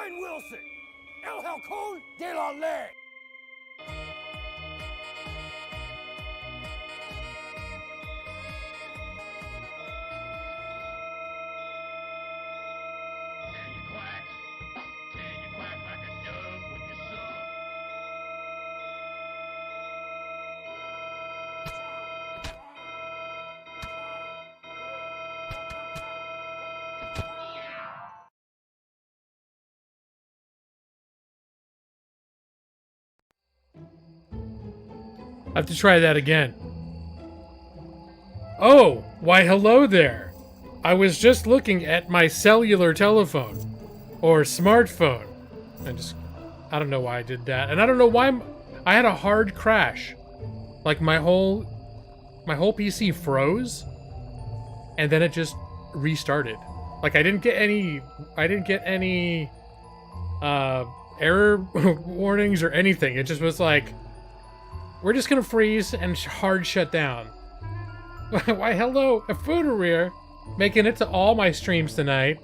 Brian Wilson, El Halcón de la Ley. I have to try that again. Oh, why hello there. I was just looking at my cellular telephone. Or smartphone. I don't know why I did that. And I don't know why I had a hard crash. Like my whole PC froze. And then it just restarted. Like I didn't get any error warnings or anything. It just was like, we're just gonna freeze and hard shut down. Why, hello, a Foodereer, making it to all my streams tonight.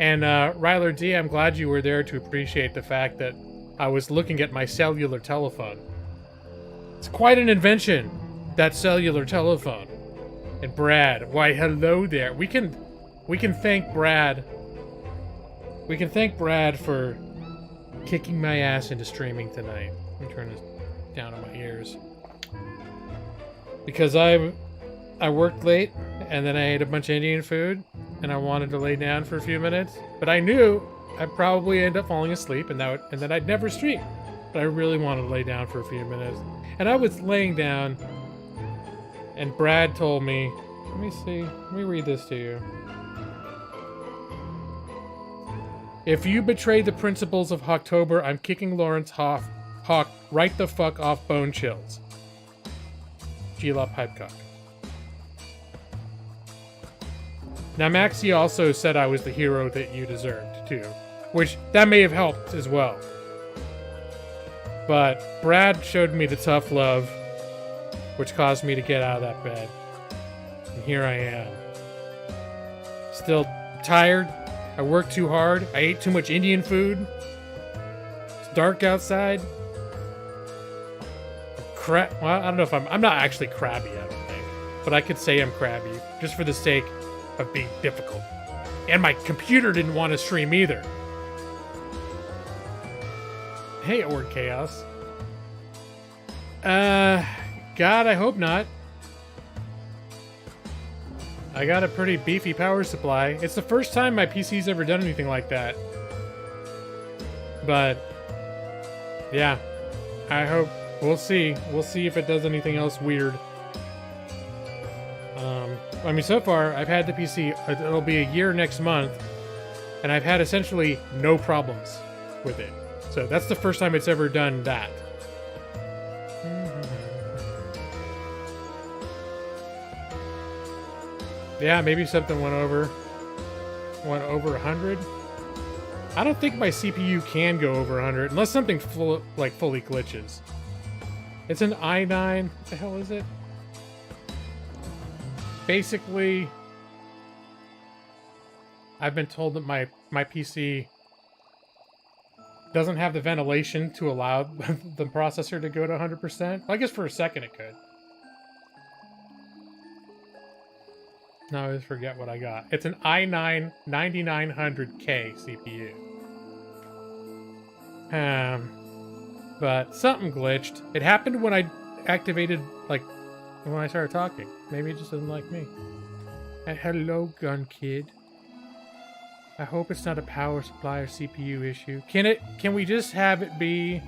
And Ryler D, I'm glad you were there to appreciate the fact that I was looking at my cellular telephone. It's quite an invention, that cellular telephone. And Brad, why, hello there. We can thank Brad. We can thank Brad for kicking my ass into streaming tonight. Let me turn this down on my ears. Because I worked late, and then I ate a bunch of Indian food, and I wanted to lay down for a few minutes, but I knew I'd probably end up falling asleep, and then I'd never stream. But I really wanted to lay down for a few minutes. And I was laying down, and Brad told me, let me read this to you. If you betray the principles of Hawktober, I'm kicking Lawrence Hawk right the fuck off Bone Chills. G-Lop Hypecock. Now, Maxie also said I was the hero that you deserved, too. Which, that may have helped as well. But Brad showed me the tough love, which caused me to get out of that bed. And here I am. Still tired. I worked too hard. I ate too much Indian food. It's dark outside. Well, I don't know if I'm not actually crabby, I don't think. But I could say I'm crabby, just for the sake of being difficult. And my computer didn't want to stream either. Hey, Ord Chaos. God, I hope not. I got a pretty beefy power supply. It's the first time my PC's ever done anything like that. But, yeah. I hope... We'll see. We'll see if it does anything else weird. I mean, so far, I've had the PC... It'll be a year next month. And I've had essentially no problems with it. So that's the first time it's ever done that. Yeah, maybe something went over 100. I don't think my CPU can go over 100 unless something fully glitches. It's an i9. What the hell is it? Basically, I've been told that my PC doesn't have the ventilation to allow the processor to go to 100%. Well, I guess for a second it could. No, I always forget what I got. It's an i9 9900K CPU. But something glitched. It happened when I activated, like, when I started talking. Maybe it just doesn't like me. Hello, gun kid. I hope it's not a power supply or CPU issue. Can we just have it be...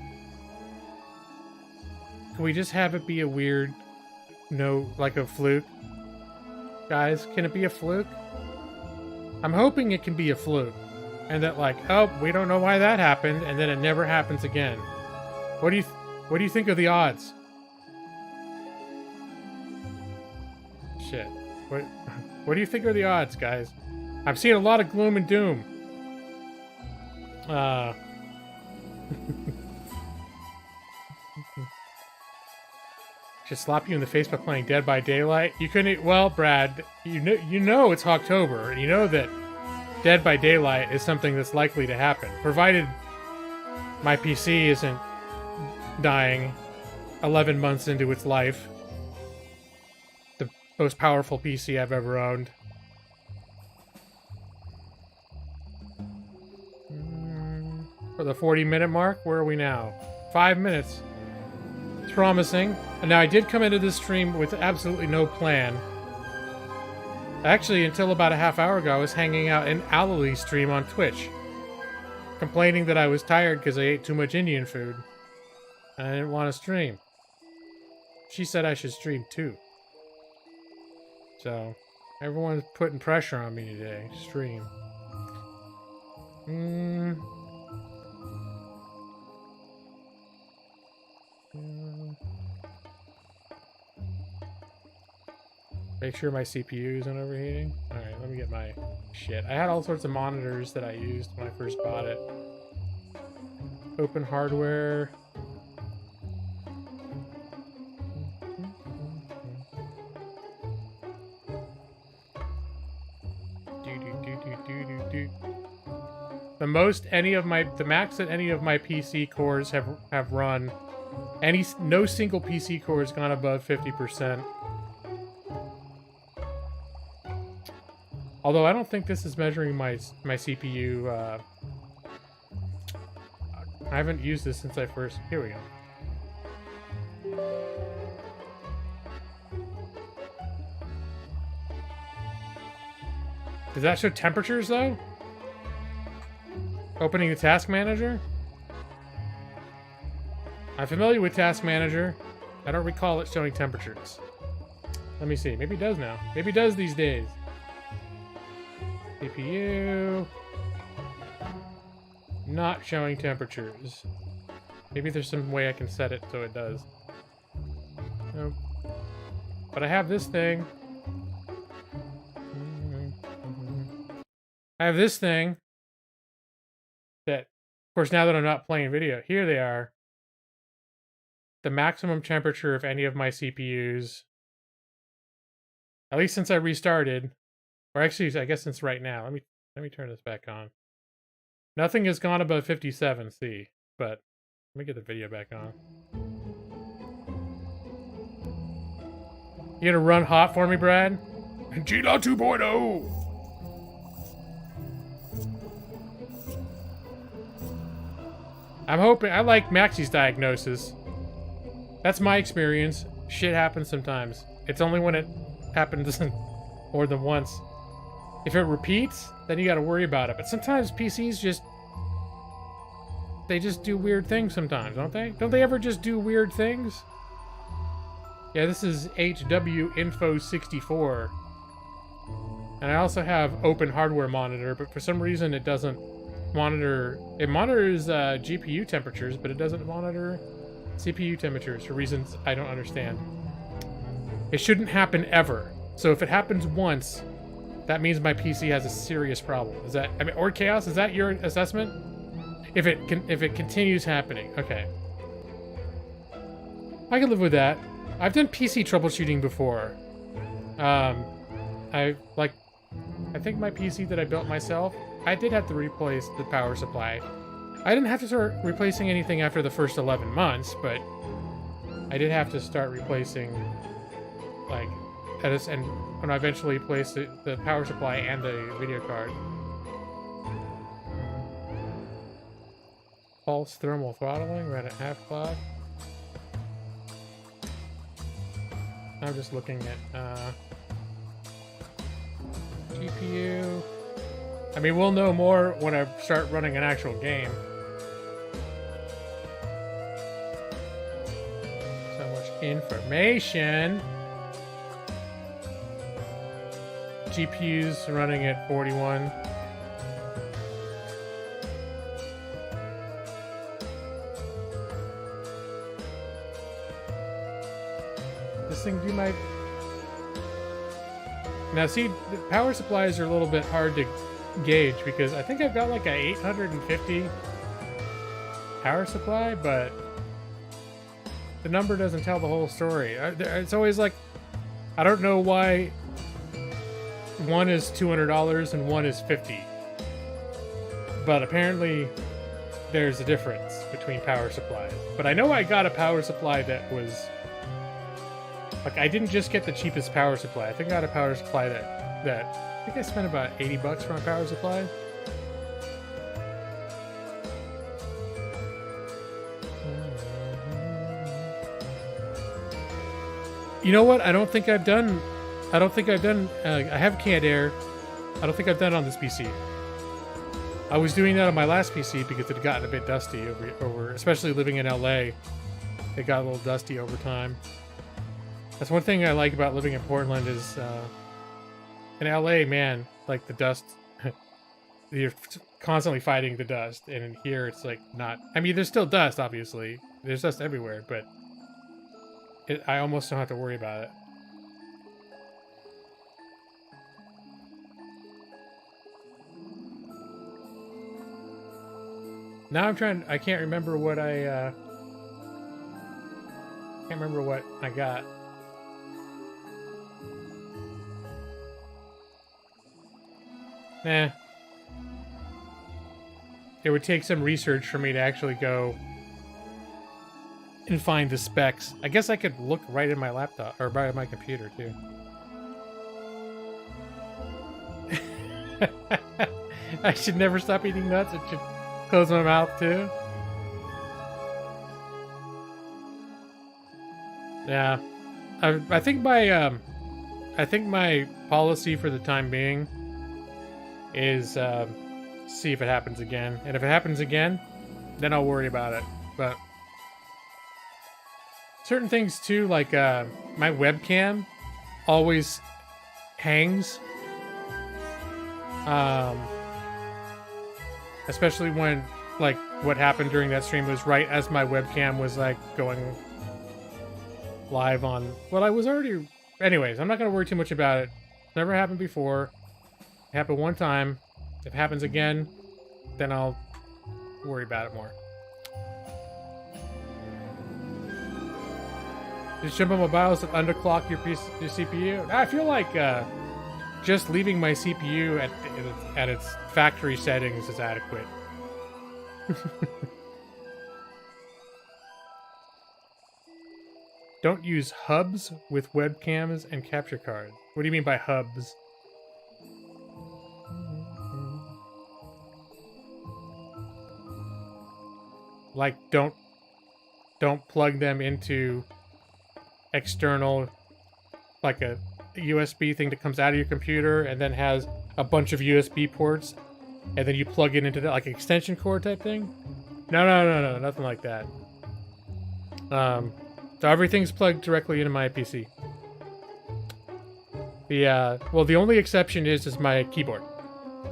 Can we just have it be a weird... No, like a fluke? Guys, can it be a fluke? I'm hoping it can be a fluke. And that, like, oh, we don't know why that happened, and then it never happens again. What do you think of the odds? Shit. What do you think are the odds, guys? I'm seeing a lot of gloom and doom. Just slap you in the face by playing Dead by Daylight. You couldn't. Well, Brad, you know it's Hawktober, and you know that Dead by Daylight is something that's likely to happen, provided my PC isn't dying 11 months into its life. The most powerful PC I've ever owned. For the 40-minute mark, where are we now? 5 minutes. It's promising. And now I did come into this stream with absolutely no plan. Actually, until about a half hour ago, I was hanging out in Alali's stream on Twitch, complaining that I was tired because I ate too much Indian food. And I didn't want to stream. She said I should stream too. So, everyone's putting pressure on me today. Stream. Make sure my CPU isn't overheating. Alright, let me get my shit. I had all sorts of monitors that I used when I first bought it. Open hardware. The max that any of my PC cores have run, no single PC core has gone above 50%. Although I don't think this is measuring my CPU. I haven't used this since I first. Here we go. Does that show temperatures though? Opening the task manager? I'm familiar with task manager. I don't recall it showing temperatures. Let me see. Maybe it does now. Maybe it does these days. CPU. Not showing temperatures. Maybe there's some way I can set it so it does. Nope. But I have this thing. I have this thing that, of course, now that I'm not playing video, here they are. The maximum temperature of any of my CPUs, at least since I restarted, or actually, I guess since right now. Let me turn this back on. Nothing has gone above 57C, but let me get the video back on. You gonna run hot for me, Brad? Gila 2.0! I'm hoping. I like Maxi's diagnosis. That's my experience. Shit happens sometimes. It's only when it happens more than once. If it repeats, then you gotta worry about it. But sometimes PCs just... they just do weird things sometimes, don't they? Don't they ever just do weird things? Yeah, this is HW Info 64. And I also have open hardware monitor, but for some reason it doesn't monitor... it monitors GPU temperatures, but it doesn't monitor CPU temperatures for reasons I don't understand. It shouldn't happen ever. So if it happens once, that means my PC has a serious problem. Is that... I mean, or Chaos, is that your assessment? If it continues happening. Okay. I can live with that. I've done PC troubleshooting before. I think my PC that I built myself, I did have to replace the power supply. I didn't have to start replacing anything after the first 11 months, but I did have to start replacing, like, and when I eventually placed the power supply and the video card. False thermal throttling, ran at half clock. I'm just looking at GPU. I mean, we'll know more when I start running an actual game. So much information. GPU's running at 41. This thing do my... Now see, the power supplies are a little bit hard to gauge because I think I've got like a 850 power supply, but the number doesn't tell the whole story. It's always like, I don't know why one is $200 and one is $50. But apparently there's a difference between power supplies. But I know I got a power supply that was... Like, I didn't just get the cheapest power supply. I think I got a power supply that I think I spent about 80 bucks for my power supply. You know what? I don't think I've done... I have canned air. I don't think I've done it on this PC. I was doing that on my last PC because it had gotten a bit dusty over especially living in LA. It got a little dusty over time. That's one thing I like about living in Portland is in LA, man, like the dust, you're constantly fighting the dust. And in here, it's like not, I mean, there's still dust, obviously. There's dust everywhere, but I almost don't have to worry about it. Now I'm trying, I can't remember what I got. Nah. It would take some research for me to actually go and find the specs. I guess I could look right in my laptop, or by my computer, too. I should never stop eating nuts. I should close my mouth, too. Yeah. I think my policy for the time being is see if it happens again. And if it happens again, then I'll worry about it. But certain things too, like my webcam always hangs. Especially when, like, what happened during that stream was right as my webcam was like going live on, well, I was already, anyways, I'm not going to worry too much about it. It's never happened before. It happened one time. If it happens again, then I'll worry about it more. Did Jumbo Mobiles underclock your CPU? I feel like just leaving my CPU at its factory settings is adequate. Don't use hubs with webcams and capture cards. What do you mean by hubs? Like, don't plug them into external, like a USB thing that comes out of your computer and then has a bunch of USB ports, and then you plug it into that, like, extension cord type thing? No, nothing like that. So everything's plugged directly into my PC. Well, the only exception is my keyboard,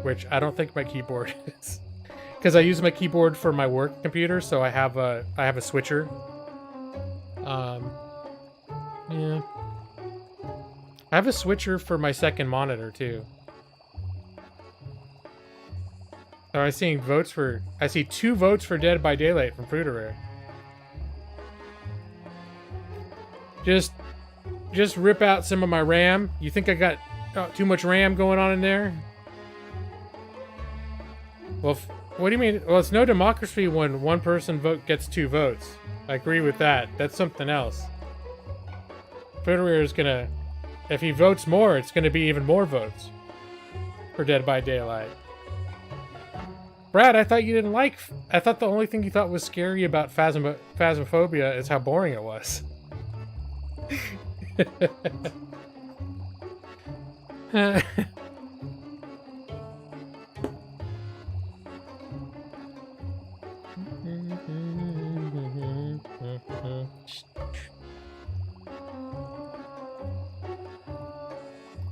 which I don't think my keyboard is, because I use my keyboard for my work computer, so I have a switcher. Yeah. I have a switcher for my second monitor too. So I see I see 2 votes for Dead by Daylight from Fruiterare. Just rip out some of my RAM. You think I got too much RAM going on in there? Well, what do you mean? Well, it's no democracy when one person gets 2 votes. I agree with that. That's something else. Fruiterare is gonna, if he votes more, it's gonna be even more votes for Dead by Daylight. Brad, I thought the only thing you thought was scary about Phasmophobia is how boring it was.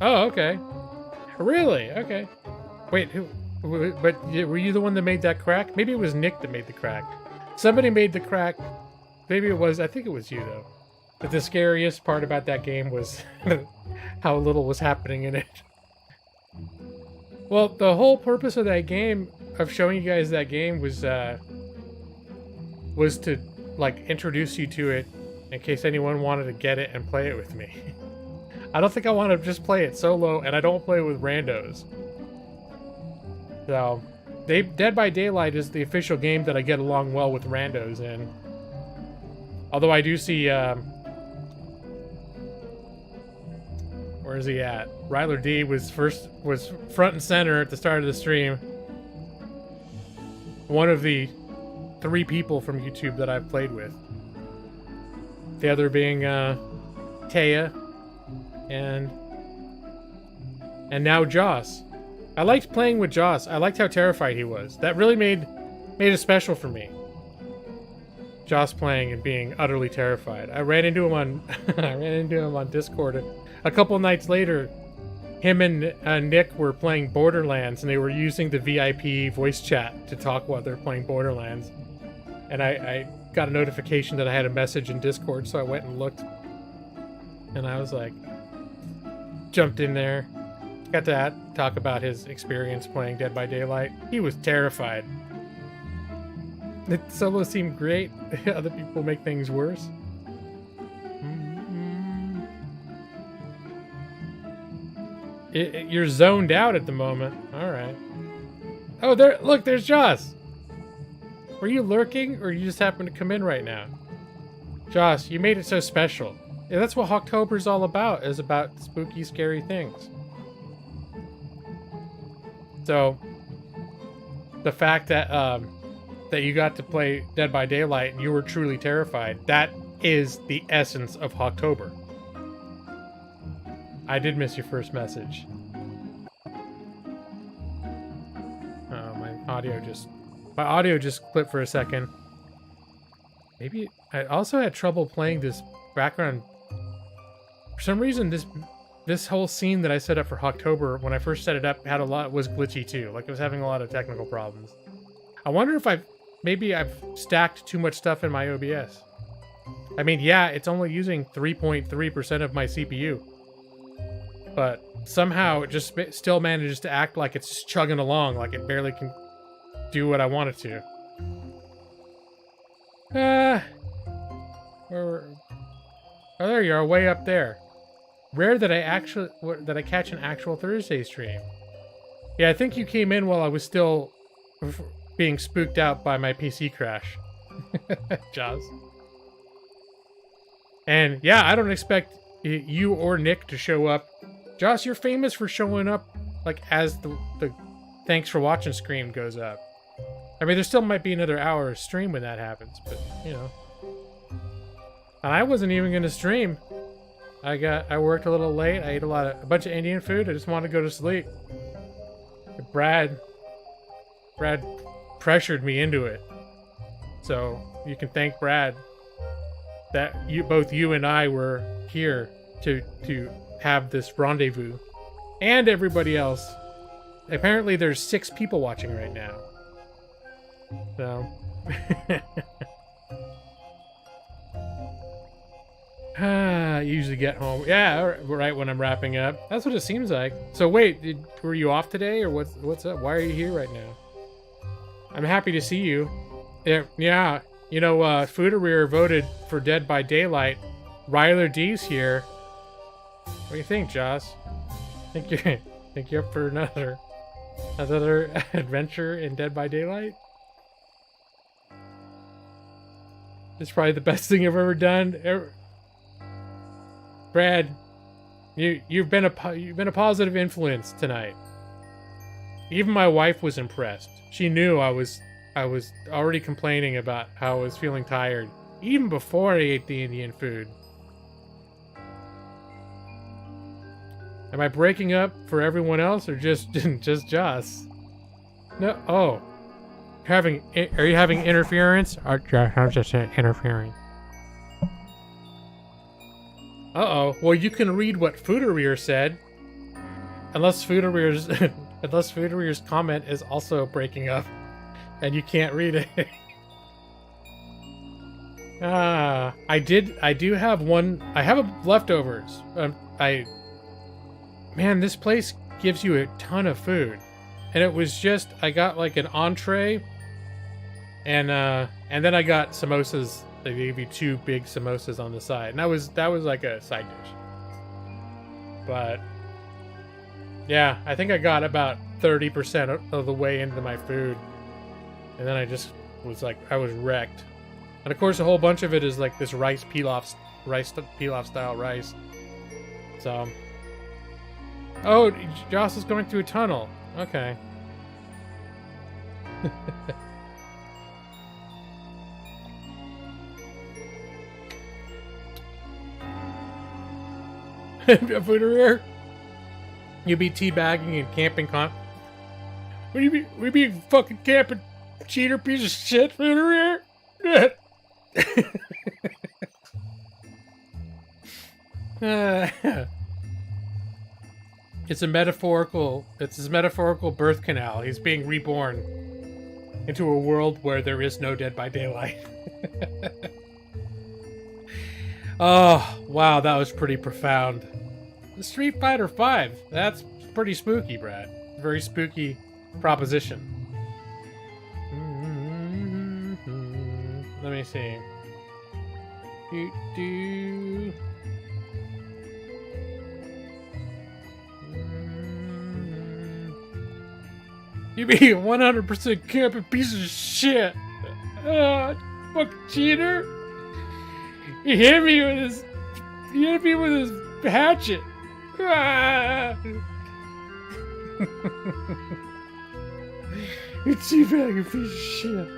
Oh, okay. Really? Okay. Wait, who? But were you the one that made that crack? Maybe it was Nick that made the crack. Somebody made the crack. Maybe it was. I think it was you, though. But the scariest part about that game was how little was happening in it. Well, the whole purpose of that game, of showing you guys that game, was to, like, introduce you to it in case anyone wanted to get it and play it with me. I don't think I want to just play it solo, and I don't play with randos. So, Dead by Daylight is the official game that I get along well with randos in. Although I do see, where is he at? Ryler D was front and center at the start of the stream. One of the 3 people from YouTube that I've played with. The other being Taya and now Joss. I liked playing with Joss. I liked how terrified he was. That really made it special for me. Joss playing and being utterly terrified. I ran into him on Discord. A couple nights later, him and Nick were playing Borderlands, and they were using the VIP voice chat to talk while they're playing Borderlands. And I got a notification that I had a message in Discord, so I went and looked. And I was like, jumped in there. Got to talk about his experience playing Dead by Daylight. He was terrified. The solo seemed great. Other people make things worse. You're zoned out at the moment. All right. Oh, there! Look, there's Joss. Were you lurking, or you just happened to come in right now? Joss, you made it so special. Yeah, that's what Hawktober's all about. Is about spooky, scary things. So, the fact that that you got to play Dead by Daylight and you were truly terrified, that is the essence of Hawktober. I did miss your first message. Oh, my audio just clipped for a second. Maybe I also had trouble playing this background. For some reason, this whole scene that I set up for Hawktober, when I first set it up, was glitchy too. Like, it was having a lot of technical problems. I wonder if maybe I've stacked too much stuff in my OBS. I mean, yeah, it's only using 3.3% of my CPU. But somehow it just still manages to act like it's chugging along, like it barely can do what I want it to. Oh, there you are, way up there. Rare that I catch an actual Thursday stream. Yeah, I think you came in while I was still being spooked out by my PC crash. Jaws. And yeah, I don't expect you or Nick to show up. Joss, you're famous for showing up like as the thanks for watching screen goes up. I mean, there still might be another hour of stream when that happens, but you know. And I wasn't even gonna stream. I worked a little late. I ate a bunch of Indian food. I just wanted to go to sleep. Brad pressured me into it. So you can thank Brad that both you and I were here to have this rendezvous. And everybody else. Apparently there's 6 people watching right now. So I usually get home. Yeah, right when I'm wrapping up. That's what it seems like. So wait, were you off today, or what's up? Why are you here right now? I'm happy to see you. Yeah. You know, Foodereer voted for Dead by Daylight. Ryler D's here. What do you think, Joss? Think you're up for another adventure in Dead by Daylight? It's probably the best thing I've ever done. Brad, you've been a positive influence tonight. Even my wife was impressed. She knew I was already complaining about how I was feeling tired, even before I ate the Indian food. Am I breaking up for everyone else, or just Joss? No. Oh, are you having interference? Or I'm just interfering. Uh-oh. Well, you can read what Foodereer said. Unless Foodereer's comment is also breaking up. And you can't read it. I do have one. I have leftovers. Man, this place gives you a ton of food. And it was just, I got like an entree. And then I got samosas. They gave you 2 big samosas on the side. And that was like a side dish. But yeah, I think I got about 30% of the way into my food. And then I just was like, I was wrecked. And of course, a whole bunch of it is like this rice pilaf style rice. So, oh, Joss is going through a tunnel. Okay. Food you be teabagging and camping What do you mean? We be fucking camping, cheater piece of shit, Food. It's his metaphorical birth canal. He's being reborn into a world where there is no Dead by Daylight. Oh, wow, that was pretty profound. The Street Fighter V. That's pretty spooky, Brad. Very spooky proposition. Let me see. You be a 100% camping piece of shit. Fucking cheater. He hit me with his hatchet. You teabagging piece of shit.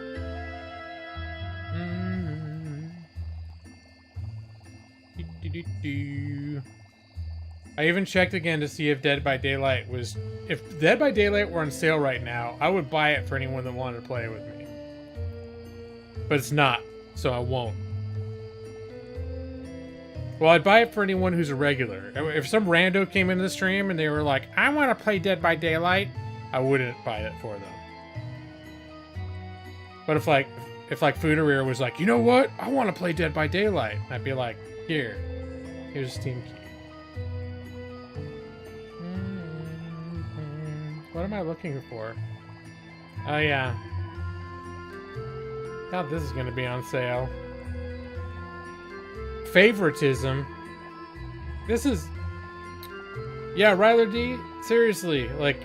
I even checked again to see if Dead by Daylight was... If Dead by Daylight were on sale right now, I would buy it for anyone that wanted to play it with me. But it's not, so I won't. Well, I'd buy it for anyone who's a regular. If some rando came into the stream and they were like, I want to play Dead by Daylight, I wouldn't buy it for them. But if Foodereer was like, you know what? I want to play Dead by Daylight. I'd be like, here's a Steam key. What am I looking for? Oh, yeah. Now this is going to be on sale. Favoritism. This is... Yeah, Ryler D, seriously, like...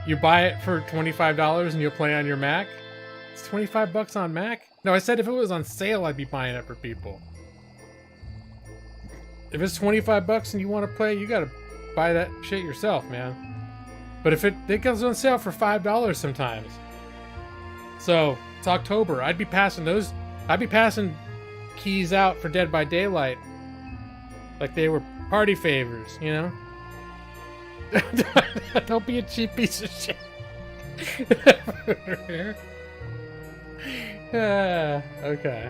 You buy it for $25 and you'll play on your Mac? It's $25 on Mac? No, I said if it was on sale, I'd be buying it for people. If it's $25 and you want to play, you gotta buy that shit yourself, man. But if it goes on sale for $5 sometimes. So, it's Hawktober. I'd be passing keys out for Dead by Daylight like they were party favors, you know? Don't be a cheap piece of shit. Okay.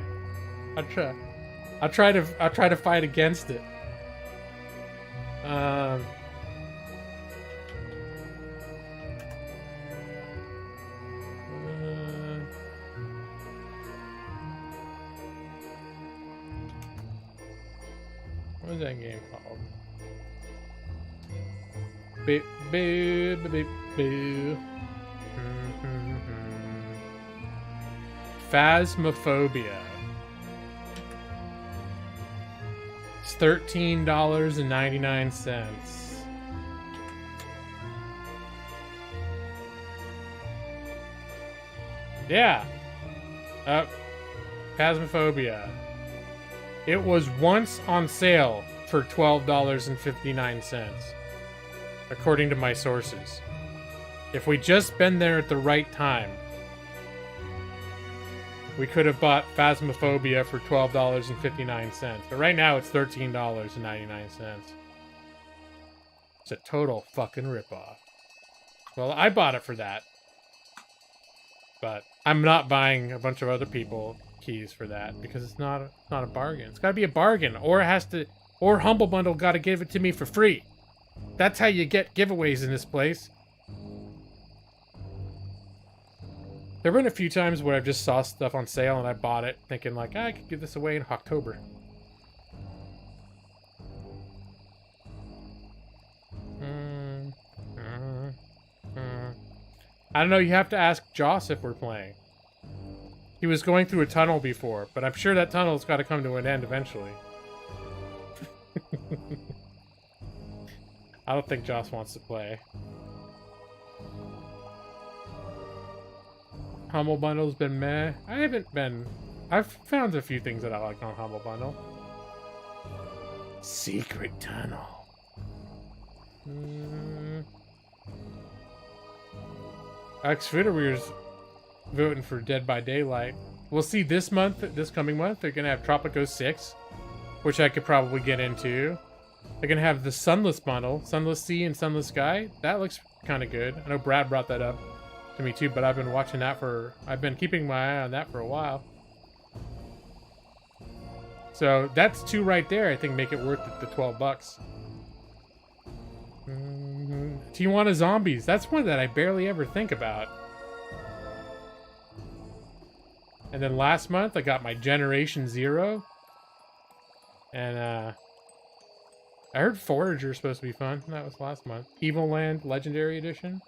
I'll try to fight against it. What is that game called? Boo, boo, boo, boo, boo. Phasmophobia. It's $13.99. Yeah. Phasmophobia. It was once on sale for $12.59. According to my sources. If we'd just been there at the right time, we could have bought Phasmophobia for $12.59. But right now it's $13.99. It's a total fucking ripoff. Well, I bought it for that. But I'm not buying a bunch of other people keys for that because it's not a bargain. It's got to be a bargain, or or Humble Bundle got to give it to me for free. That's how you get giveaways in this place. There have been a few times where I've just saw stuff on sale and I bought it thinking like, I could give this away in Hawktober. I don't know, you have to ask Joss if we're playing. He was going through a tunnel before, but I'm sure that tunnel's got to come to an end eventually. I don't think Joss wants to play. Humble Bundle's been meh. I haven't been... I've found a few things that I like on Humble Bundle. Secret Tunnel. Xfitterweir's voting for Dead by Daylight. We'll see this coming month, they're gonna have Tropico 6, which I could probably get into. They're gonna have the Sunless Bundle, Sunless Sea and Sunless Sky. That looks kind of good. I know Brad brought that up to me too, but I've been watching that I've been keeping my eye on that for a while. So that's two right there. I think make it worth it, the $12. Tijuana Zombies. That's one that I barely ever think about. And then last month I got my Generation Zero. And I heard Forager is supposed to be fun. That was last month. Evil Land Legendary Edition.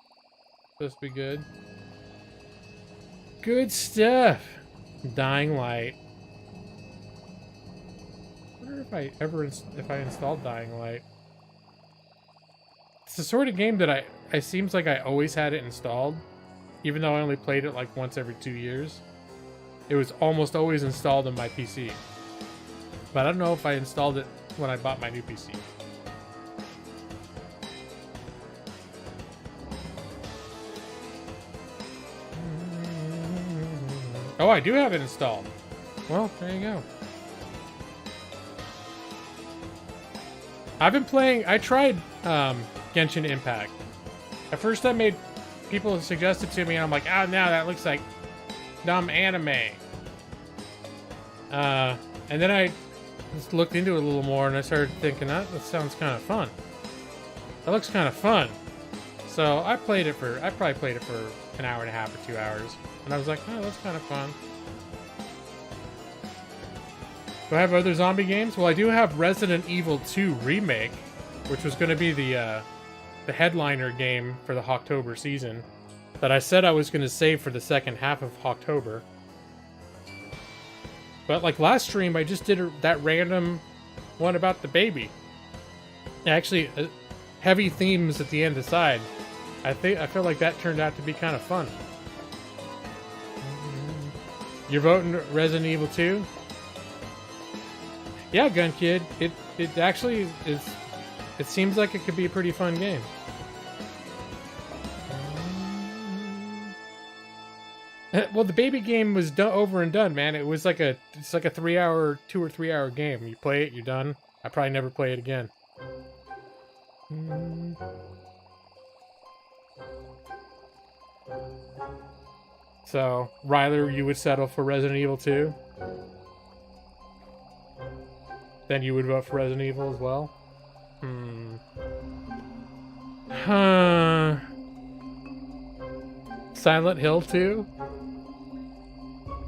Supposed to be good. Good stuff. Dying Light. I wonder if I installed Dying Light. It's the sort of game that it seems like I always had it installed, even though I only played it like once every 2 years. It was almost always installed on my PC. But I don't know if I installed it when I bought my new PC. Oh, I do have it installed. Well, there you go. I've been playing... I tried Genshin Impact. At first people suggested to me, and I'm like, oh, no, that looks like dumb anime. And then I just looked into it a little more, and I started thinking, that sounds kind of fun. That looks kind of fun. So I probably played it for an hour and a half or 2 hours. And I was like, oh, that's kind of fun. Do I have other zombie games? Well, I do have Resident Evil 2 Remake, which was going to be the headliner game for the Hawktober season, that I said I was going to save for the second half of Hawktober. But like last stream, I just did that random one about the baby. Actually, heavy themes at the end aside, I feel like that turned out to be kind of fun. You're voting Resident Evil 2? Yeah, Gun Kid. It actually is. It seems like it could be a pretty fun game. Well, the baby game was over and done, man. It was like it's like a 2 or 3 hour game. You play it, you're done. I probably never play it again. So, Ryler, you would settle for Resident Evil 2? Then you would vote for Resident Evil as well? Huh. Silent Hill 2?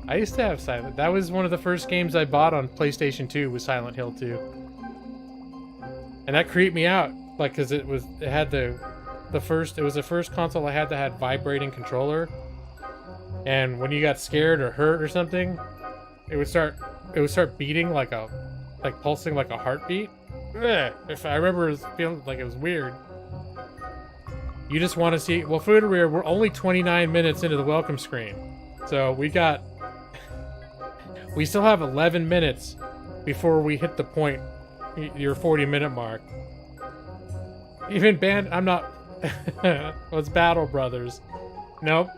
I used to have Silent. That was one of the first games I bought on PlayStation 2 was Silent Hill 2. And that creeped me out, like, cause it was the first console I had that had vibrating controller. And when you got scared or hurt or something, it would start beating like pulsing like a heartbeat. Ugh. If I remember, it was feeling like it was weird. You just want to see... Well, Foodereer, we're only 29 minutes into the welcome screen. So we still have 11 minutes before we hit the point, your 40-minute mark. Even band... I'm not... Well, it's Battle Brothers. Nope.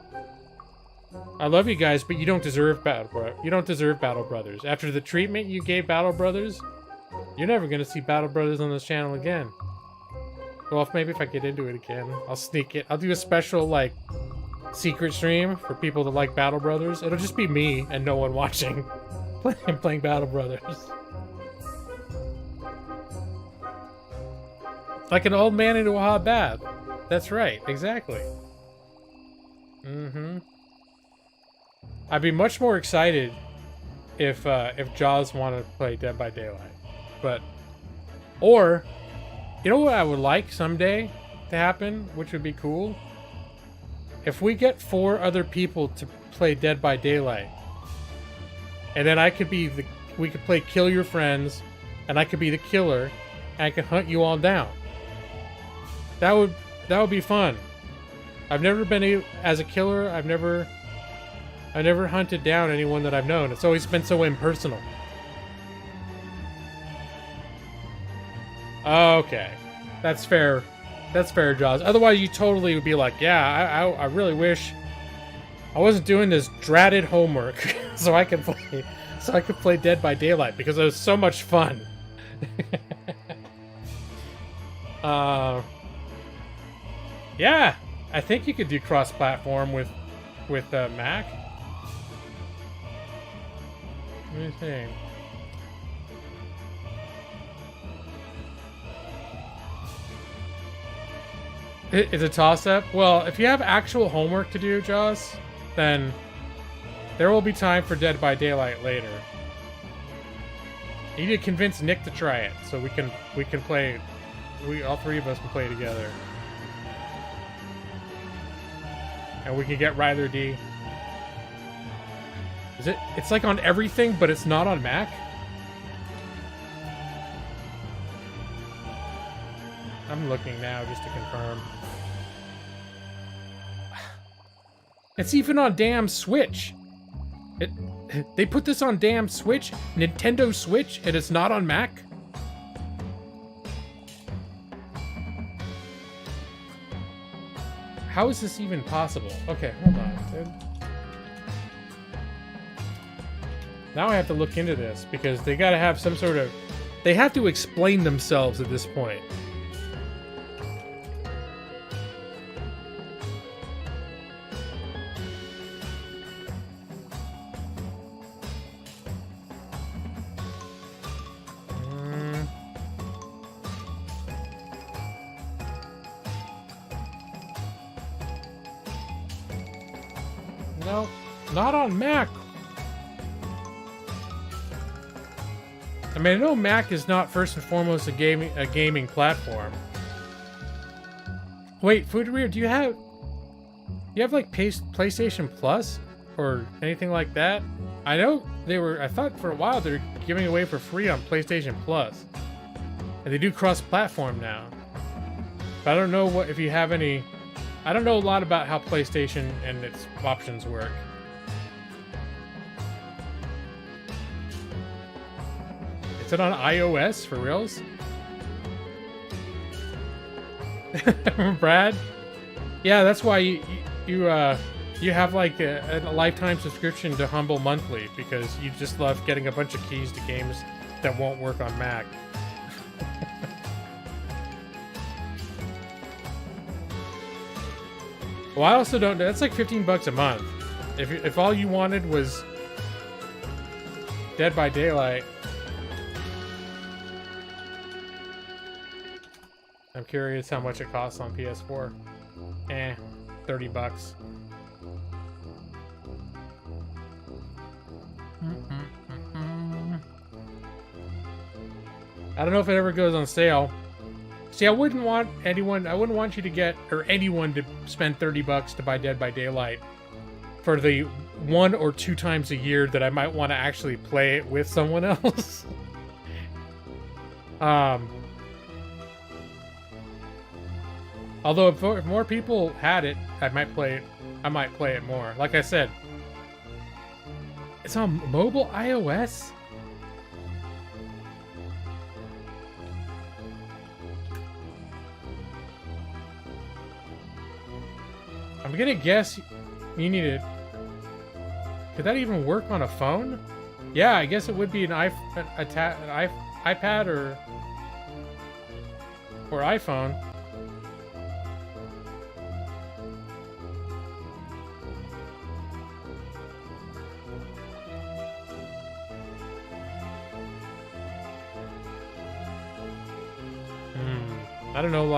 I love you guys, but you don't deserve You don't deserve Battle Brothers. After the treatment you gave Battle Brothers, you're never gonna see Battle Brothers on this channel again. Well, maybe if I get into it again, I'll sneak it. I'll do a special, like, secret stream for people that like Battle Brothers. It'll just be me and no one watching playing Battle Brothers. Like an old man into a hot bath. That's right, exactly. I'd be much more excited if Jaws wanted to play Dead by Daylight. Or, you know what I would like someday to happen, which would be cool? If we get 4 other people to play Dead by Daylight, and then we could play Kill Your Friends, and I could be the killer, and I could hunt you all down. That would be fun. I've never been as a killer. I've never hunted down anyone that I've known. It's always been so impersonal. Okay, that's fair. That's fair, Jaws. Otherwise, you totally would be like, yeah, I really wish I wasn't doing this dratted homework so I could play Dead by Daylight because it was so much fun. Yeah, I think you could do cross-platform with Mac. Let me see. It's a toss-up. Well, if you have actual homework to do, Jaws, then there will be time for Dead by Daylight later. You need to convince Nick to try it, so we can play. All three of us can play together, and we can get Ryler D. It's like on everything, but it's not on Mac. I'm looking now just to confirm. It's even on damn Switch. They put this on damn Switch, Nintendo Switch, and it's not on Mac? How is this even possible? Okay, hold on, dude. Now I have to look into this, because they gotta have some sort of... They have to explain themselves at this point. No, not on Mac. I mean, I know Mac is not first and foremost a gaming platform. Wait, Foodreader, do you have like PlayStation Plus or anything like that? I know I thought for a while they were giving away for free on PlayStation Plus, and they do cross-platform now. But I don't know if you have any. I don't know a lot about how PlayStation and its options work. Is it on iOS for reals? Brad? Yeah, that's why you have like a lifetime subscription to Humble Monthly, because you just love getting a bunch of keys to games that won't work on Mac. Well, I also don't. That's like $15 a month. If all you wanted was Dead by Daylight, I'm curious how much it costs on PS4. $30. I don't know if it ever goes on sale. See, I wouldn't want you to get, or anyone to spend $30 to buy Dead by Daylight for the 1 or 2 times a year that I might want to actually play it with someone else. Although if more people had it, I might play it more. Like I said, it's on mobile iOS. I'm gonna guess you need it. Could that even work on a phone? Yeah, I guess it would be an iPad or iPhone. I don't know a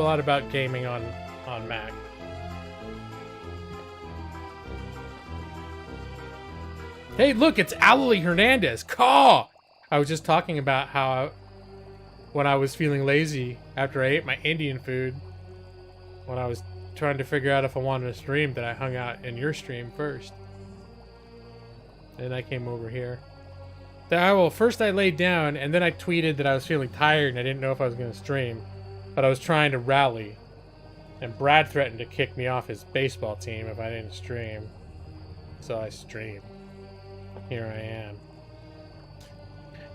lot about gaming on Mac. Hey, look, it's Allie Hernandez. Caw! I was just talking about how when I was feeling lazy after I ate my Indian food, when I was trying to figure out if I wanted to stream, that I hung out in your stream first. And I came over here. Well, first I laid down, and then I tweeted that I was feeling tired and I didn't know if I was going to stream. But I was trying to rally. And Brad threatened to kick me off his baseball team if I didn't stream. So I streamed. Here I am.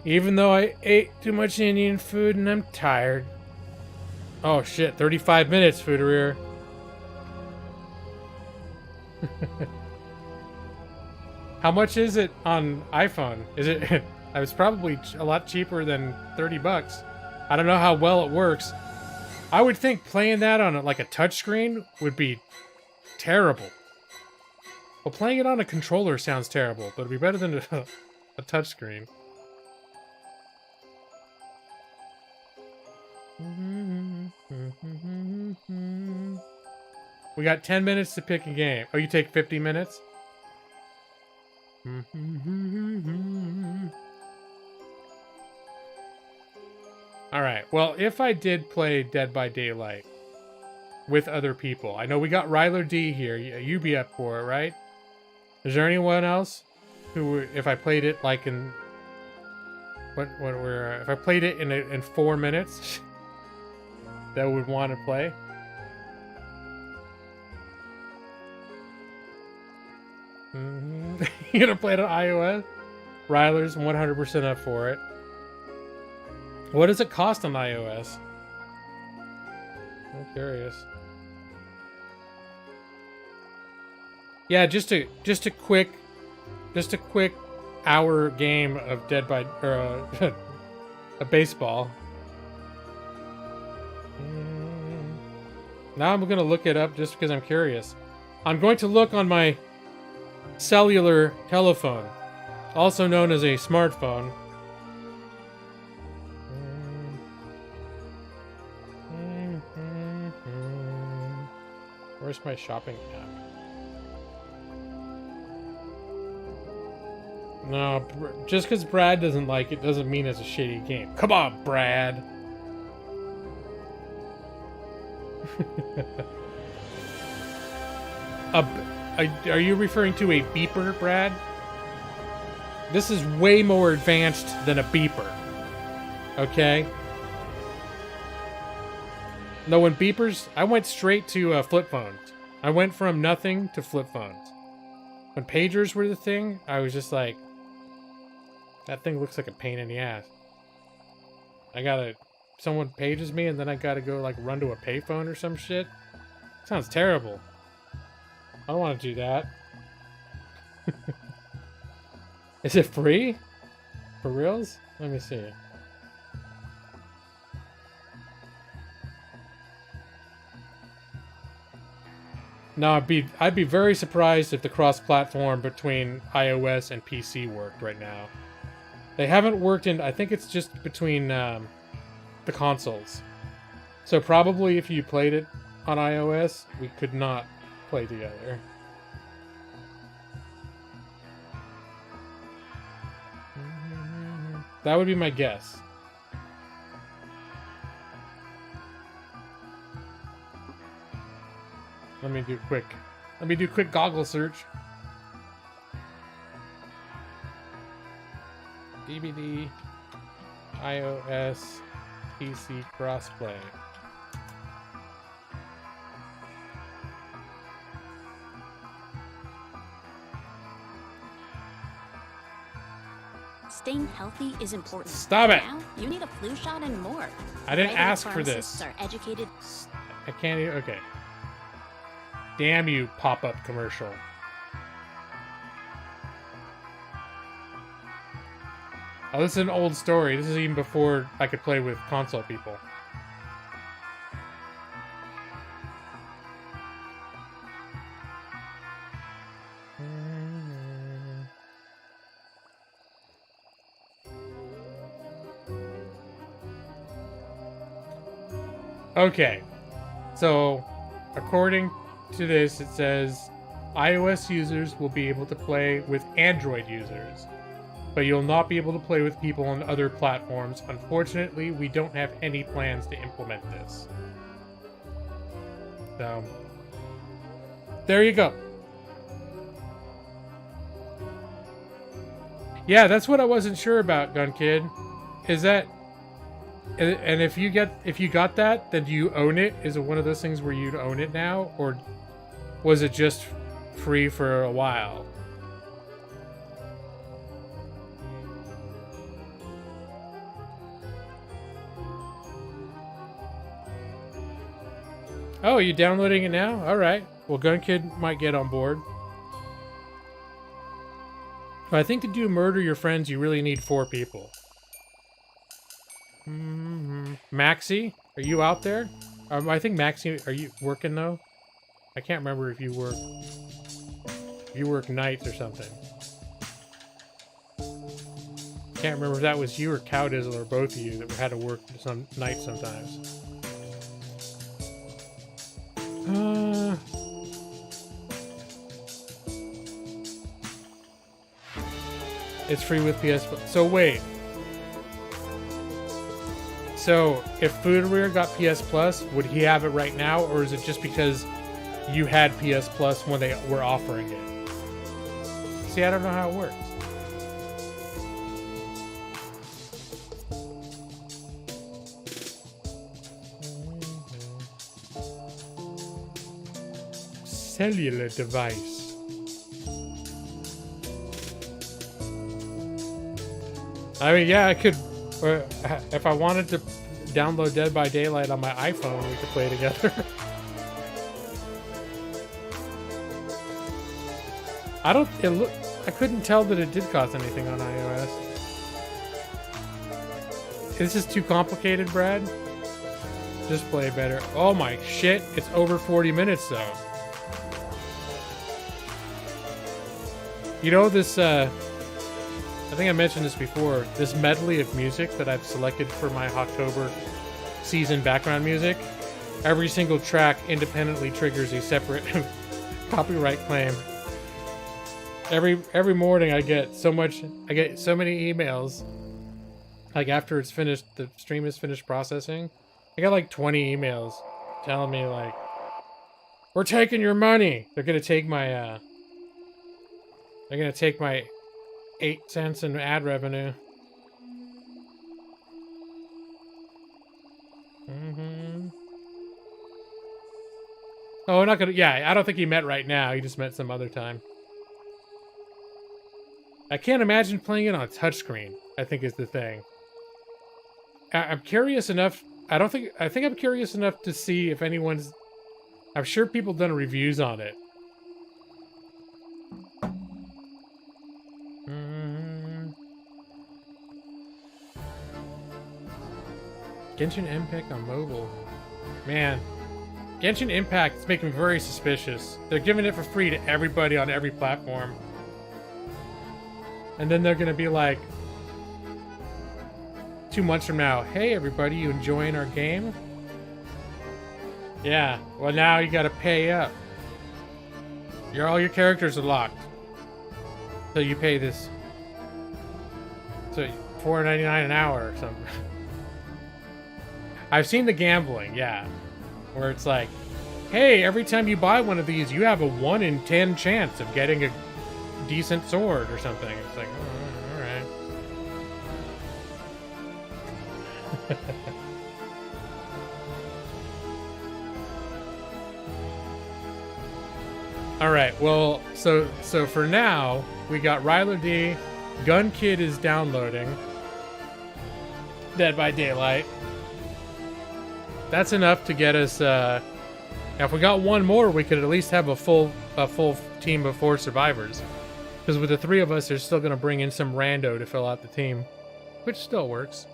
Even though I ate too much Indian food and I'm tired. Oh shit, 35 minutes, Foodarier. How much is it on iPhone? Is it... It's probably a lot cheaper than 30 bucks. I don't know how well it works. I would think playing that on like a touchscreen would be terrible. Well, playing it on a controller sounds terrible, but it'd be better than a touchscreen. We got 10 minutes to pick a game. Oh, you take 50 minutes? Alright, well, if I did play Dead by Daylight with other people, I know we got Ryler D here. You'd be up for it, right? Is there anyone else who, if I played it like in... if I played it in 4 minutes, that would want to play? You gonna play it on iOS? Ryler's 100% up for it. What does it cost on iOS? I'm curious. Yeah, just a quick hour game of Dead by a baseball. Now I'm gonna look it up just because I'm curious. I'm going to look on my cellular telephone, also known as a smartphone. Where's my shopping app? No, just because Brad doesn't like it doesn't mean it's a shitty game. Come on, Brad! Are you referring to a beeper, Brad? This is way more advanced than a beeper. Okay? No, when beepers... I went straight to flip phones. I went from nothing to flip phones. When pagers were the thing, I was just like... That thing looks like a pain in the ass. Someone pages me and then I gotta go like run to a payphone or some shit. Sounds terrible. I don't want to do that. Is it free? For reals? Let me see. No, I'd be very surprised if the cross-platform between iOS and PC worked right now. They haven't worked in... I think it's just between the consoles. So probably if you played it on iOS, we could not play together. That would be my guess. Let me do quick goggle search. DVD, iOS, PC crossplay. Staying healthy is important. Stop it! Now, you need a flu shot and more. I didn't Regular ask for this. pharmacists are educated. I can't even... Okay. Damn you, pop-up commercial. Oh, this is an old story. This is even before I could play with console people. Okay, so according to this, it says iOS users will be able to play with Android users, but you'll not be able to play with people on other platforms. Unfortunately, we don't have any plans to implement this. So, there you go. Yeah, that's what I wasn't sure about, Gun Kid. Is that, and if you got that, then do you own it? Is it one of those things where you'd own it now, or was it just free for a while? Oh, you downloading it now? All right. Well, Gun Kid might get on board. But I think to do Murder Your Friends, you really need 4 people. Maxie, are you out there? I think Maxie, are you working though? I can't remember if you work. You work nights or something. Can't remember if that was you or Cowdizzle or both of you that had to work some nights sometimes. It's free with PS Plus. So wait. So if Foodrear got PS Plus, would he have it right now, or is it just because you had PS Plus when they were offering it? See, I don't know how it works. Cellular device. I mean, yeah, I could. If I wanted to download Dead by Daylight on my iPhone, we could play together. I couldn't tell that it did cost anything on iOS. Is this too complicated, Brad? Just play better. Oh my shit! It's over 40 minutes though. You know this. I think I mentioned this before. This medley of music that I've selected for my Hawktober season background music, every single track independently triggers a separate copyright claim. Every morning I get so many emails. Like after it's finished, the stream is finished processing. I got like 20 emails telling me like, "We're taking your money." They're gonna take my 8 cents in ad revenue. Oh, we're not gonna. Yeah, I don't think he met right now. He just met some other time. I can't imagine playing it on a touchscreen, I think is the thing. I'm curious enough. I think I'm curious enough to see if anyone's. I'm sure people done reviews on it. Genshin Impact on mobile. Man, Genshin Impact is making me very suspicious. They're giving it for free to everybody on every platform. And then they're gonna be like, 2 months from now, "Hey everybody, you enjoying our game?" Yeah, well now you gotta pay up. All your characters are locked. So you pay this. So $4.99 an hour or something. I've seen the gambling, yeah. Where it's like, hey, every time you buy one of these, you have a 1 in 10 chance of getting a decent sword or something. It's like, oh, alright. Alright, well, so for now, we got Ryler D. Gun Kid is downloading Dead by Daylight. That's enough to get us. Now if we got one more, we could at least have a full team of 4 survivors. Because with the 3 of us, they're still going to bring in some rando to fill out the team, which still works.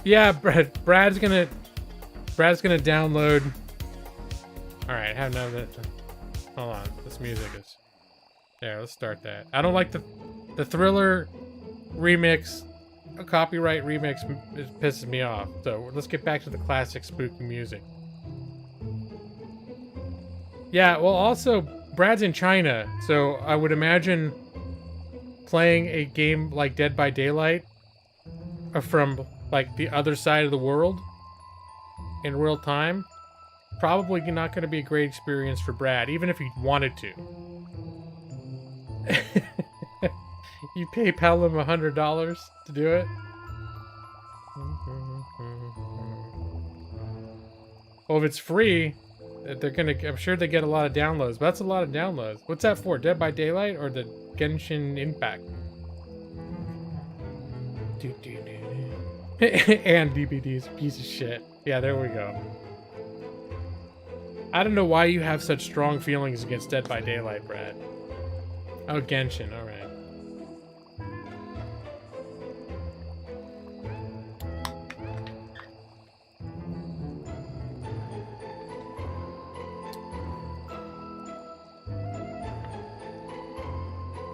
Yeah, Brad's gonna download. All right, have none of that. Hold on, this music is. Yeah, let's start that. I don't like the Thriller remix, a copyright remix. It pisses me off. So let's get back to the classic spooky music. Yeah, well, also, Brad's in China, so I would imagine playing a game like Dead by Daylight from, like, the other side of the world in real time, probably not going to be a great experience for Brad, even if he wanted to. You PayPal him $100 to do it? Well, if it's free, they're gonna. I'm sure they get a lot of downloads. But that's a lot of downloads. What's that for? Dead by Daylight or the Genshin Impact? And DVDs, piece of shit. Yeah, there we go. I don't know why you have such strong feelings against Dead by Daylight, Brad. Oh, Genshin. All right.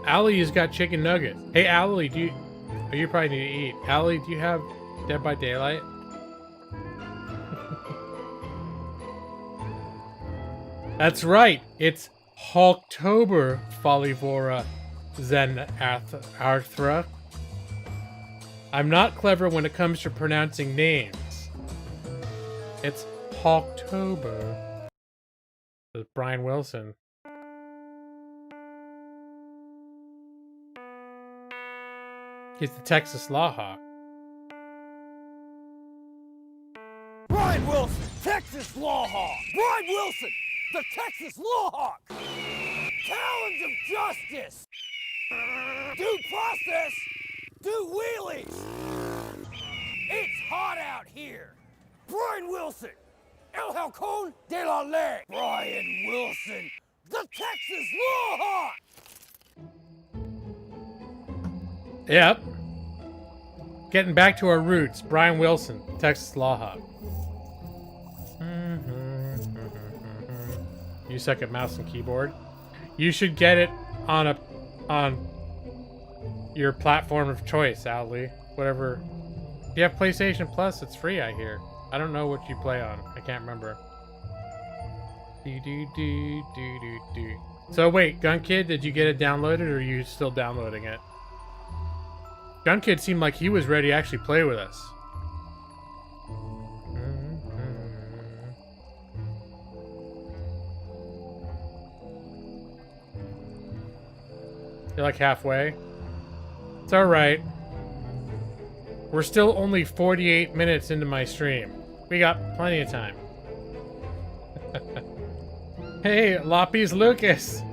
Allie has got chicken nuggets. Hey, Allie, do you... Oh, you probably need to eat. Allie, do you have Dead by Daylight? That's right. It's Hawktober, Folivora Zen Arthra. I'm not clever when it comes to pronouncing names. It's Hawktober. With Brian Wilson. He's the Texas Lawhawk. Brian Wilson, Texas Lawhawk. Brian Wilson, the Texas Lawhawk. Talons of justice. Due process. Do wheelies. It's hot out here. Brian Wilson, El Halcon de la Ley. Brian Wilson, the Texas Lawhawk. Yep. Getting back to our roots. Brian Wilson, Texas Lawhawk. You suck at mouse and keyboard. You should get it on your platform of choice, Allie. Whatever. If you have PlayStation Plus, it's free, I hear. I don't know what you play on. I can't remember. So wait, Gun Kid, did you get it downloaded or are you still downloading it? Gun Kid seemed like he was ready to actually play with us. You're like halfway. It's alright. We're still only 48 minutes into my stream. We got plenty of time. Hey, Loppies Lucas.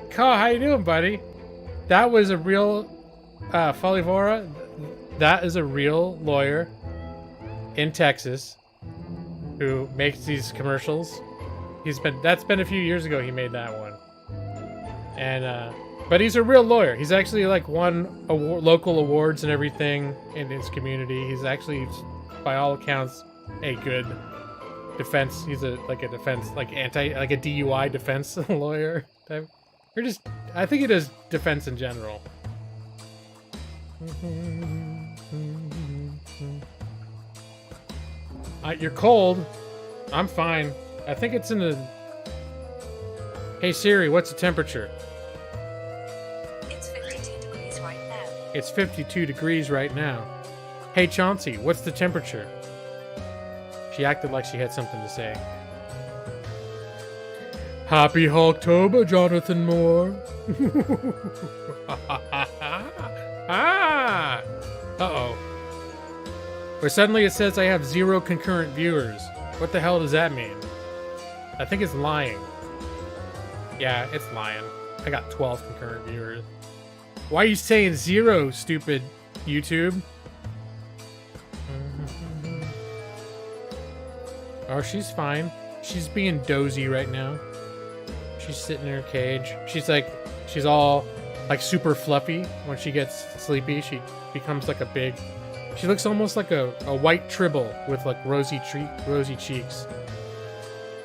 Carl, how you doing, buddy? That was a real... Folivora, that is a real lawyer in Texas who makes these commercials. That's been a few years ago he made that one. And, but he's a real lawyer. He's actually, like, won local awards and everything in his community. He's actually, by all accounts, a good defense. He's like a DUI defense lawyer type. Or just, I think he does defense in general. You're cold. I'm fine. I think it's in the... Hey Siri, what's the temperature? It's 52 degrees right now. It's 52 degrees right now. Hey Chauncey, what's the temperature? She acted like she had something to say. Happy Hawktober, Jonathan Moore. Ah! Uh-oh. Where suddenly it says I have 0 concurrent viewers. What the hell does that mean? I think it's lying. Yeah, it's lying. I got 12 concurrent viewers. Why are you saying 0, stupid YouTube? Oh, she's fine. She's being dozy right now. She's sitting in her cage. She's all... like super fluffy. When she gets sleepy, she becomes like a big... She looks almost like a white tribble with like rosy cheeks.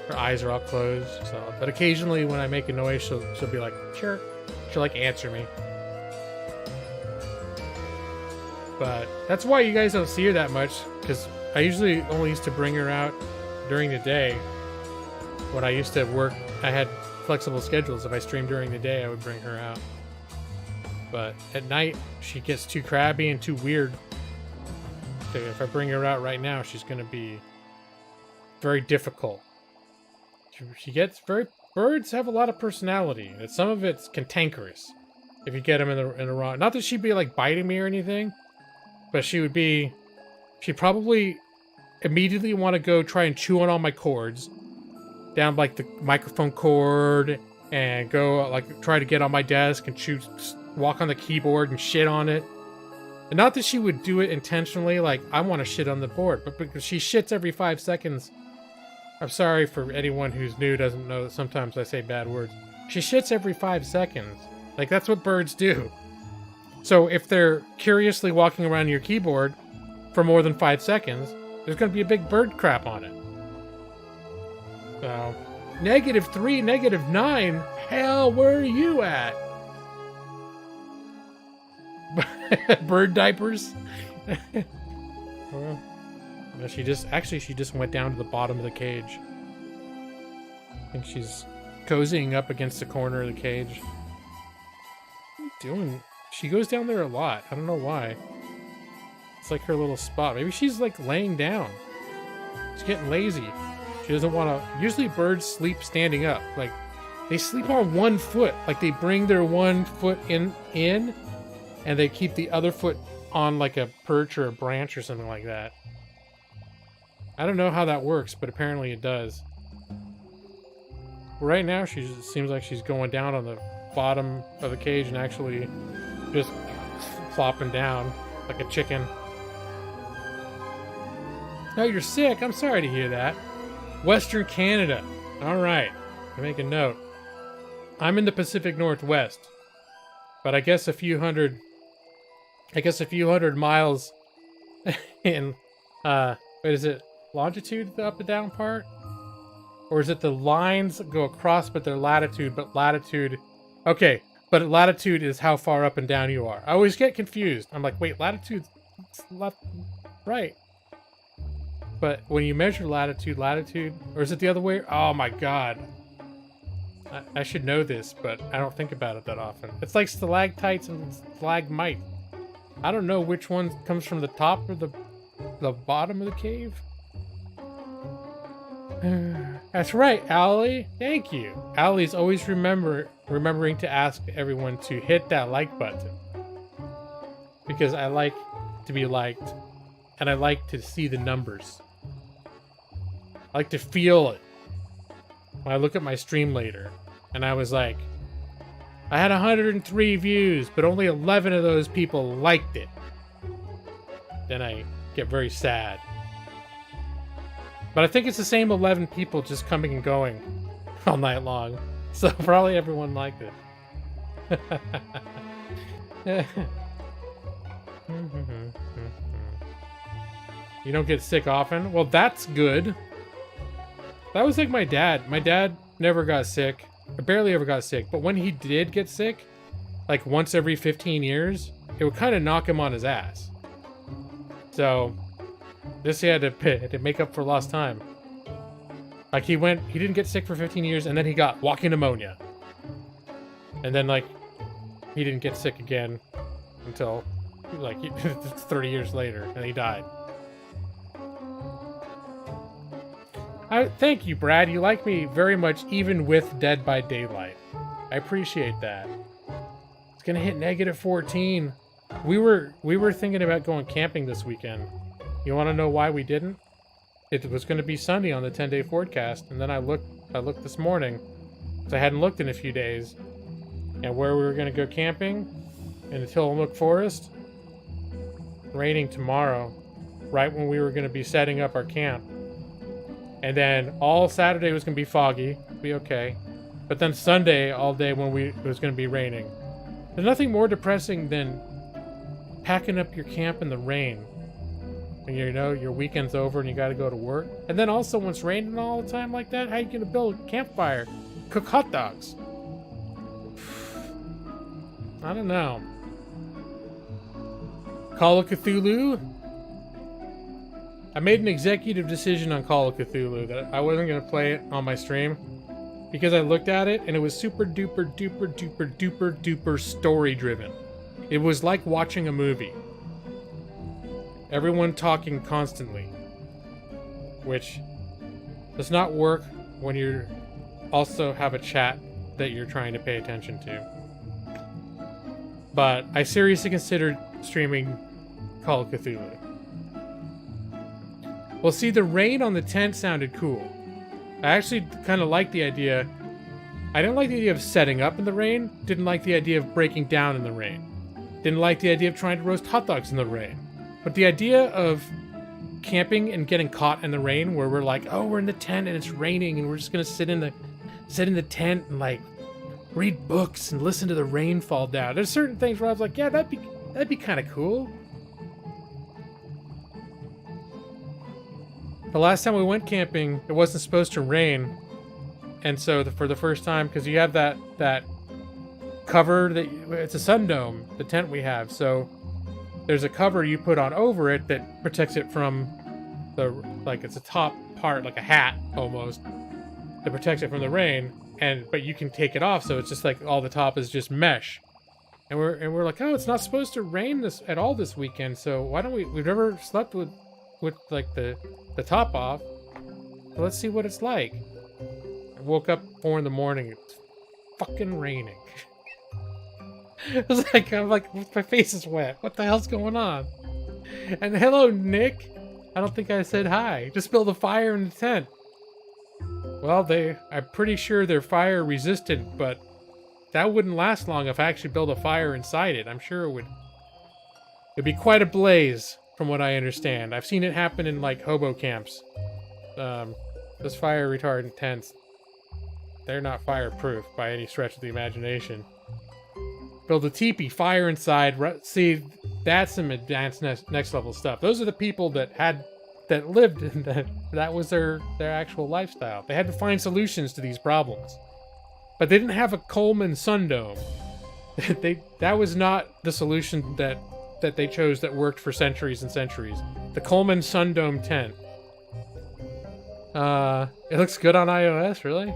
Her eyes are all closed. So, but occasionally when I make a noise, she'll be like, sure. She'll like answer me. But that's why you guys don't see her that much, because I usually only used to bring her out during the day. When I used to work, I had flexible schedules. If I stream during the day, I would bring her out. But at night, she gets too crabby and too weird. So if I bring her out right now, she's going to be very difficult. She gets very... Birds have a lot of personality. And some of it's cantankerous. If you get them in the wrong... Not that she'd be, like, biting me or anything. But she would be... She'd probably immediately want to go try and chew on all my cords. Down, like, the microphone cord. And go, like, try to get on my desk and chew... Walk on the keyboard and shit on it. And not that she would do it intentionally, like, I want to shit on the board. But because she shits every 5 seconds... I'm sorry for anyone who's new, doesn't know that sometimes I say bad words. She shits every 5 seconds. Like, that's what birds do. So if they're curiously walking around your keyboard for more than 5 seconds, there's going to be a big bird crap on it. So, -3, -9? Hell, where are you at? Bird diapers? Well, she just went down to the bottom of the cage. I think she's cozying up against the corner of the cage. What are you doing? She goes down there a lot. I don't know why. It's like her little spot. Maybe she's like laying down. She's getting lazy. She doesn't want to... Usually birds sleep standing up. Like, they sleep on one foot. Like, they bring their one foot in, and they keep the other foot on like a perch or a branch or something like that. I don't know how that works, but apparently it does. Right now, she just seems like she's going down on the bottom of the cage and actually just flopping down like a chicken. Oh, you're sick? I'm sorry to hear that. Western Canada. All right. I make a note. I'm in the Pacific Northwest, but I guess a few hundred miles in, what is it? Longitude, the up and down part? Or is it the lines go across but they're latitude, but latitude... Okay, but latitude is how far up and down you are. I always get confused. I'm like, wait, latitude's right. But when you measure latitude, or is it the other way? Oh my god. I should know this, but I don't think about it that often. It's like stalactites and stalagmites. I don't know which one comes from the top or the bottom of the cave. That's right, Allie. Thank you. Allie's always remembering to ask everyone to hit that like button. Because I like to be liked. And I like to see the numbers. I like to feel it. When I look at my stream later. And I was like, I had 103 views, but only 11 of those people liked it. Then I get very sad. But I think it's the same 11 people just coming and going all night long. So probably everyone liked it. You don't get sick often? Well, that's good. That was like my dad. My dad never got sick. I barely ever got sick. But when he did get sick, like once every 15 years, it would kind of knock him on his ass. So... This he had to make up for lost time. Like he didn't get sick for 15 years and then he got walking pneumonia. And then like, he didn't get sick again until like 30 years later and he died. Thank you, Brad. You like me very much even with Dead by Daylight. I appreciate that. It's gonna hit -14. We were thinking about going camping this weekend. You want to know why we didn't? It was going to be sunny on the 10-day forecast, and then I looked this morning, because I hadn't looked in a few days, and where we were going to go camping, in the Tillamook Forest, raining tomorrow, right when we were going to be setting up our camp. And then all Saturday was going to be foggy, be okay, but then Sunday all day it was going to be raining. There's nothing more depressing than packing up your camp in the rain. And you know, your weekend's over and you gotta go to work. And then also when it's raining all the time like that, how you gonna build a campfire? Cook hot dogs? I don't know. Call of Cthulhu? I made an executive decision on Call of Cthulhu that I wasn't gonna play it on my stream. because I looked at it and it was super duper duper duper duper duper story driven. It was like watching a movie. Everyone talking constantly, which does not work when you also have a chat that you're trying to pay attention to. But I seriously considered streaming Call of Cthulhu. Well, see, the rain on the tent sounded cool. I actually kind of liked the idea. I didn't like the idea of setting up in the rain. Didn't like the idea of breaking down in the rain. Didn't like the idea of trying to roast hot dogs in the rain. But the idea of camping and getting caught in the rain, where we're like, oh, we're in the tent and it's raining and we're just gonna sit in the tent and like read books and listen to the rain fall down. There's certain things where I was like, yeah, that'd be kind of cool. The last time we went camping, it wasn't supposed to rain, and so for the first time, because you have that cover that it's a sun dome, the tent we have, so there's a cover you put on over it that protects it from the, like, it's a top part, like a hat almost, that protects it from the rain, but you can take it off, so it's just like all the top is just mesh. And we're like, oh, it's not supposed to rain at all this weekend, so why don't we've never slept with like the top off. So let's see what it's like. I woke up 4 in the morning, it's fucking raining. I'm like, my face is wet. What the hell's going on? And hello, Nick. I don't think I said hi. Just build a fire in the tent. Well, I'm pretty sure they're fire resistant, but that wouldn't last long if I actually built a fire inside it. I'm sure it'd be quite a blaze, from what I understand. I've seen it happen in like hobo camps. Those fire retardant tents, they're not fireproof by any stretch of the imagination. Build a teepee, fire inside. See, that's some advanced next level stuff. Those are the people that lived in that was their actual lifestyle. They had to find solutions to these problems. But they didn't have a Coleman sun dome. That was not the solution that they chose that worked for centuries and centuries. The Coleman sun dome tent. It looks good on iOS, really?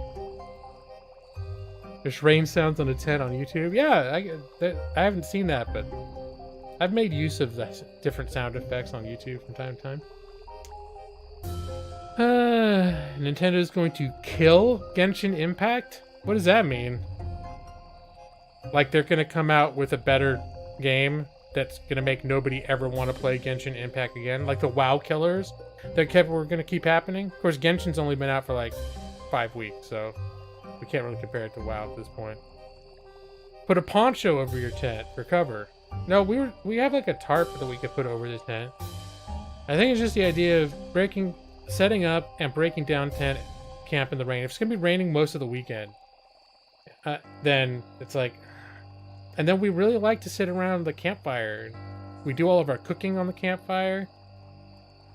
There's rain sounds on a tent on YouTube. Yeah, I haven't seen that, but I've made use of different sound effects on YouTube from time to time. Nintendo's going to kill Genshin Impact? What does that mean? Like they're going to come out with a better game that's going to make nobody ever want to play Genshin Impact again? Like the WoW killers that were going to keep happening? Of course, Genshin's only been out for like 5 weeks, so we can't really compare it to WoW at this point. Put a poncho over your tent for cover. No, we have like a tarp that we could put over the tent. I think it's just the idea of setting up and breaking down tent camp in the rain. If it's gonna be raining most of the weekend, then it's like, and then we really like to sit around the campfire. We do all of our cooking on the campfire,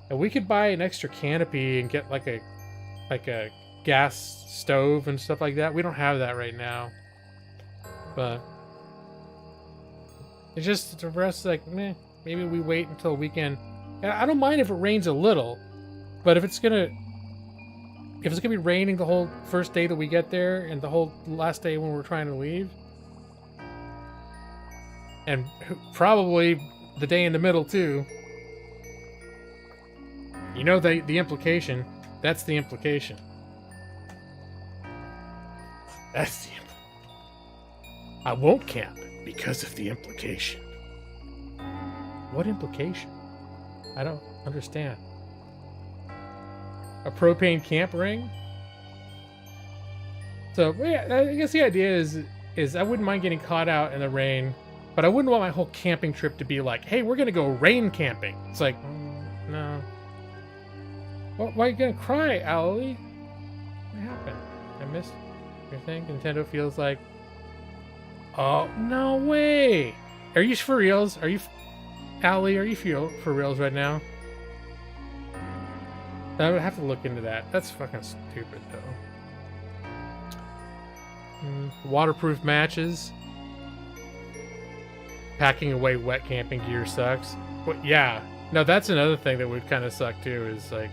and we could buy an extra canopy and get like a gas stove and stuff like that. We don't have that right now, but it's just the rest like, maybe we wait until the weekend. And I don't mind if it rains a little, but if it's gonna be raining the whole first day that we get there and the whole last day when we're trying to leave, and probably the day in the middle too, you know, the implication. That's the implication. That's the I won't camp because of the implication. What implication? I don't understand. A propane camp ring? So, yeah, I guess the idea is I wouldn't mind getting caught out in the rain, but I wouldn't want my whole camping trip to be like, hey, we're gonna go rain camping. It's like, no. Why are you gonna cry, Owlie? What happened? I missed your thing? Nintendo feels like... Oh, no way! Are you for reals? Owlie, are you for reals right now? I would have to look into that. That's fucking stupid, though. Waterproof matches. Packing away wet camping gear sucks. But yeah. No, that's another thing that would kind of suck, too, is like...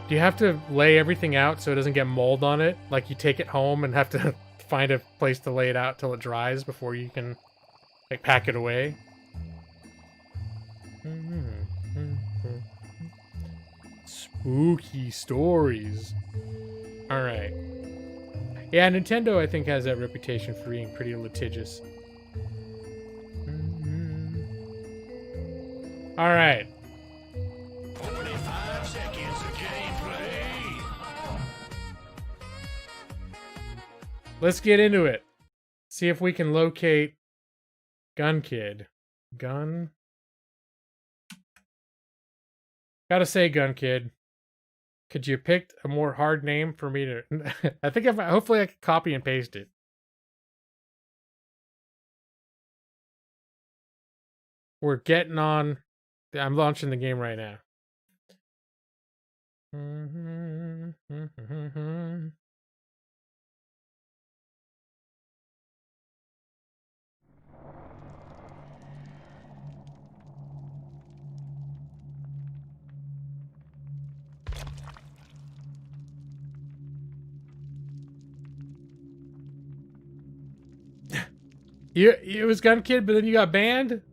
Do you have to lay everything out so it doesn't get mold on it? Like you take it home and have to find a place to lay it out till it dries before you can like pack it away? Spooky stories. Alright. Yeah, Nintendo I think has that reputation for being pretty litigious. Alright. 45 seconds of gameplay. Let's get into it. See if we can locate Gun Kid. Gun? Gotta say, Gun Kid. Could you pick a more hard name for me to... I think hopefully I can copy and paste it. We're getting on... I'm launching the game right now. It was Gun Kid, but then you got banned?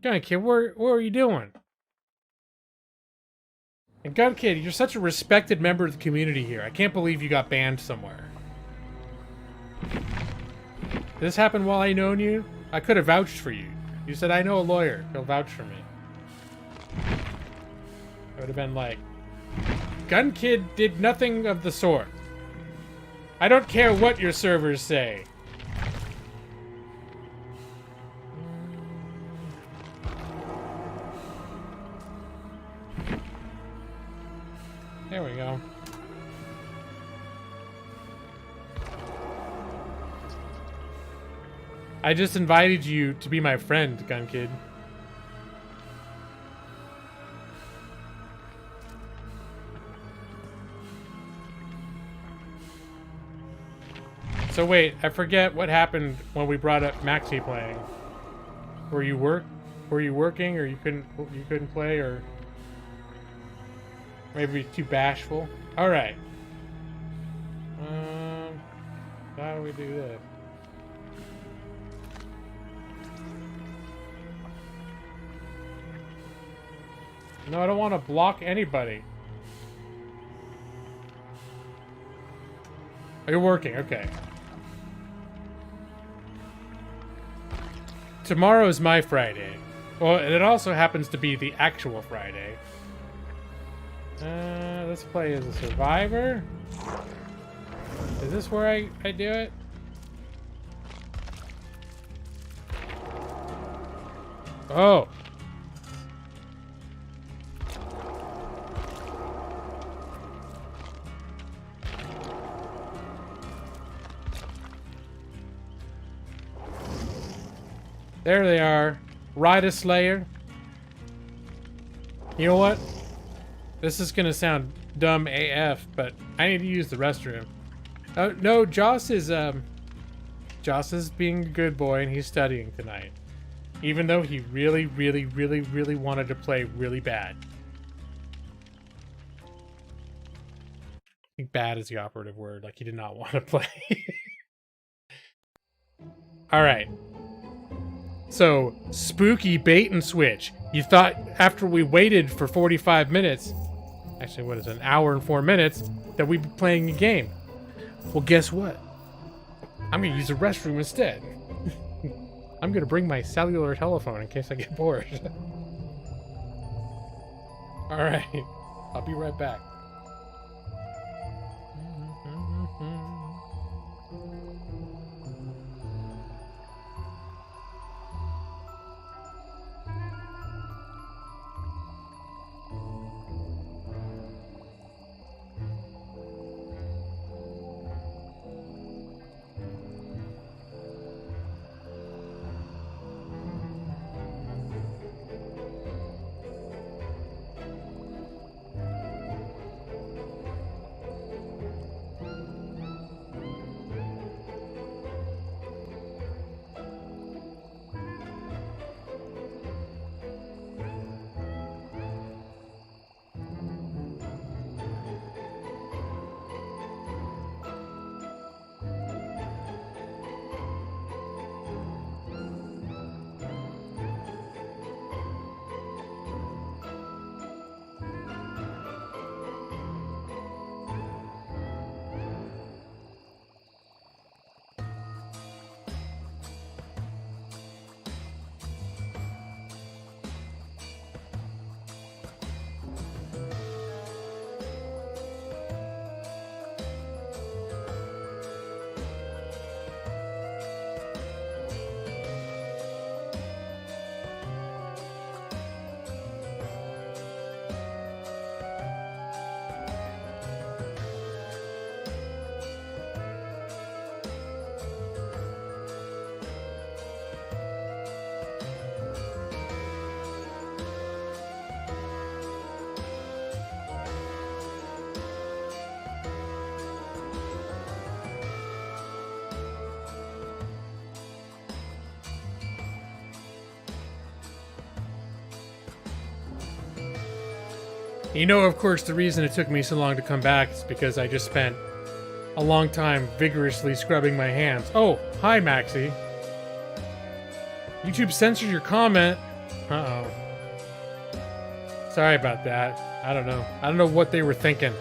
Gun Kid, what are you doing? And Gun Kid, you're such a respected member of the community here. I can't believe you got banned somewhere. Did this happen while I known you? I could have vouched for you. You said, I know a lawyer. He'll vouch for me. I would have been like, Gun Kid did nothing of the sort. I don't care what your servers say. There we go. I just invited you to be my friend, Gun Kid. So wait, I forget what happened when we brought up Maxi playing. Were you working, or you couldn't play, or maybe too bashful? All right. How do we do this? No, I don't want to block anybody. Oh, you're working, okay. Tomorrow is my Friday. Well, and it also happens to be the actual Friday. Let's play as a survivor. Is this where I do it? Oh. There they are. Rider Slayer. You know what? This is gonna sound dumb AF, but I need to use the restroom. Oh no, Joss is being a good boy and he's studying tonight. Even though he really wanted to play really bad. I think bad is the operative word, like he did not want to play. Alright. So, spooky bait and switch. You thought after we waited for 45 minutes, actually what is it, an hour and 4 minutes, that we'd be playing a game. Well, guess what? I'm gonna use the restroom instead. I'm gonna bring my cellular telephone in case I get bored. Alright, I'll be right back. You know, of course, the reason it took me so long to come back is because I just spent a long time vigorously scrubbing my hands. Oh, hi, Maxie. YouTube censored your comment. Uh-oh. Sorry about that. I don't know. I don't know what they were thinking.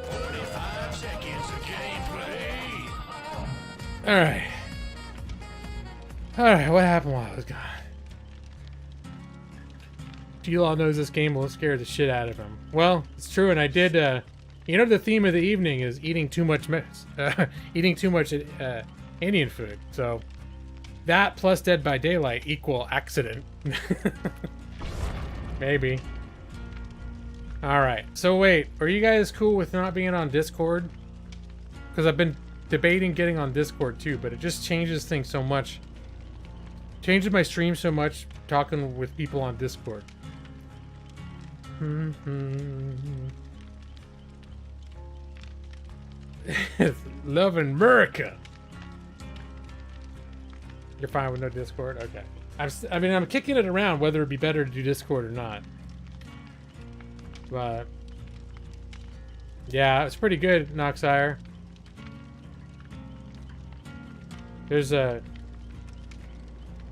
45 seconds of gameplay. Alright. Alright, what happened while I was gone? G-Law knows this game will scare the shit out of him. Well, it's true, and I did, you know, the theme of the evening is eating too much Indian food, so that plus Dead by Daylight equal accident. Maybe. Alright, so wait, are you guys cool with not being on Discord? Because I've been debating getting on Discord too, but it just changes things so much. Changes my stream so much talking with people on Discord. Love America. You're fine with no Discord? Okay. I mean, I'm kicking it around whether it'd be better to do Discord or not. But yeah, it's pretty good, Noxire. There's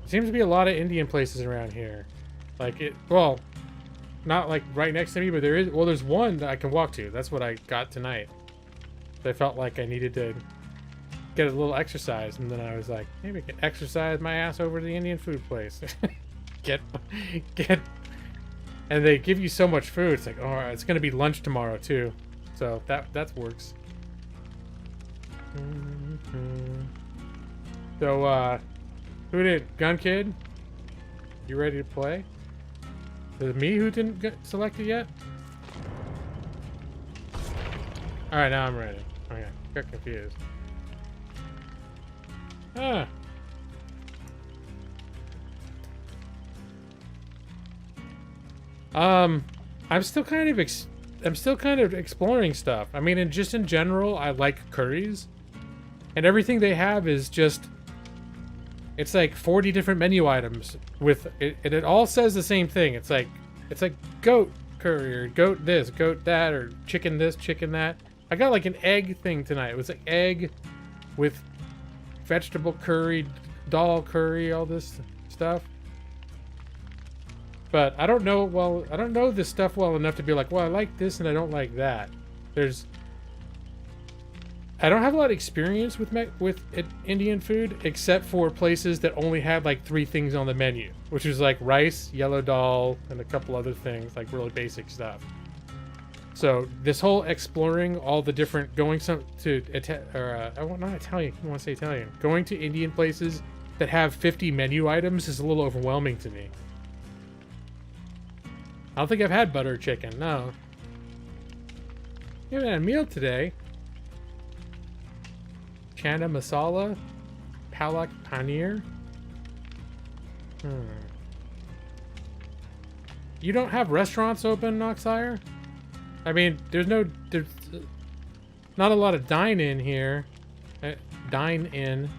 seems to be a lot of Indian places around here. Like it, well, not like right next to me, but there is. Well, there's one that I can walk to. That's what I got tonight. I felt like I needed to get a little exercise, and then I was like, maybe I can exercise my ass over to the Indian food place. get, and they give you so much food. It's like, oh, it's gonna be lunch tomorrow too, so that works. So, who did? Gun Kid? You ready to play? Is it me who didn't get selected yet? Alright, now I'm ready. Okay, got confused. Ah. I'm still kind of exploring stuff. I mean, in general, I like curries. And everything they have is just, it's like 40 different menu items with it, and it all says the same thing. It's like goat curry or goat this, goat that, or chicken this, chicken that. I got like an egg thing tonight. It was like egg with vegetable curry, dal curry, all this stuff. But I don't know this stuff well enough to be like, well, I like this and I don't like that. I don't have a lot of experience with Indian food, except for places that only had like 3 things on the menu, which was like rice, yellow dal, and a couple other things, like really basic stuff. So this whole exploring all the different, going not Italian, I want to say Italian, going to Indian places that have 50 menu items is a little overwhelming to me. I don't think I've had butter chicken, no. You haven't had a meal today. Chana masala, palak paneer. You don't have restaurants open, Noxire? I mean, there's not a lot of dine-in here. Dine-in.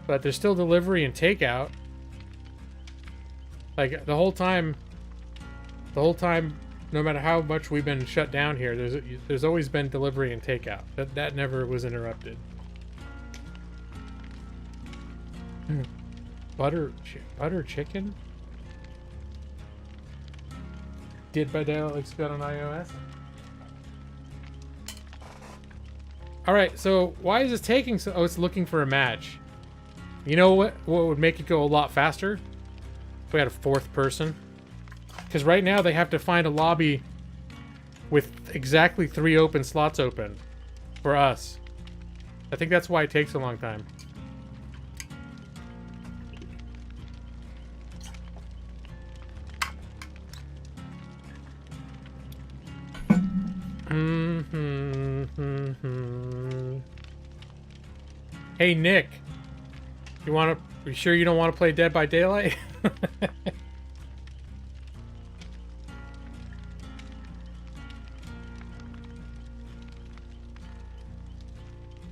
But there's still delivery and takeout. Like, the whole time, no matter how much we've been shut down here, there's always been delivery and takeout. That never was interrupted. Butter chicken? Dead by Daylight looks good on iOS. Alright, so why is this taking so... Oh, it's looking for a match. You know what would make it go a lot faster? If we had a 4th person. Because right now they have to find a lobby with exactly 3 open slots open for us. I think that's why it takes a long time. Hey Nick, you sure you don't want to play Dead by Daylight?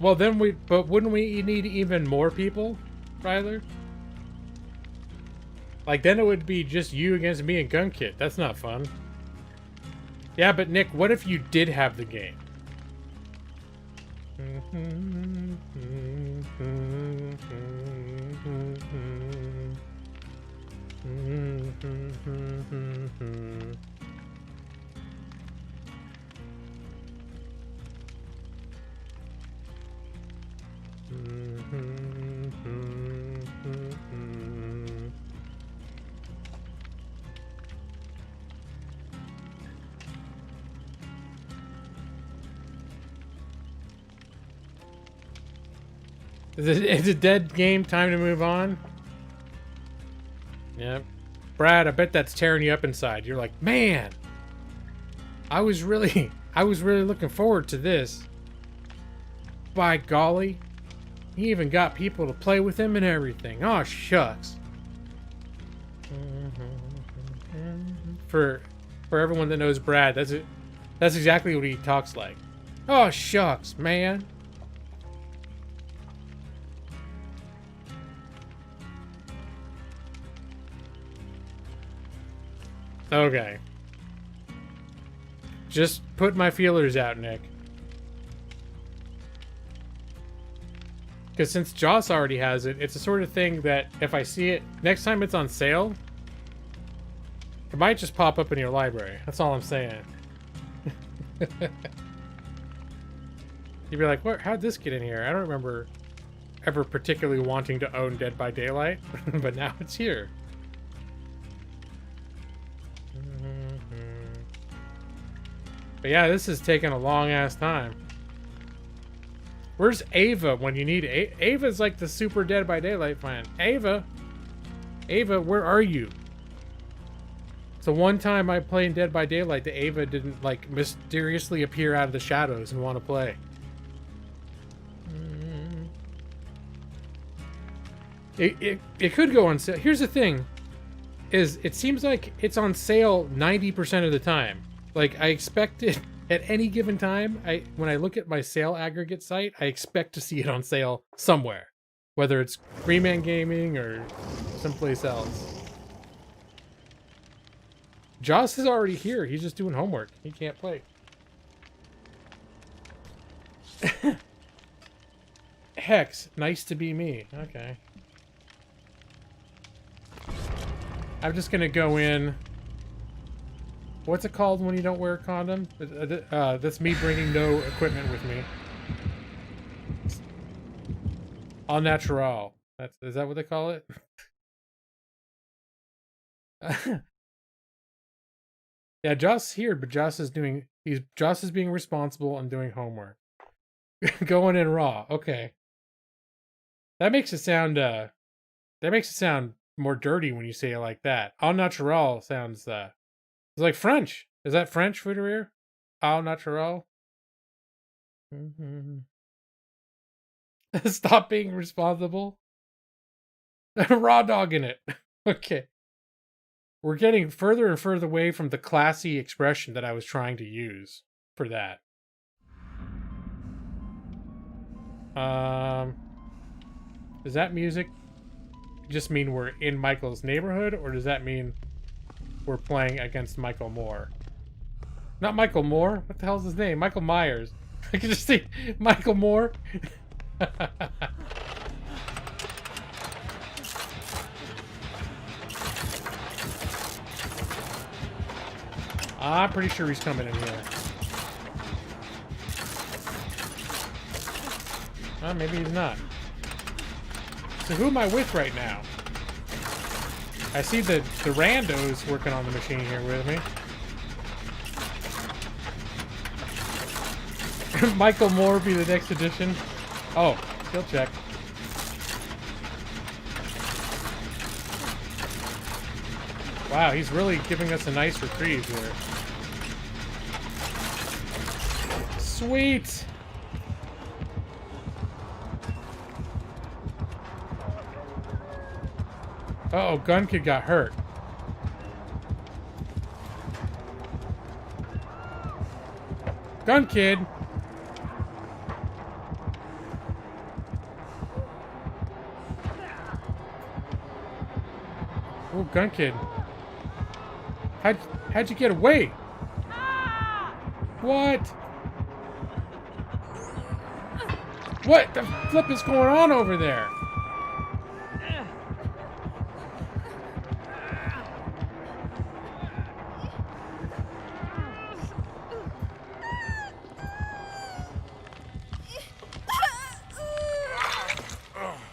Well, then but wouldn't we need even more people, Ryler? Like, then it would be just you against me and Gun Kit. That's not fun. Yeah, but Nick, what if you did have the game? It's a dead game. Time to move on. Yep. Brad, I bet that's tearing you up inside. You're like, man, I was really looking forward to this. By golly, he even got people to play with him and everything. Oh shucks. For everyone that knows Brad, that's exactly what he talks like. Oh shucks, man. Okay. Just put my feelers out, Nick. Because since Joss already has it, it's the sort of thing that if I see it, next time it's on sale, it might just pop up in your library. That's all I'm saying. You'd be like, what? How'd this get in here? I don't remember ever particularly wanting to own Dead by Daylight, but now it's here. But yeah, this is taking a long-ass time. Where's Ava when you need Ava's like the super Dead by Daylight fan. Ava, where are you? So one time I played Dead by Daylight, the Ava didn't like mysteriously appear out of the shadows and want to play. It could go on sale. Here's the thing, is it seems like it's on sale 90% of the time. Like, I expect it at any given time. When I look at my sale aggregate site, I expect to see it on sale somewhere. Whether it's Freeman Gaming or someplace else. Joss is already here. He's just doing homework. He can't play. Hex, nice to be me. Okay. I'm just gonna go in... What's it called when you don't wear a condom? That's me bringing no equipment with me. All natural. Is that what they call it? Yeah, Joss is here, but Joss is being responsible and doing homework. Going in raw. Okay. That makes it sound more dirty when you say it like that. All natural sounds it's like French. Is that French, Fouderier? Au naturel? Stop being responsible. Raw dog in it. Okay. We're getting further and further away from the classy expression that I was trying to use for that. Does that music just mean we're in Michael's neighborhood, or does that mean we're playing against Michael Moore? Not Michael Moore. What the hell's his name? Michael Myers. I can just see Michael Moore. I'm pretty sure he's coming in here. Well, maybe he's not. So who am I with right now? I see the randos working on the machine here with me. Michael Moore be the next edition. Oh, skill check. Wow, he's really giving us a nice reprieve here. Sweet! Uh-oh, Gun Kid got hurt. Gun Kid! Oh, Gun Kid. How'd you get away? What? What the flip is going on over there?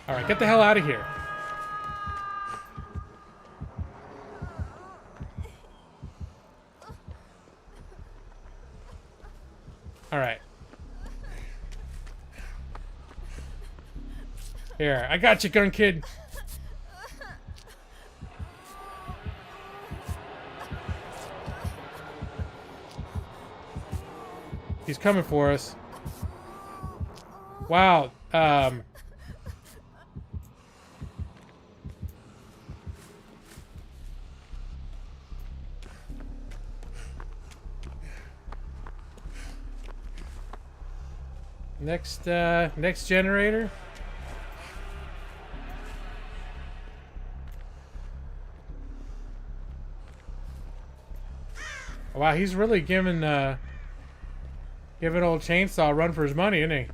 All right, get the hell out of here. All right. Here, I got you, gun kid. He's coming for us. Wow. Next generator. Wow, he's really giving old Chainsaw a run for his money, isn't he?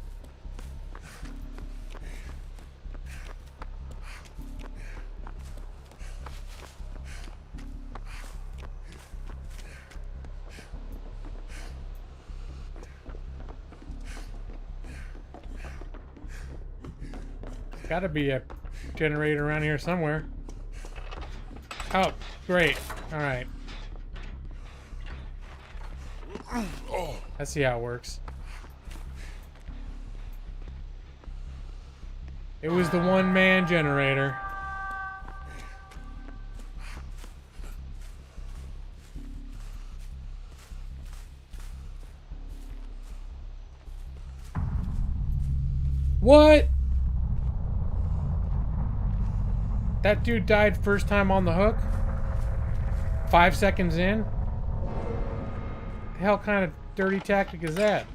Gotta be a generator around here somewhere. Oh, great. Alright. Let's see how it works. It was the one-man generator. What? That dude died first time on the hook? 5 seconds in? The hell kind of dirty tactic is that?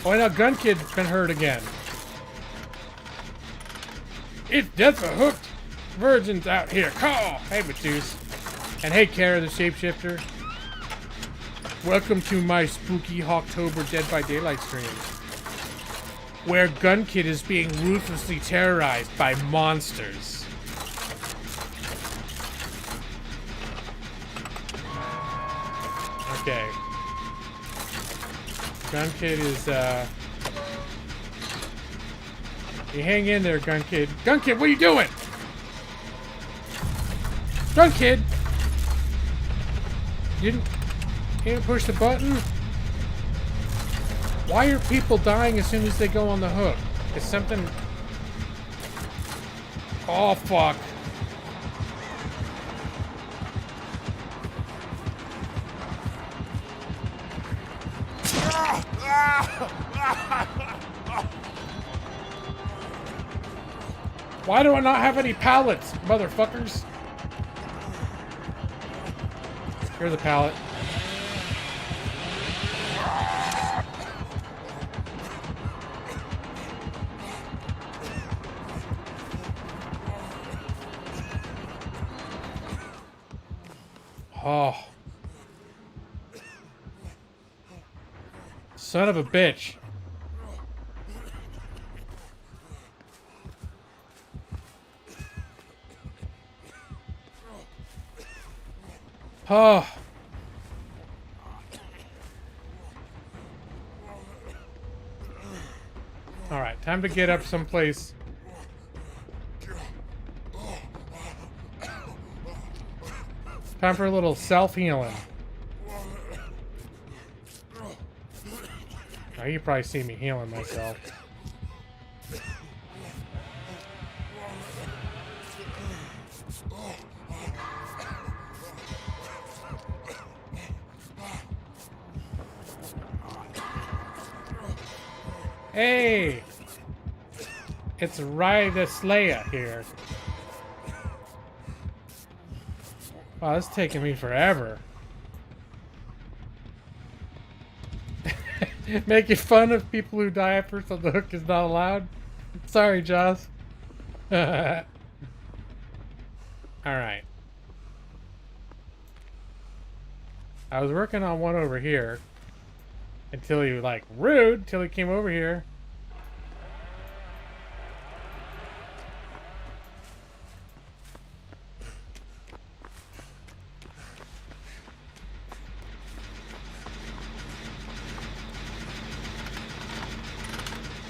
Oh, now Gun Kid's been hurt again. It's death for hooked virgins out here. Call! Hey, Matus. And hey, Kara, the shapeshifter. Welcome to my spooky Hawktober Dead by Daylight stream, where Gun Kid is being ruthlessly terrorized by monsters. Okay. Gun Kid is, you hang in there, Gun Kid. Gun Kid, what are you doing? Gun Kid! You didn't push the button? Why are people dying as soon as they go on the hook? Is something... Oh, fuck. Why do I not have any pallets, motherfuckers? Here's a pallet. Oh. Son of a bitch. Oh. All right, time to get up someplace. Time for a little self-healing. Now you probably see me healing myself. Hey! It's Ryder Slayer here. Wow, this is taking me forever. Making fun of people who die after so the hook is not allowed. Sorry, Joss. Alright. I was working on one over here. Until he, like, rude, till he came over here.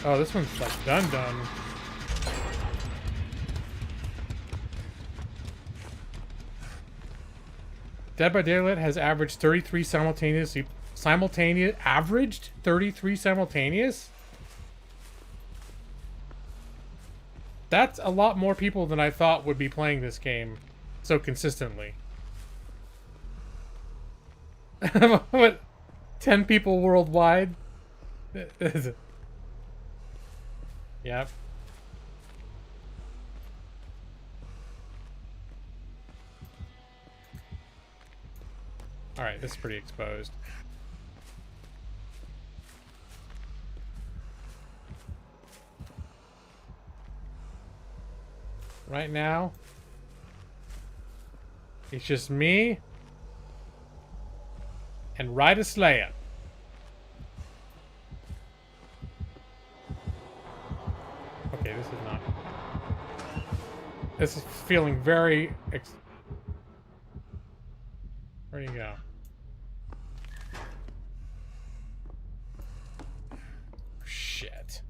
Oh, this one's like done. Dead by Daylight has averaged 33 simultaneous. Averaged 33 simultaneous? That's a lot more people than I thought would be playing this game so consistently. What? 10 people worldwide? Yep. Alright, this is pretty exposed. Right now, it's just me and Ryder Slayer. Okay, this is not. This is feeling very. Where do you go? Shit.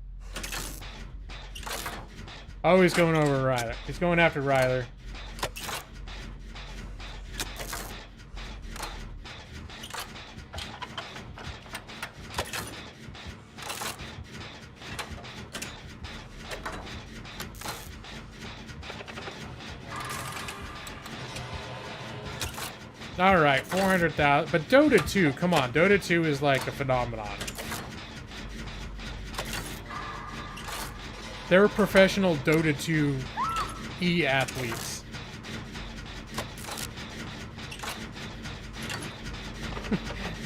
Oh, he's going over Ryder. He's going after Ryder. Alright, 400,000. But Dota 2, come on. Dota 2 is like a phenomenon. They're professional Dota 2 e-athletes.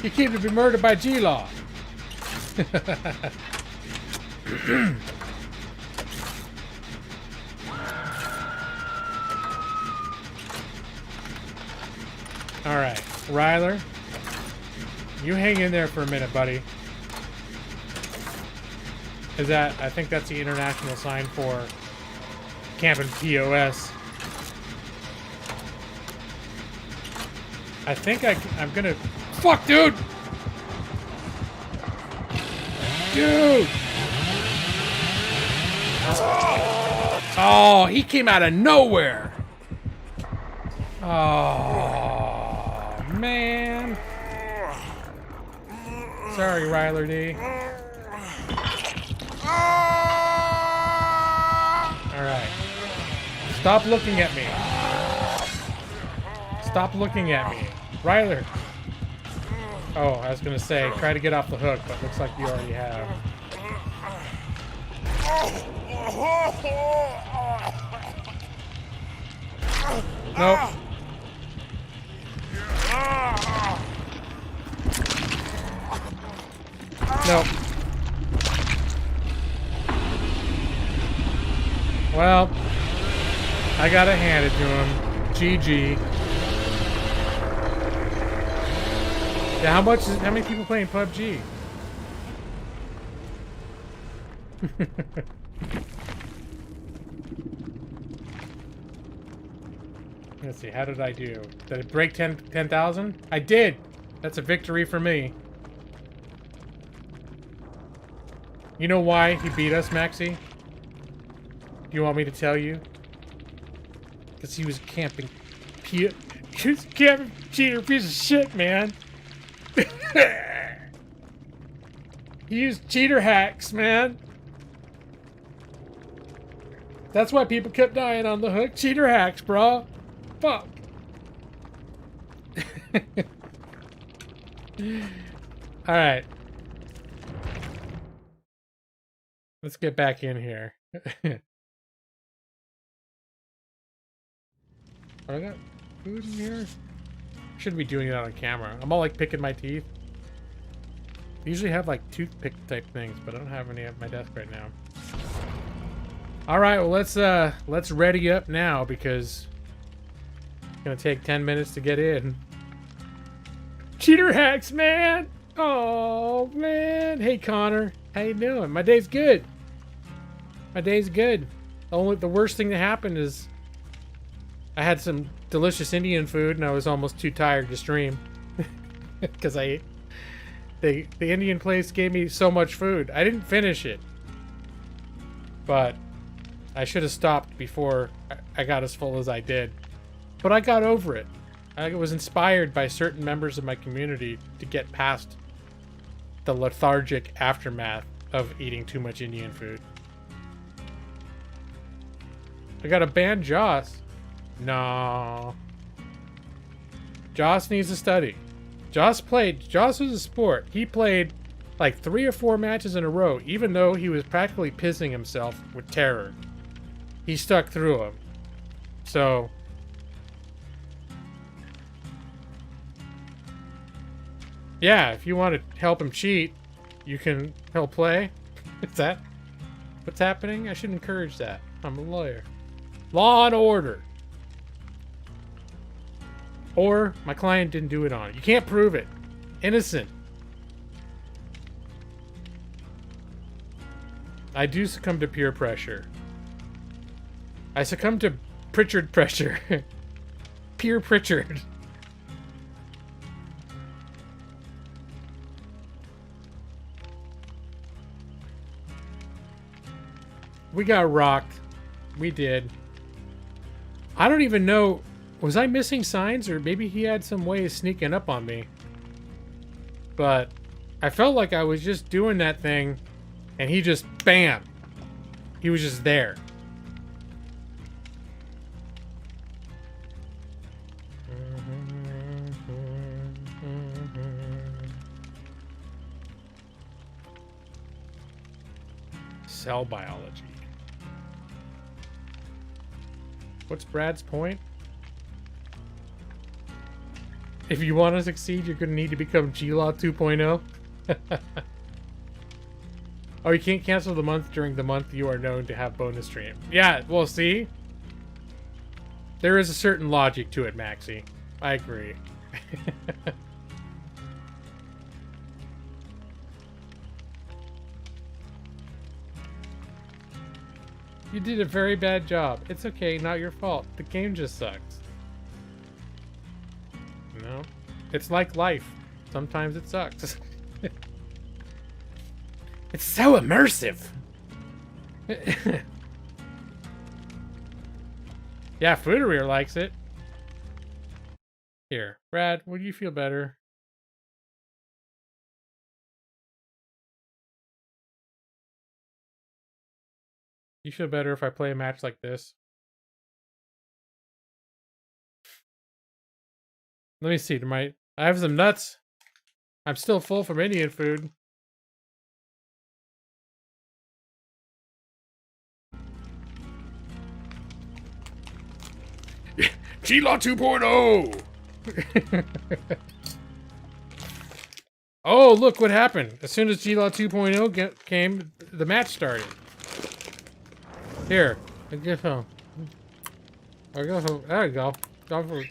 He came to be murdered by G-Law. Alright, Ryler, you hang in there for a minute, buddy. Is that, I think that's the international sign for camping POS. I think I'm gonna, fuck, dude! Dude! Oh, he came out of nowhere! Oh, man. Sorry, Ryler D. Alright. Stop looking at me. Stop looking at me. Ryler. Oh, I was gonna say, try to get off the hook, but looks like you already have. Nope. Nope. Well, I gotta hand it to him. GG. Yeah, how many people playing PUBG? Let's see, how did I do? Did it break 10,000? I did! That's a victory for me. You know why he beat us, Maxie? Do you want me to tell you? Because he was camping. He was camping cheater piece of shit, man. He used cheater hacks, man. That's why people kept dying on the hook. Cheater hacks, bro. Fuck. Alright. Let's get back in here. I got food in here? Shouldn't be doing it on camera. I'm all like picking my teeth. I usually have like toothpick type things, but I don't have any at my desk right now. All right, well let's ready up now because it's gonna take 10 minutes to get in. Cheater hacks, man! Oh man! Hey Connor, how you doing? My day's good. My day's good. The worst thing that happened is I had some delicious Indian food and I was almost too tired to stream because the Indian place gave me so much food. I didn't finish it, but I should have stopped before I got as full as I did. But I got over it. I was inspired by certain members of my community to get past the lethargic aftermath of eating too much Indian food. I gotta ban Joss. No. Joss needs to study. Joss was a sport. He played like 3 or 4 matches in a row, even though he was practically pissing himself with terror. He stuck through them. So, yeah, if you want to help him cheat, you can help play. Is that what's happening? I should encourage that. I'm a lawyer. Law and order. Or my client didn't do it on it. You can't prove it. Innocent. I do succumb to peer pressure. I succumb to Pritchard pressure. Peer Pritchard. We got rocked. We did. I don't even know. Was I missing signs, or maybe he had some way of sneaking up on me? But I felt like I was just doing that thing, and he just, bam! He was just there. Cell biology. What's Brad's point? If you want to succeed, you're going to need to become G-Law 2.0. Oh, you can't cancel the month during the month you are known to have bonus stream. Yeah, well, see? There is a certain logic to it, Maxie. I agree. You did a very bad job. It's okay, not your fault. The game just sucks. No, it's like life. Sometimes it sucks. It's so immersive. Yeah, Foodereer likes it. Here, Brad, would you feel better? You feel better if I play a match like this? Let me see. I have some nuts. I'm still full from Indian food. G-Law 2.0! Oh, look what happened. As soon as G-Law 2.0 came, the match started. Here, I guess so. There you go. Go for it.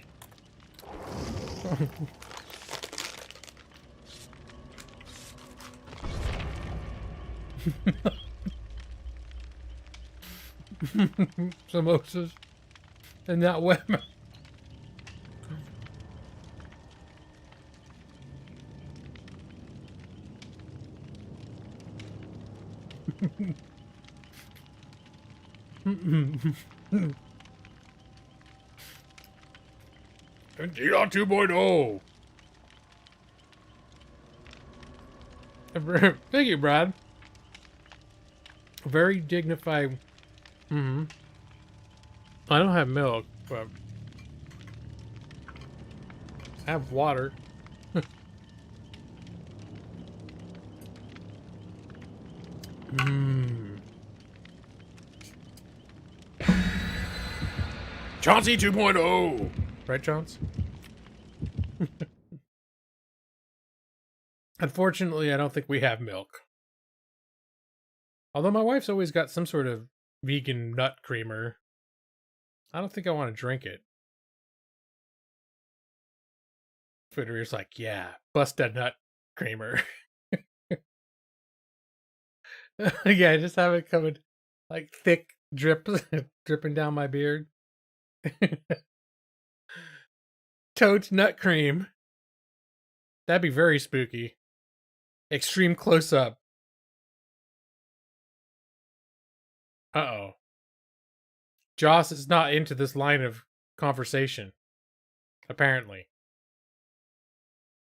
Samosas and that women. G-Law 2.0! Thank you, Brad. Very dignified. I don't have milk, but I have water. Chauncey 2.0. Right, Jones? Unfortunately, I don't think we have milk. Although my wife's always got some sort of vegan nut creamer. I don't think I want to drink it. Fooder's like, yeah, bust that nut creamer. Yeah, just have it coming like thick drip dripping down my beard. Toad's nut cream. That'd be very spooky. Extreme close up. Uh-oh. Joss is not into this line of conversation. Apparently.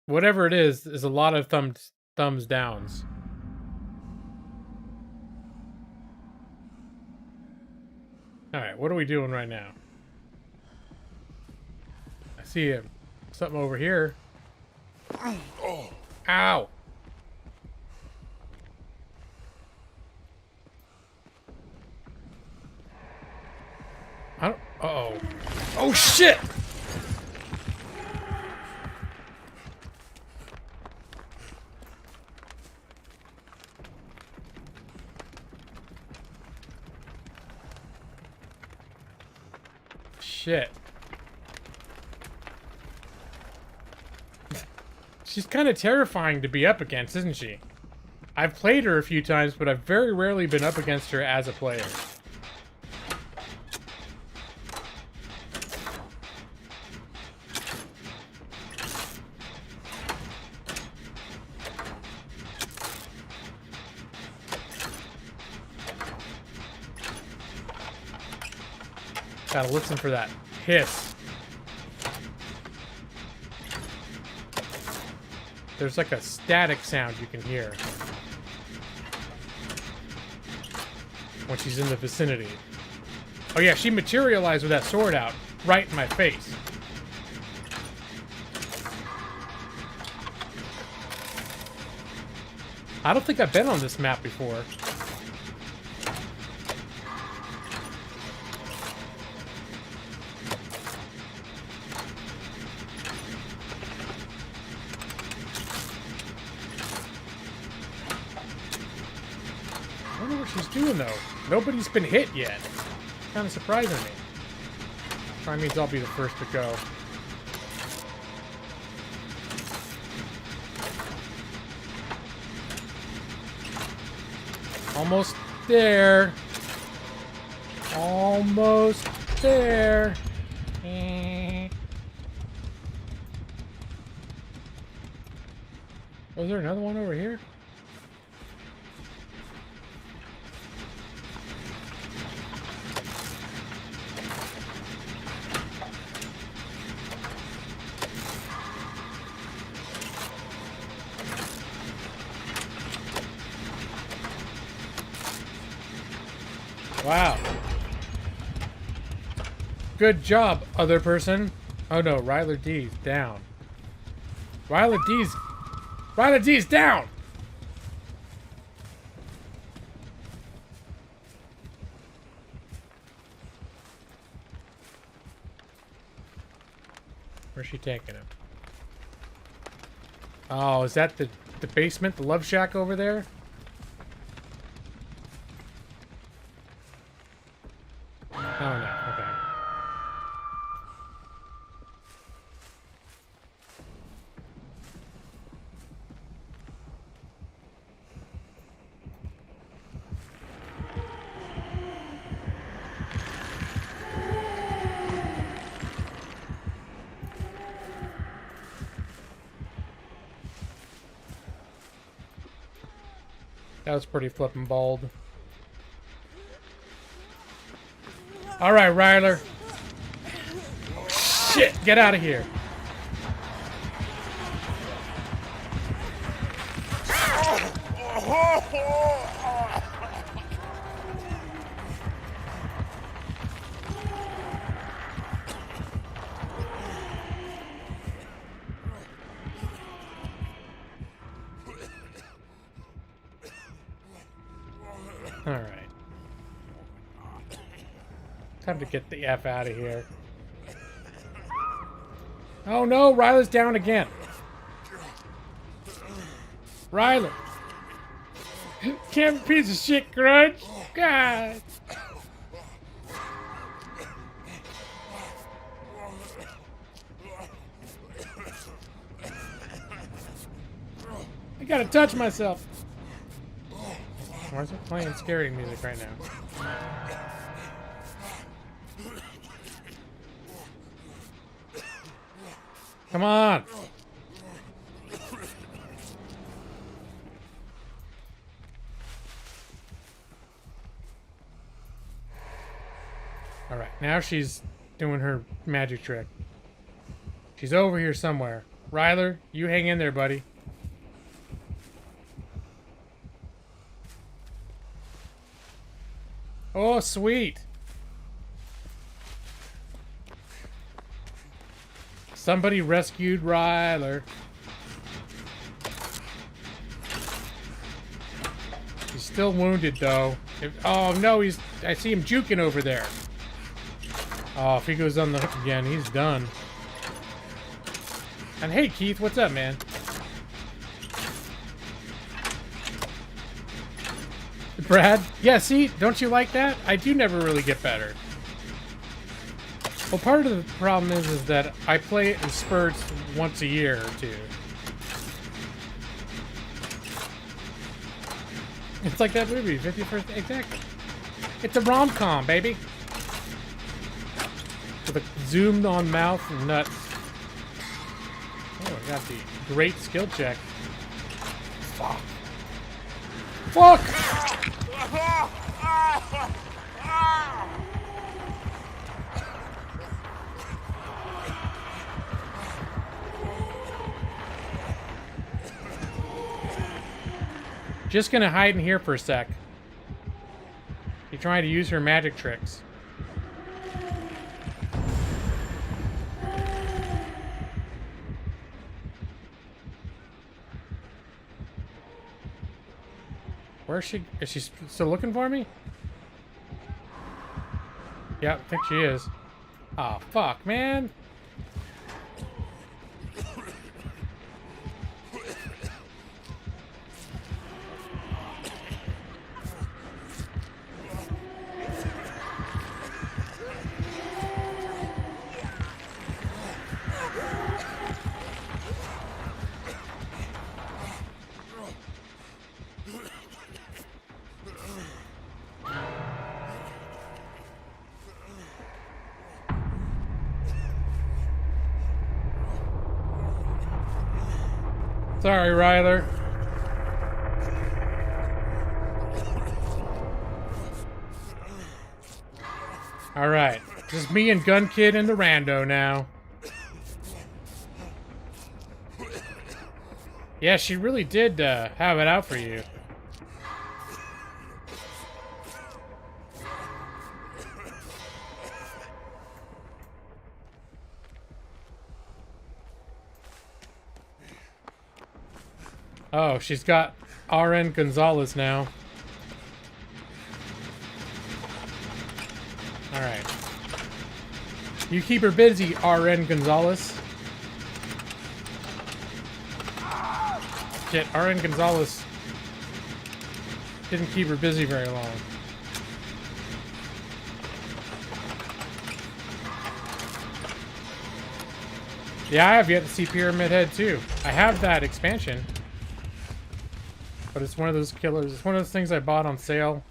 Whatever it is a lot of thumbs downs. Alright, what are we doing right now? I see something over here. Oh. Ow! I don't... Uh-oh. Oh, shit! Shit. She's kind of terrifying to be up against, isn't she? I've played her a few times, but I've very rarely been up against her as a player. Gotta listen for that hiss. There's like a static sound you can hear when she's in the vicinity. Oh yeah, she materialized with that sword out right in my face. I don't think I've been on this map before. I wonder what she's doing though. Nobody's been hit yet. Kind of surprising me. Probably means I'll be the first to go. Almost there. Almost there. Was there another one over here? Wow. Good job, other person. Oh no, Ryler D's down. Ryler D's down! Where's she taking him? Oh, is that the basement, the love shack over there? Oh no, okay. That was pretty flippin' bold. Alright, Ryler. Shit, get out of here. Alright. Time to get the F out of here. Oh no, Ryler's down again. Ryler. Can't piece of shit, Grudge. God. I gotta touch myself. Why is it playing scary music right now? Come on. All right, now she's doing her magic trick. She's over here somewhere. Ryler, you hang in there, buddy. Oh, sweet. Somebody rescued Ryler. He's still wounded, though. Oh, no, I see him juking over there. Oh, if he goes on the hook again, he's done. And hey, Keith, what's up, man? Brad? Yeah, see? Don't you like that? I do never really get better. Well, part of the problem is that I play it in spurts once a year or two. It's like that movie, 51st... Exactly. It's a rom-com, baby. With a zoomed-on mouth and nuts. Oh, I got the great skill check. Fuck. Fuck! Just gonna hide in here for a sec. She's trying to use her magic tricks. Where is she? Is she still looking for me? Yep, I think she is. Oh, fuck, man. Sorry, Ryler. Alright, just me and Gun Kid and the rando now. Yeah, she really did have it out for you. Oh, she's got RN Gonzalez now. Alright. You keep her busy, RN Gonzalez. Shit, RN Gonzalez didn't keep her busy very long. Yeah, I have yet to see Pyramid Head too. I have that expansion. But it's one of those killers. It's one of those things I bought on sale.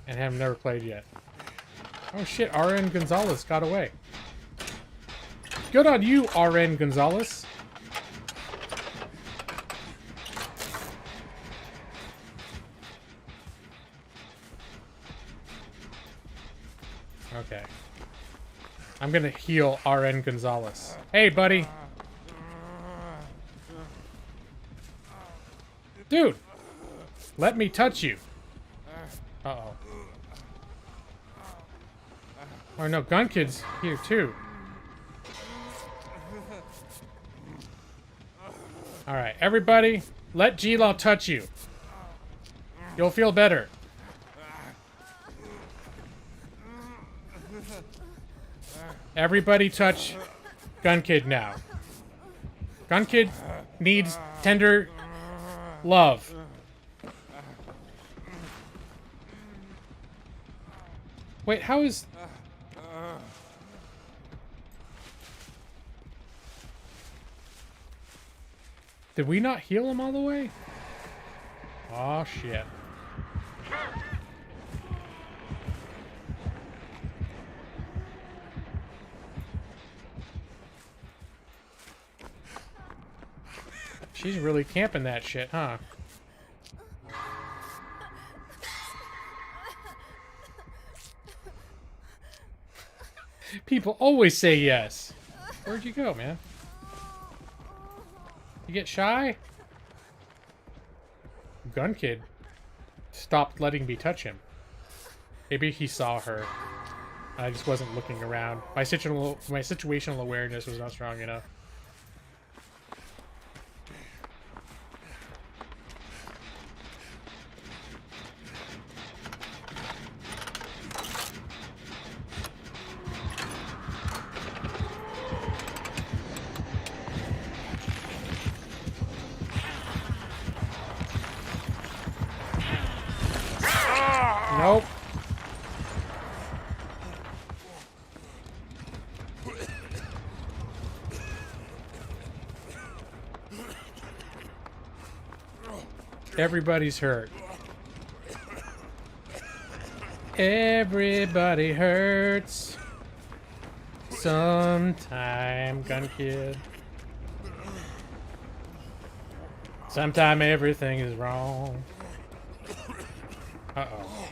And have never played yet. Oh shit, RN Gonzalez got away. Good on you, RN Gonzalez. Okay. I'm gonna heal RN Gonzalez. Hey, buddy. Dude, let me touch you. Uh-oh. Oh no, Gun Kid's here too. Alright, everybody, let G-Law touch you. You'll feel better. Everybody touch Gun Kid now. Gun Kid needs tender love. Wait, how is... Did we not heal him all the way? Oh shit. She's really camping that shit, huh? People always say yes. Where'd you go, man? You get shy? Gun Kid stopped letting me touch him. Maybe he saw her. I just wasn't looking around. My situational awareness was not strong enough. Nope. Everybody's hurt. Everybody hurts. Sometime, Gun Kid. Sometime everything is wrong. Uh-oh.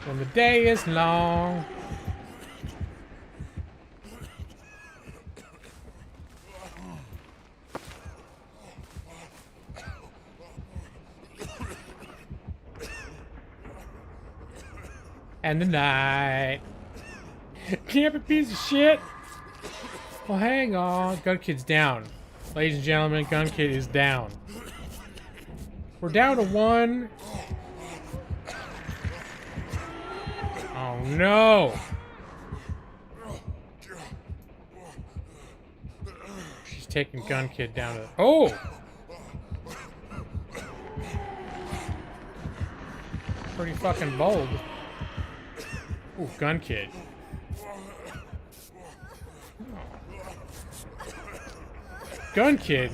When the day is long. And the night. Camping piece of shit. Well, hang on. Gun Kid's down. Ladies and gentlemen, Gun Kid is down. We're down to one. Oh no! She's taking Gun Kid down to... Oh! Pretty fucking bold. Ooh, Gun Kid. Gun Kid?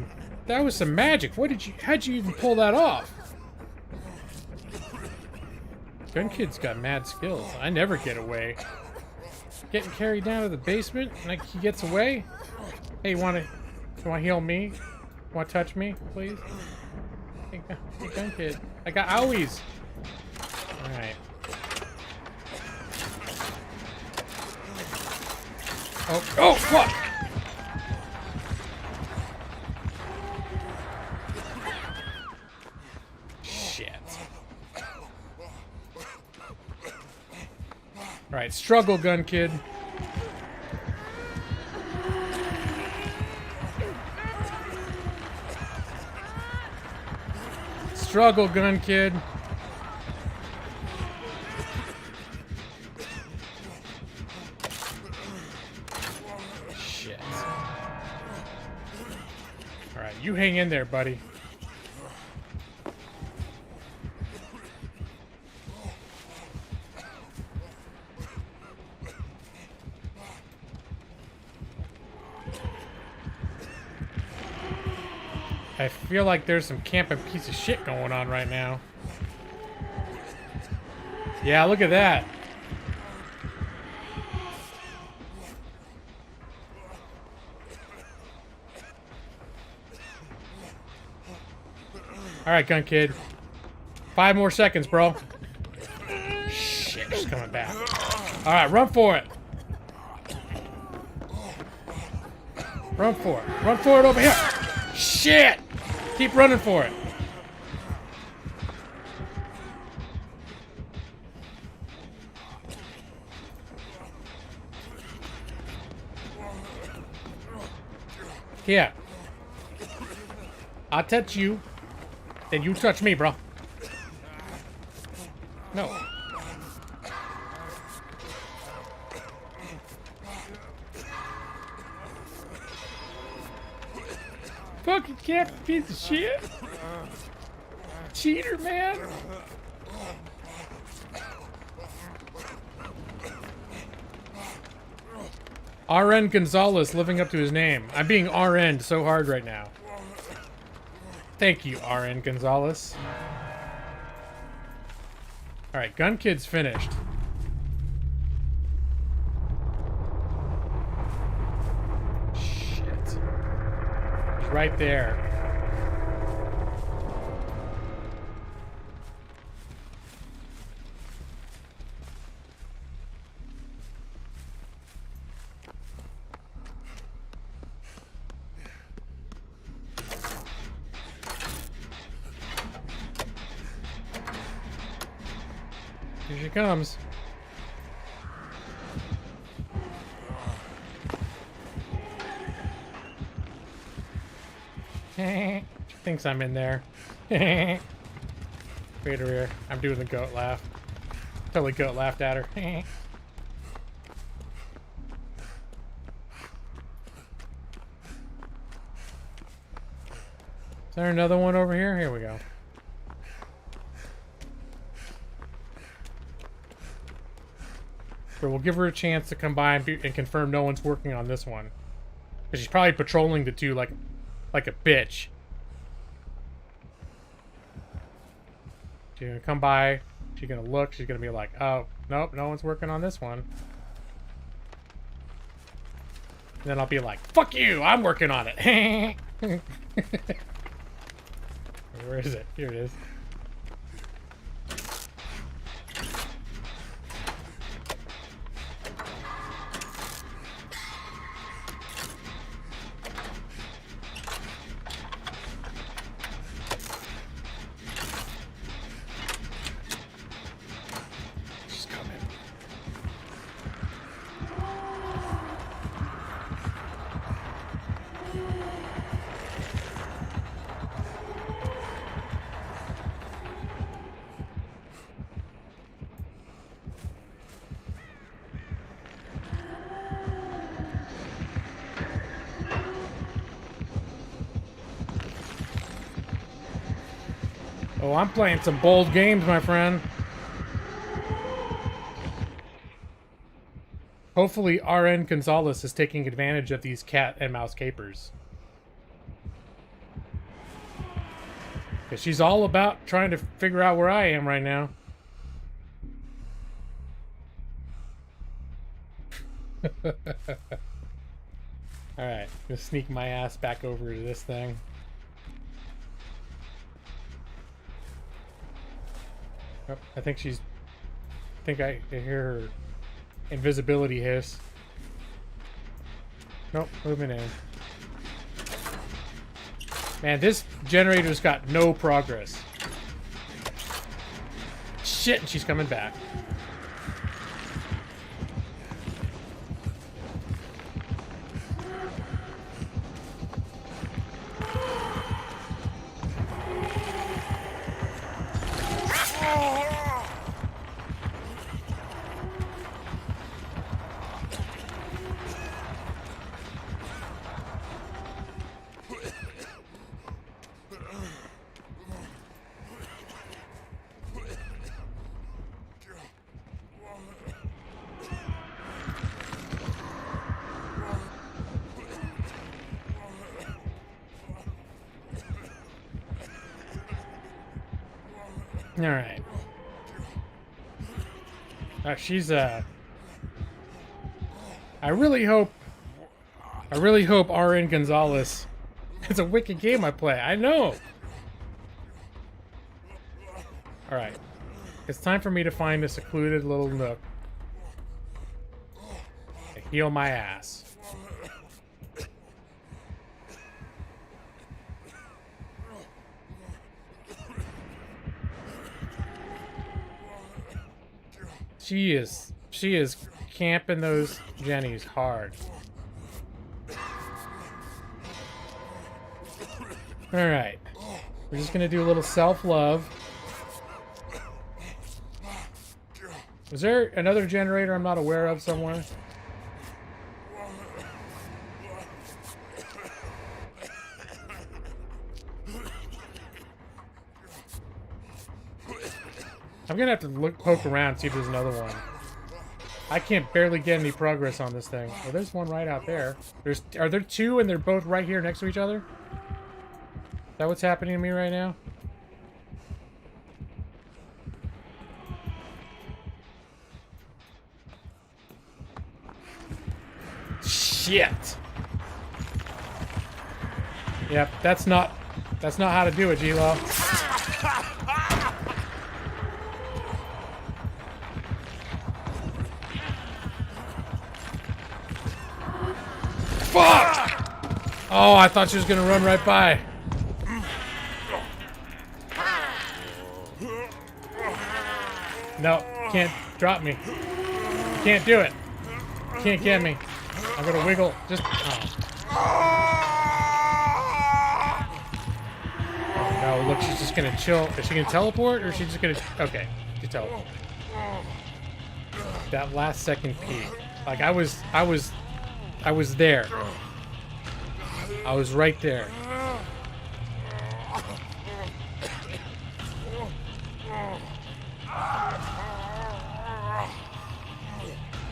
That was some magic. How'd you even pull that off? Gun Kid's got mad skills. I never get away. Getting carried down to the basement, like he gets away? Hey, you wanna heal me? Wanna touch me, please? Hey, Gun Kid. I got owies! Alright. Oh, fuck! Alright, struggle, Gun Kid. Struggle, Gun Kid. Shit. Alright, you hang in there, buddy. I feel like there's some camping piece of shit going on right now. Yeah, look at that. Alright, Gun Kid. 5 more seconds, bro. Shit, she's coming back. Alright, run for it. Run for it. Run for it over here. Shit! Keep running for it. Here. I'll touch you. Then you touch me, bro. No. Fucking cat piece of shit. Cheater, man. RN Gonzalez living up to his name. I'm being RN'd so hard right now. Thank you, RN Gonzalez. Alright, Gun Kid's finished. Shit. He's right there. Here she comes. She thinks I'm in there. Wait here. I'm doing the goat laugh. Totally goat laughed at her. Is there another one over here? Here we go. But we'll give her a chance to come by and confirm no one's working on this one. Because she's probably patrolling the two like a bitch. She's gonna come by, she's gonna look, she's gonna be like, oh, nope, no one's working on this one. And then I'll be like, fuck you, I'm working on it. Where is it? Here it is. Oh, I'm playing some bold games, my friend. Hopefully, RN Gonzalez is taking advantage of these cat and mouse capers. Because she's all about trying to figure out where I am right now. Alright, gonna sneak my ass back over to this thing. Oh, I think she's... I think I hear her invisibility hiss. Nope, moving in. Man, this generator's got no progress. Shit, and she's coming back. Alright. She's I really hope RN Gonzalez. It's a wicked game I play. I know. Alright. It's time for me to find a secluded little nook to heal my ass. She is camping those Jennies hard. Alright. We're just gonna do a little self-love. Is there another generator I'm not aware of somewhere? I'm gonna have to poke around and see if there's another one. I can't barely get any progress on this thing. Well, there's one right out there. Are there two and they're both right here next to each other? Is that what's happening to me right now? Shit! Yep, that's not how to do it, G-Lo. Fuck! Oh, I thought she was gonna run right by. No, can't drop me. You can't do it. You can't get me. I'm gonna wiggle. Just. Oh no! Look, she's just gonna chill. Is she gonna teleport, or is she just gonna? Okay, she teleport. That last second peek, like I was there. I was right there.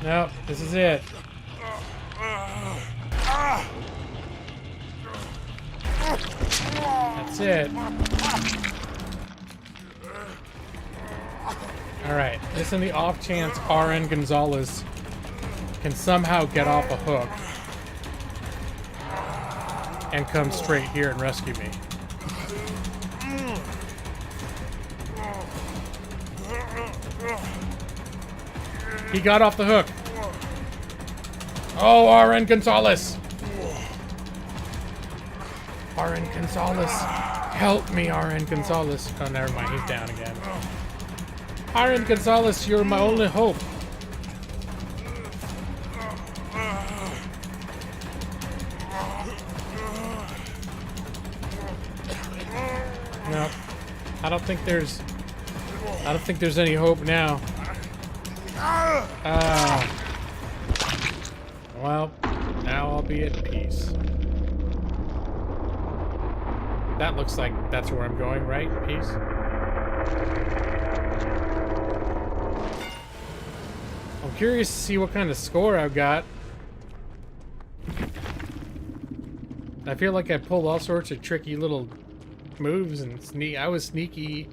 No, this is it. That's it. Alright, this in the off chance RN Gonzalez can somehow get off a hook and come straight here and rescue me. He got off the hook. Oh, RN Gonzalez. RN Gonzalez. Help me, RN Gonzalez. Oh, never mind. He's down again. RN Gonzalez, you're my only hope. No. I don't think there's any hope now. Well, now I'll be at peace. That looks like that's where I'm going, right? Peace. I'm curious to see what kind of score I've got. I feel like I pulled all sorts of tricky little moves and I was sneaky.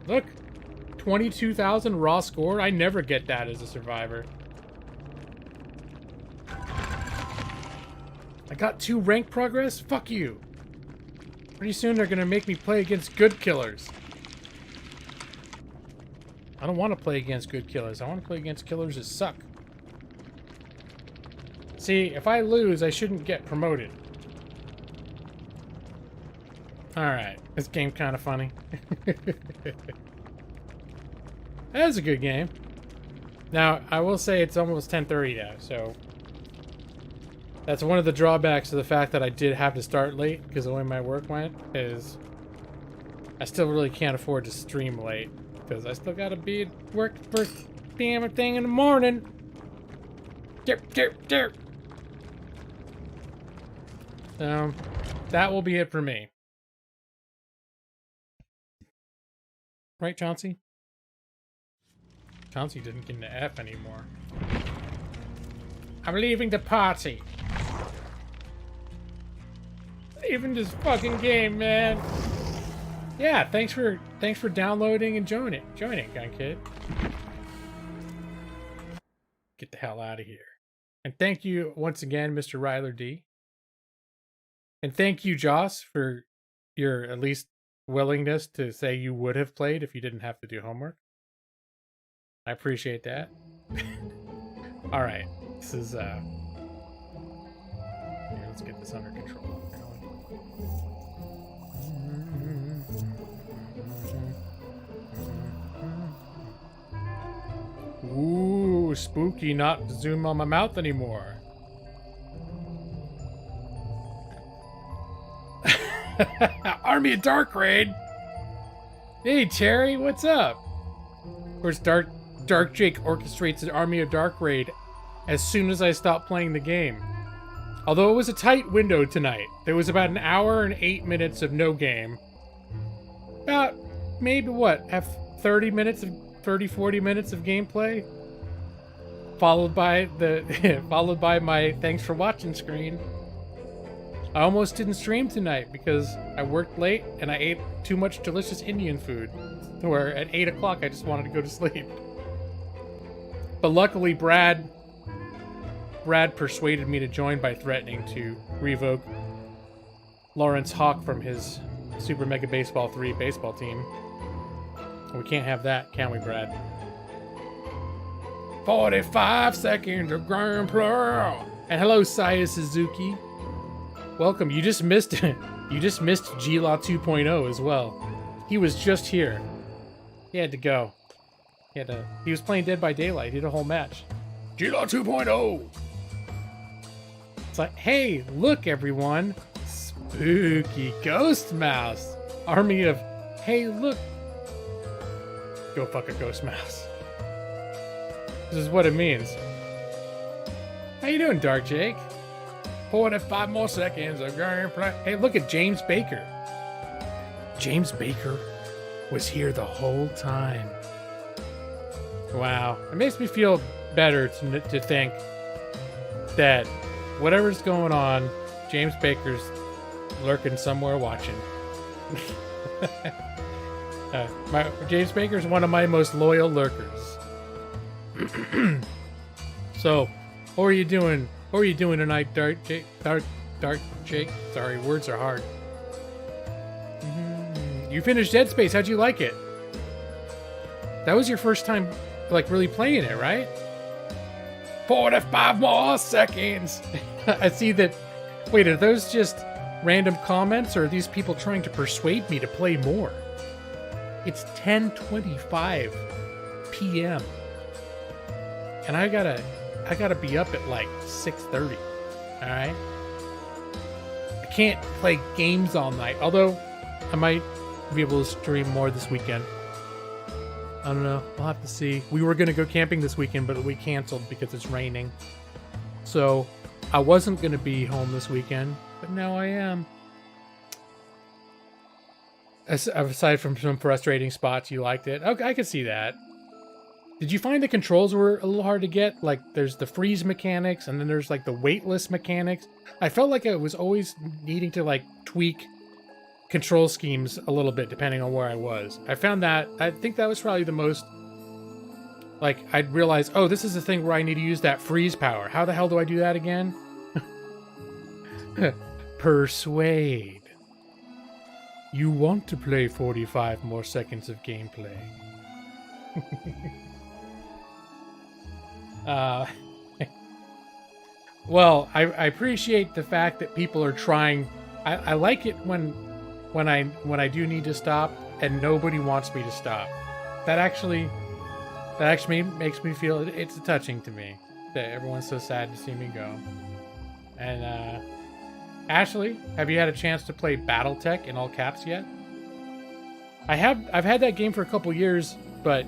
Look, 22,000 raw score. I never get that as a survivor. I got 2 rank progress? Fuck you. Pretty soon they're gonna make me play against good killers. I don't want to play against good killers. I want to play against killers that suck. See, if I lose, I shouldn't get promoted. Alright, this game's kind of funny. That was a good game. Now, I will say it's almost 10:30 now, so... That's one of the drawbacks of the fact that I did have to start late, because the way my work went, is... I still really can't afford to stream late, because I still gotta be at work first damn thing in the morning. Derp. So, that will be it for me. Right, Chauncey? Chauncey didn't get an F anymore. I'm leaving the party. Leaving this fucking game, man. Yeah, thanks for downloading and joining, gun kid. Get the hell out of here. And thank you once again, Mr. Ryler D. And thank you, Joss, for your at least willingness to say you would have played if you didn't have to do homework. I appreciate that. All right, this is here, let's get this under control. Ooh, spooky, not zoom on my mouth anymore. Army of Dark Raid. Hey, Terry, what's up? course, Dark Jake orchestrates an Army of Dark raid as soon as I stop playing the game. Although it was a tight window tonight. There was about an hour and 8 minutes of no game. About maybe what, 40 minutes of gameplay? Followed by followed by my thanks for watching screen. I almost didn't stream tonight because I worked late and I ate too much delicious Indian food. Where at 8 o'clock I just wanted to go to sleep. But luckily Brad persuaded me to join by threatening to revoke Lawrence Hawk from his Super Mega Baseball 3 baseball team. We can't have that, can we, Brad? 45 seconds of grand play. And hello, Saya Suzuki. Welcome. You just missed it. You just missed G-Law 2.0 as well. He was just here. He had to go. He was playing Dead by Daylight. He did a whole match. G-Law 2.0. It's like, hey, look, everyone. Spooky Ghost Mouse. Army of, hey, look. Go fuck a Ghost Mouse. This is what it means. How you doing, Dark Jake? 45 more seconds of gameplay. Hey, look at James Baker. James Baker was here the whole time. Wow. It makes me feel better to think that whatever's going on, James Baker's lurking somewhere watching. James Baker's one of my most loyal lurkers. So, what are you doing? What are you doing tonight, Dark Jake? Dark Jake. Sorry, words are hard. You finished Dead Space. How'd you like it? That was your first time, like, really playing it, right? 45 more seconds. I see that. Wait, are those just random comments, or are these people trying to persuade me to play more? It's 10:25 p.m. and I gotta be up at like 6:30. All right. I can't play games all night. Although I might be able to stream more this weekend. I don't know. We'll have to see. We were gonna go camping this weekend, but we canceled because it's raining. So I wasn't gonna be home this weekend, but now I am. Aside from some frustrating spots, you liked it. Okay, I could see that. Did you find the controls were a little hard to get? Like, there's the freeze mechanics, and then there's, like, the weightless mechanics. I felt like I was always needing to, like, tweak control schemes a little bit, depending on where I was. I found that, I think that was probably the most, like, I'd realize, oh, this is the thing where I need to use that freeze power. How the hell do I do that again? Persuade. You want to play 45 more seconds of gameplay. Well, I appreciate the fact that people are trying. I like it when I do need to stop and nobody wants me to stop. That actually makes me feel it's touching to me that everyone's so sad to see me go. And Ashley, have you had a chance to play BattleTech in all caps yet? I've had that game for a couple years, but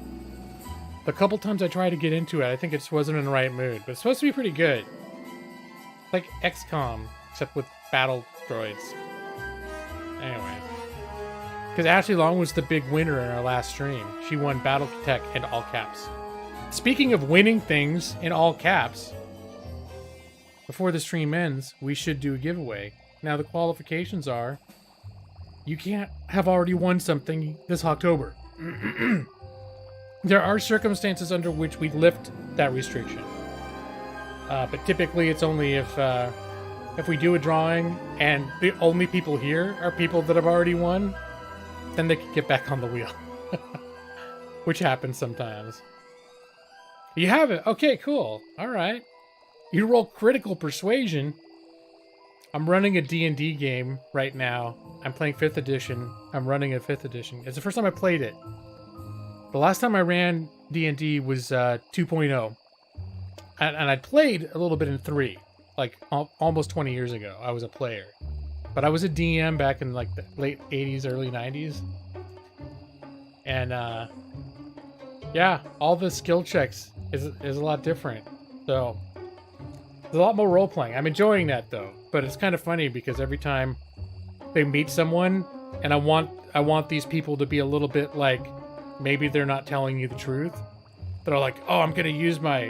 the couple times I tried to get into it, I think it just wasn't in the right mood. But it's supposed to be pretty good. Like XCOM, except with battle droids. Anyway. Because Ashley Long was the big winner in our last stream. She won BattleTech in all caps. Speaking of winning things in all caps, before the stream ends, we should do a giveaway. Now the qualifications are, you can't have already won something this Hawktober. There are circumstances under which we lift that restriction. But typically it's only if we do a drawing and the only people here are people that have already won, then they can get back on the wheel. Which happens sometimes. You have it? Okay, cool. All right. You roll critical persuasion. I'm running a D&D game right now. I'm playing 5th edition. I'm running a 5th edition. It's the first time I played it. The last time I ran D&D was 2.0. And I played a little bit in 3. Like, almost 20 years ago, I was a player. But I was a DM back in, like, the late 80s, early 90s. And, Yeah, all the skill checks is a lot different. So there's a lot more role playing. I'm enjoying that though, but it's kind of funny because every time they meet someone, and I want these people to be a little bit like, maybe they're not telling you the truth. They're like, oh, I'm gonna use my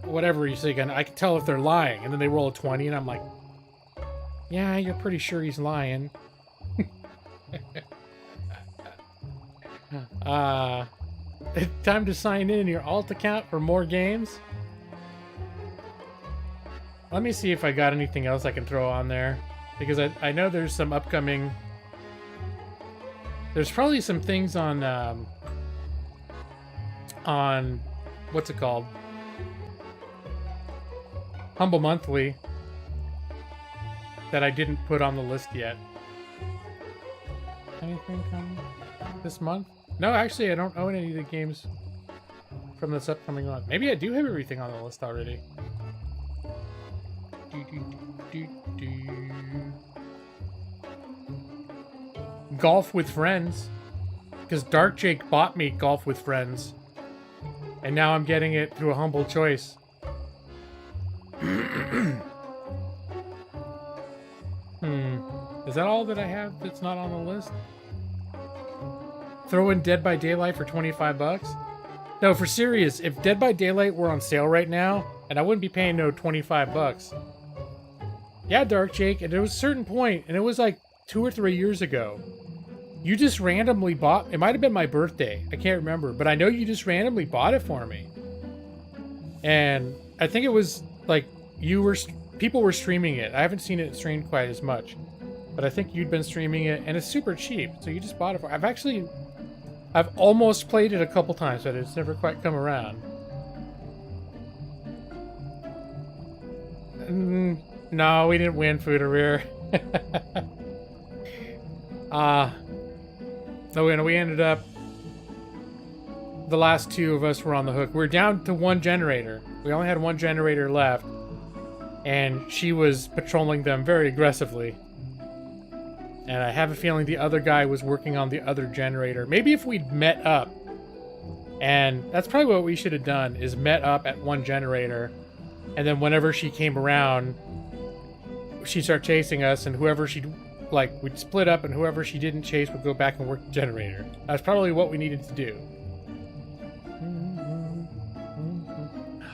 whatever you say again. I can tell if they're lying, and then they roll a 20, and I'm like, yeah, you're pretty sure he's lying. Time to sign in your alt account for more games. Let me see if I got anything else I can throw on there, because I know there's some upcoming. There's probably some things on what's it called? Humble Monthly that I didn't put on the list yet. Anything coming this month? No, actually, I don't own any of the games from this upcoming month. Maybe I do have everything on the list already. Golf with Friends, because Dark Jake bought me Golf with Friends, and now I'm getting it through a humble choice. Is that all that I have that's not on the list? Throw in Dead by Daylight for 25 bucks? No, for serious, if Dead by Daylight were on sale right now, and I wouldn't be paying no 25 bucks. Yeah, Dark Jake, and there was a certain point, and it was like 2 or 3 years ago. You just randomly bought, it might have been my birthday, I can't remember, but I know you just randomly bought it for me. And I think it was like people were streaming it. I haven't seen it streamed quite as much, but I think you'd been streaming it, and it's super cheap, so you just bought it for. I've almost played it a couple times, but it's never quite come around. No, we didn't win Food Rear. No, we ended up. The last 2 of us were on the hook. We're down to 1 generator. We only had 1 generator left, and she was patrolling them very aggressively. And I have a feeling the other guy was working on the other generator. Maybe if we'd met up, and that's probably what we should have done, is met up at 1 generator, and then whenever she came around, she'd start chasing us, and whoever we'd split up, and whoever she didn't chase would go back and work the generator. That's probably what we needed to do.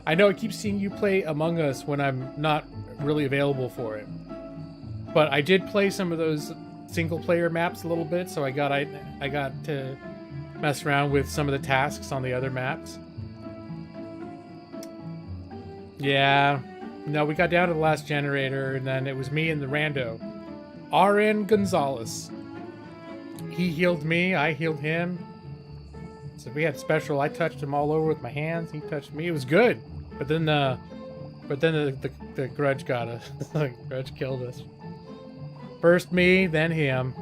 I know I keep seeing you play Among Us when I'm not really available for it. But I did play some of those single player maps a little bit, so I got to mess around with some of the tasks on the other maps. Yeah. No, we got down to the last generator, and then it was me and the rando. RN Gonzalez. He healed me, I healed him. So we had special. I touched him all over with my hands. He touched me. It was good. But then the grudge got us. The grudge killed us. First me, then him.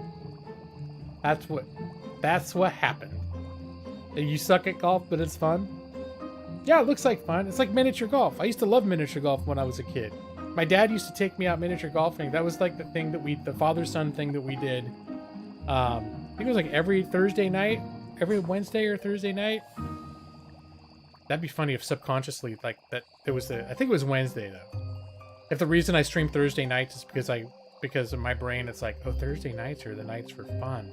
That's what happened. You suck at golf, but it's fun. Yeah, it looks like fun. It's like miniature golf. I used to love miniature golf when I was a kid. My dad used to take me out miniature golfing. That was like the thing that the father-son thing that we did. I think it was like every Thursday night, every Wednesday or Thursday night. That'd be funny if subconsciously like that it was I think it was Wednesday though. If the reason I stream Thursday nights is because of my brain, it's like, oh, Thursday nights are the nights for fun.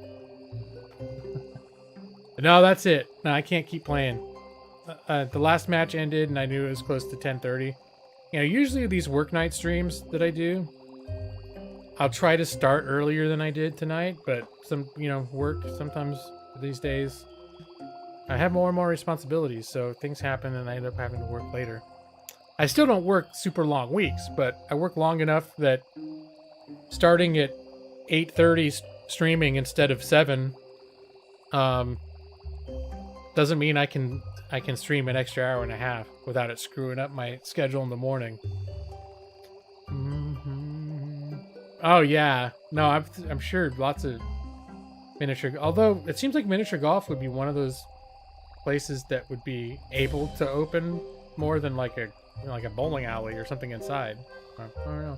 But no, that's it. No, I can't keep playing. The last match ended and I knew it was close to 10:30. You know, usually these work night streams that I do, I'll try to start earlier than I did tonight, but work sometimes these days. I have more and more responsibilities, so things happen and I end up having to work later. I still don't work super long weeks, but I work long enough that starting at 8:30 streaming instead of 7 doesn't mean I can stream an extra hour and a half without it screwing up my schedule in the morning. Oh yeah, no, I'm sure lots of miniature. Although it seems like miniature golf would be one of those places that would be able to open more than like a bowling alley or something inside. I don't know.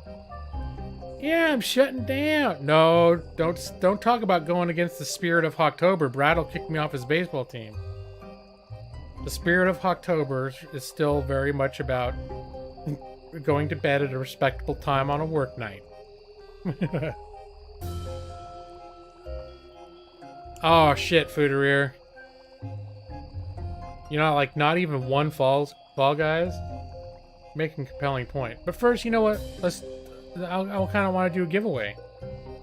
Yeah, I'm shutting down. No, don't talk about going against the spirit of Hawktober. Brad will kick me off his baseball team. The spirit of Hawktober is still very much about going to bed at a respectable time on a work night. Oh shit, Foodereer. You know, like, not even one Fall Guys? Making a compelling point. But first, you know what? I'll kind of want to do a giveaway.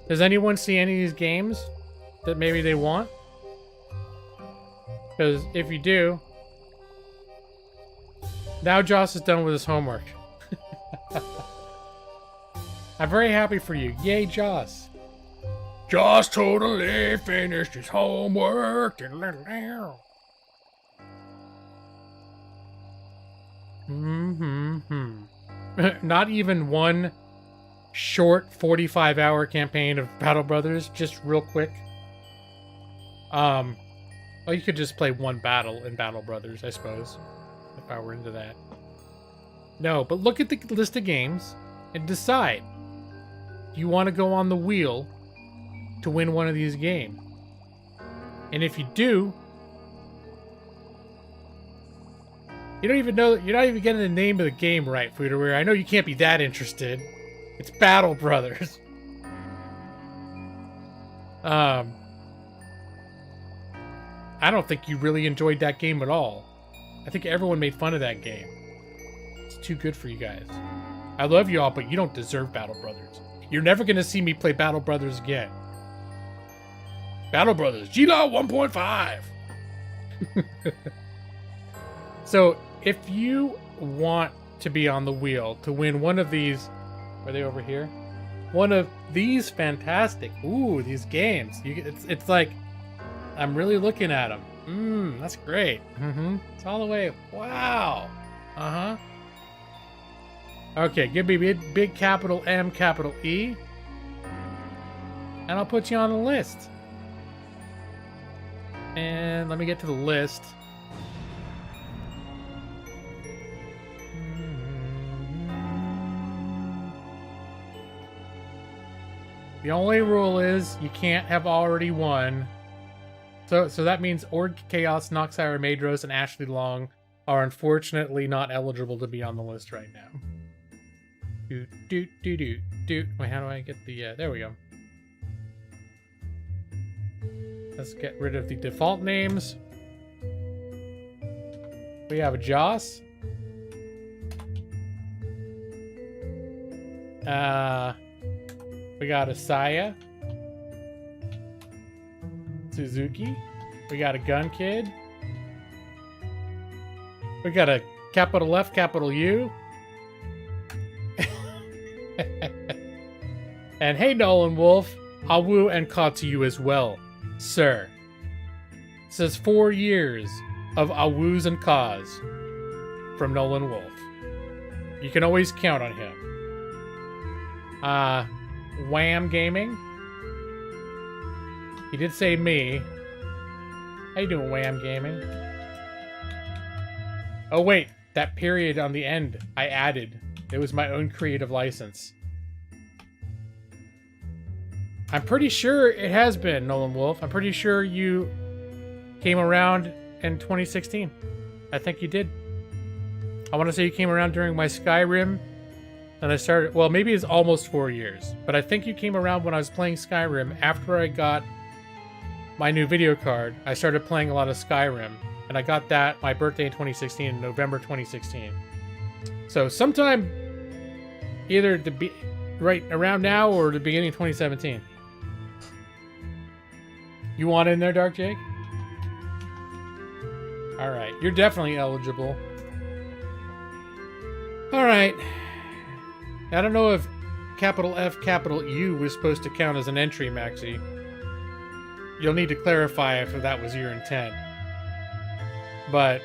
Does anyone see any of these games that maybe they want? Because if you do, now Joss is done with his homework. I'm very happy for you. Yay, Joss. Joss totally finished his homework. Not even one short 45-hour campaign of Battle Brothers, just real quick. Well, you could just play one battle in Battle Brothers, I suppose, if I were into that. No, but look at the list of games and decide. Do you want to go on the wheel to win one of these games? And if you do, you don't even know, you're not even getting the name of the game right, Fooderware. I know you can't be that interested. It's Battle Brothers. I don't think you really enjoyed that game at all. I think everyone made fun of that game. It's too good for you guys. I love you all, but you don't deserve Battle Brothers. You're never going to see me play Battle Brothers again. Battle Brothers, G-Law 1.5. So, if you want to be on the wheel to win one of these, are they over here? One of these fantastic, these games. It's like, I'm really looking at them. That's great. It's all the way. Wow. Okay, give me big capital M, capital E, and I'll put you on the list. And let me get to the list. The only rule is you can't have already won. So that means Ord Chaos, Noxire Madros, and Ashley Long are unfortunately not eligible to be on the list right now. Wait, how do I get the, there we go. Let's get rid of the default names. We have a Joss. We got a Saya. Suzuki. We got a Gun Kid. We got a capital F, capital U. And hey, Nolan Wolf, Awu and Ka to you as well, sir. It says 4 years of Awus and Kas from Nolan Wolf. You can always count on him. Wham Gaming. He did say me. How you doing, Wham Gaming? Oh wait, that period on the end I added. It was my own creative license. I'm pretty sure it has been, Nolan Wolf. I'm pretty sure you came around in 2016. I think you did. I want to say you came around during my Skyrim. And I started, well, maybe it's almost 4 years. But I think you came around when I was playing Skyrim. After I got my new video card, I started playing a lot of Skyrim. And I got that, my birthday in 2016, in November 2016. So sometime either right around now or the beginning of 2017. You want in there, Dark Jake? Alright, you're definitely eligible. Alright. I don't know if capital F, capital U was supposed to count as an entry, Maxie. You'll need to clarify if that was your intent. But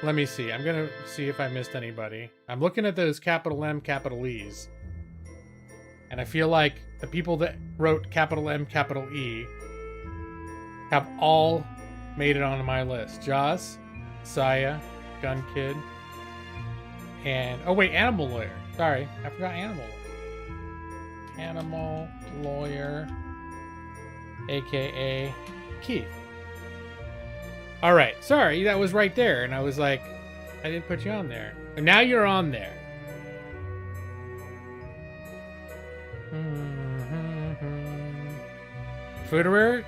let me see. I'm going to see if I missed anybody. I'm looking at those capital M, capital E's. And I feel like the people that wrote capital M, capital E have all made it onto my list. Joss, Saya, Gun Kid, and... oh wait, Animal Lawyer. Sorry, I forgot Animal Lawyer. Animal Lawyer, a.k.a. Keith. All right, sorry, that was right there, and I was like, I didn't put you on there. And now you're on there. Fooderer?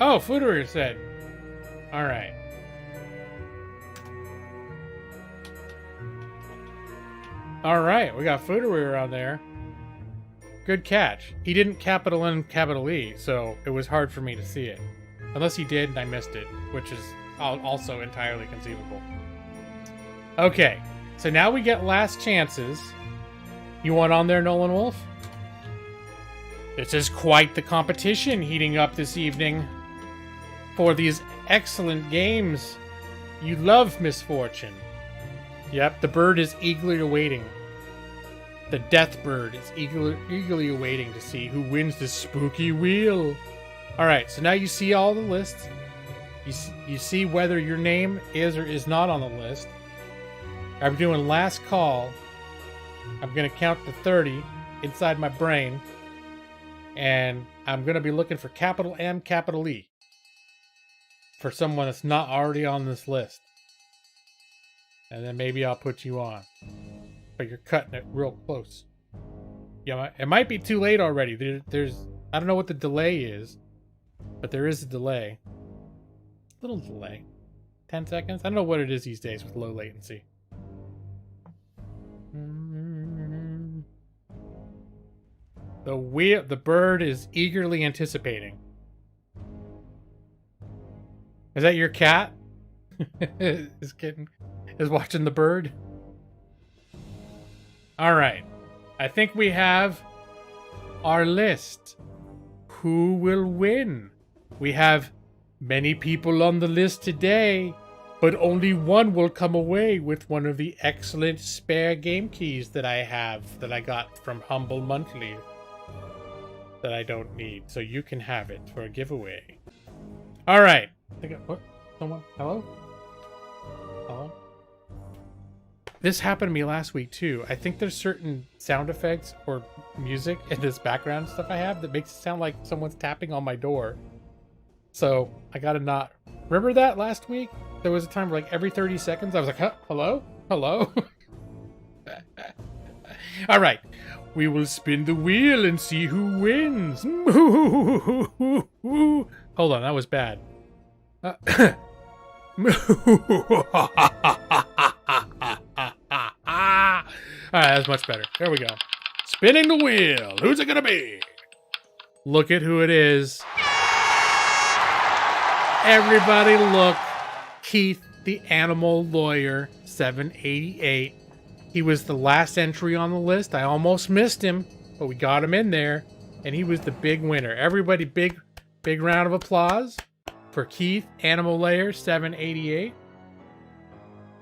Oh, Fooderer said. All right. All right, we got Fooderer on there. Good catch. He didn't capital N, capital E, so it was hard for me to see it. Unless he did and I missed it, which is also entirely conceivable. Okay, so now we get last chances. You want on there, Nolan Wolf? This is quite the competition heating up this evening for these excellent games. You love misfortune. Yep, the bird is eagerly awaiting. The death bird is eagerly awaiting to see who wins this spooky wheel. Alright, so now you see all the lists. You see whether your name is or is not on the list. I'm doing last call. I'm going to count to 30 inside my brain. And I'm going to be looking for capital M, capital E. For someone that's not already on this list. And then maybe I'll put you on. But you're cutting it real close. Yeah, it might be too late already. There's I don't know what the delay is. But there is a delay. Little delay. 10 seconds? I don't know what it is these days with low latency. The bird is eagerly anticipating. Is that your cat? is watching the bird? Alright. I think we have our list. Who will win? We have many people on the list today, but only one will come away with one of the excellent spare game keys that I have that I got from Humble Monthly that I don't need. So you can have it for a giveaway. Alright. What? Someone? Hello? Hello? This happened to me last week too. I think there's certain sound effects or music in this background stuff I have that makes it sound like someone's tapping on my door. So I gotta not. Remember that last week? There was a time where like every 30 seconds I was like, huh? Hello? Hello? All right. We will spin the wheel and see who wins. Hold on, that was bad. Alright, that's much better. There we go. Spinning the wheel. Who's it gonna be? Look at who it is. Everybody look. Keith, the animal lawyer, 788. He was the last entry on the list. I almost missed him, but we got him in there, and he was the big winner. Everybody, big round of applause for Keith, animal layer, 788.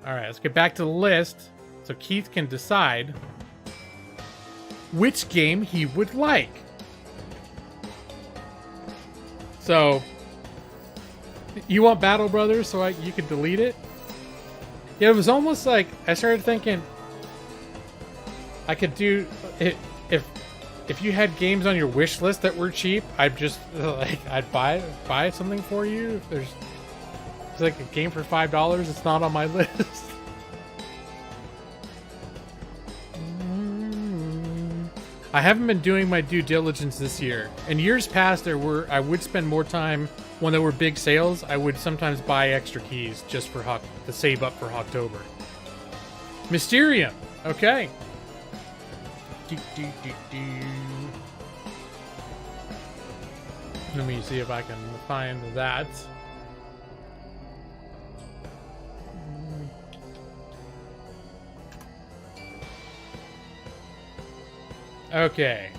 Alright, let's get back to the list. So Keith can decide which game he would like. So, you want Battle Brothers so you could delete it? Yeah, it was almost like I started thinking I could do it if you had games on your wish list that were cheap. I'd just I'd buy something for you. If there's like a game for $5, it's not on my list. I haven't been doing my due diligence this year. In years past, I would spend more time when there were big sales. I would sometimes buy extra keys just for to save up for Hawktober. Mysterium, okay. Let me see if I can find that. Okay.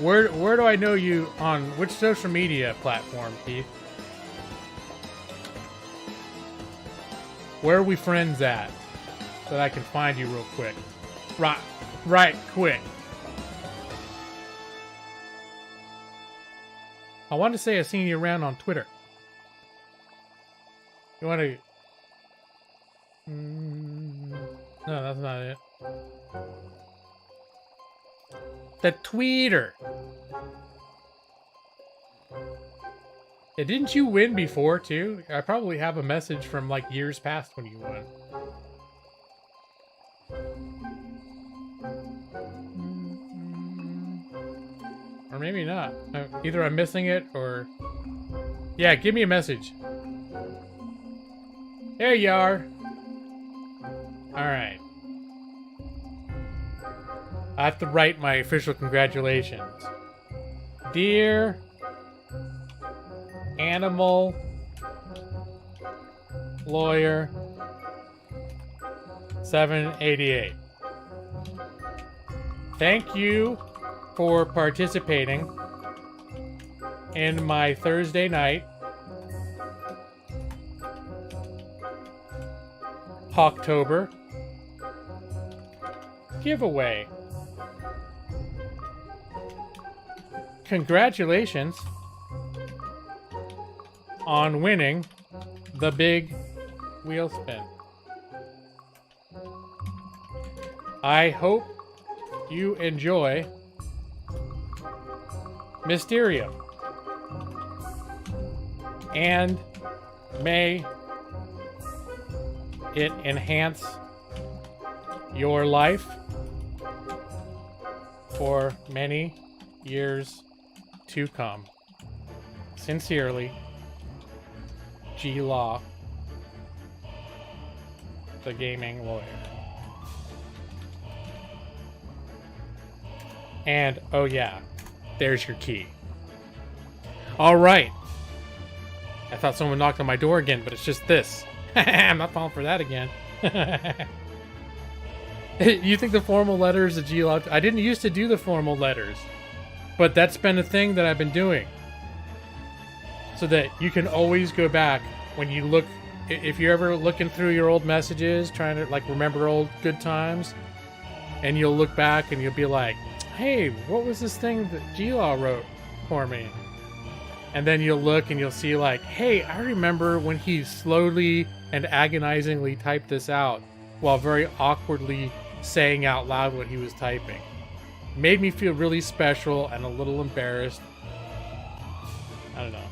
Where do I know you on which social media platform, Keith? Where are we friends at? So that I can find you real quick. Right quick. I wanted to say I've seen you around on Twitter. You want to... No, that's not it. The tweeter. Yeah, didn't you win before, too? I probably have a message from, like, years past when you won. Or maybe not. Either I'm missing it, or... Yeah, give me a message. There you are. Alright. I have to write my official congratulations. Dear Animal Lawyer 788. Thank you for participating in my Thursday night Hawktober giveaway. Congratulations on winning the big wheel spin. I hope you enjoy Mysterium, and may it enhance your life for many years to come. Sincerely, G Law, the gaming lawyer. And, oh yeah, there's your key. Alright. I thought someone knocked on my door again, but it's just this. I'm not falling for that again. You think the formal letters of G-Law... I didn't used to do the formal letters. But that's been a thing that I've been doing. So that you can always go back when you look... If you're ever looking through your old messages, trying to, like, remember old good times, and you'll look back and you'll be like, hey, what was this thing that G-Law wrote for me? And then you'll look and you'll see, like, hey, I remember when he slowly and agonizingly typed this out while very awkwardly saying out loud what he was typing. Made me feel really special and a little embarrassed. I don't know.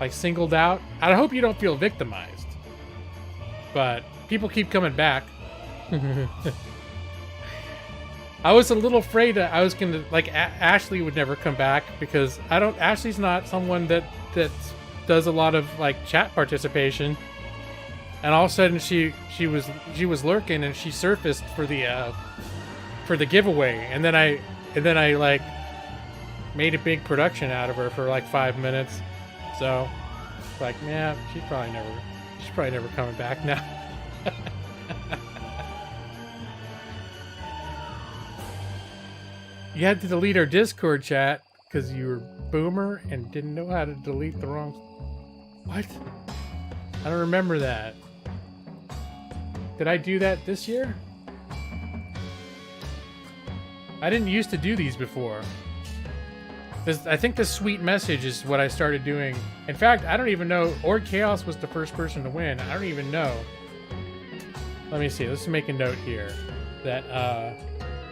Like, singled out. I hope you don't feel victimized. But people keep coming back. I was a little afraid that I was gonna, like, Ashley would never come back because Ashley's not someone that does a lot of, like, chat participation. And all of a sudden she was lurking and she surfaced for the giveaway, and then I like made a big production out of her for like 5 minutes. So it's like, yeah, she's probably never coming back now. You had to delete our Discord chat because you were boomer and didn't know how to delete the wrong... What? I don't remember that. Did I do that this year? I didn't used to do these before. I think the sweet message is what I started doing. In fact, I don't even know. Org Chaos was the first person to win. I don't even know. Let me see. Let's make a note here. That,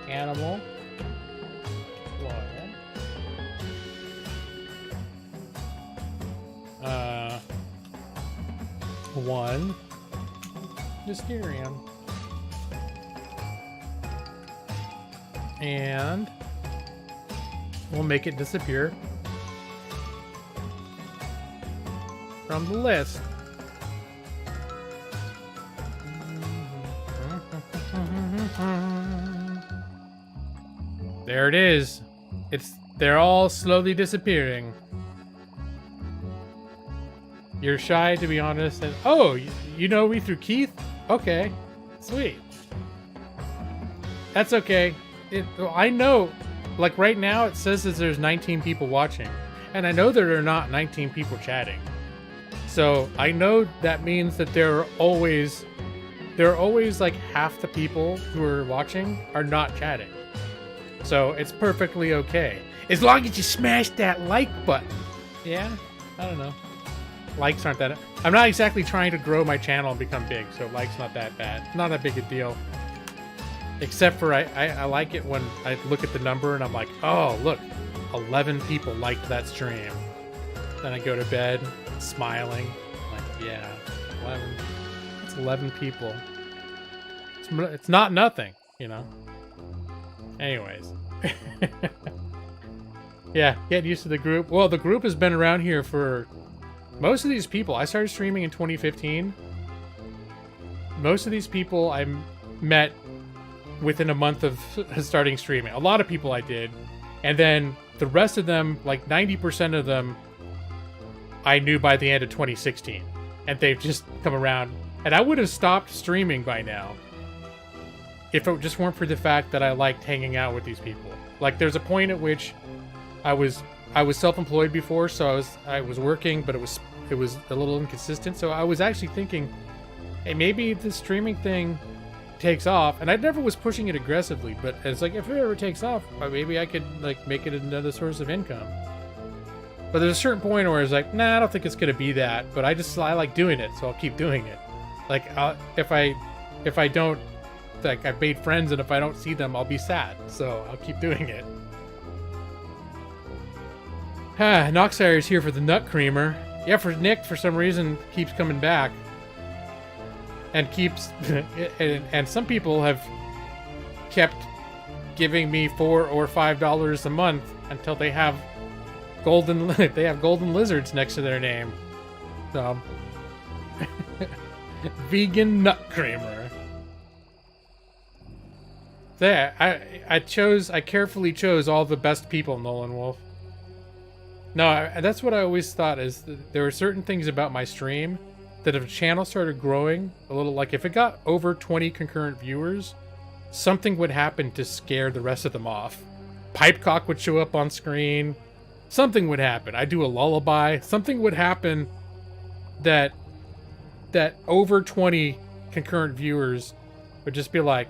Animal... One Mysterium, and we'll make it disappear from the list. There it is. They're all slowly disappearing. You're shy, to be honest. And oh, you know me through Keith? Okay, sweet. That's okay. I know, like right now it says that there's 19 people watching. And I know there are not 19 people chatting. So I know that means that there are always like half the people who are watching are not chatting. So it's perfectly okay. As long as you smash that like button. Yeah, I don't know. Likes aren't that... I'm not exactly trying to grow my channel and become big, so likes not that bad. Not that big a deal. Except for I like it when I look at the number and I'm like, oh, look, 11 people liked that stream. Then I go to bed smiling. Like, yeah, 11. It's 11 people. It's not nothing, you know? Anyways. Yeah, get used to the group. Well, the group has been around here for... Most of these people, I started streaming in 2015. Most of these people I met within a month of starting streaming. A lot of people I did. And then the rest of them, like 90% of them, I knew by the end of 2016. And they've just come around. And I would have stopped streaming by now if it just weren't for the fact that I liked hanging out with these people. Like, there's a point at which I was self-employed before, so I was working, but it was a little inconsistent. So I was actually thinking, hey, maybe the streaming thing takes off, and I never was pushing it aggressively, but it's like, if it ever takes off, maybe I could like make it another source of income. But there's a certain point where it's like, nah, I don't think it's gonna be that, but I like doing it, so I'll keep doing it. Like, if I don't, like, I've made friends, and if I don't see them, I'll be sad, so I'll keep doing it. Noxire is here for the nut creamer. Yeah, for Nick, for some reason, keeps coming back. And keeps... and some people have kept giving me $4 or $5 a month until they have golden lizards next to their name. So... Vegan nut creamer. There, I carefully chose all the best people, Nolan Wolf. No, that's what I always thought, is that there were certain things about my stream that if a channel started growing a little, like if it got over 20 concurrent viewers, something would happen to scare the rest of them off. Pipecock would show up on screen. Something would happen. I'd do a lullaby. Something would happen that over 20 concurrent viewers would just be like,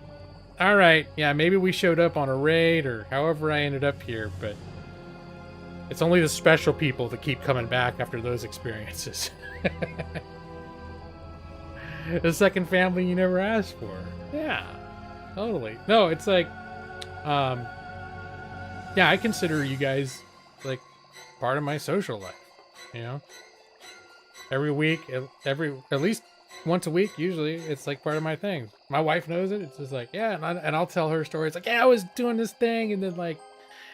all right, yeah, maybe we showed up on a raid or however I ended up here, but it's only the special people that keep coming back after those experiences. The second family you never asked for. Yeah, totally. No, it's like, yeah, I consider you guys like part of my social life, you know? Every week, at least once a week, usually, it's like part of my thing. My wife knows it. It's just like, yeah, and I'll tell her stories. Like, yeah, I was doing this thing, and then like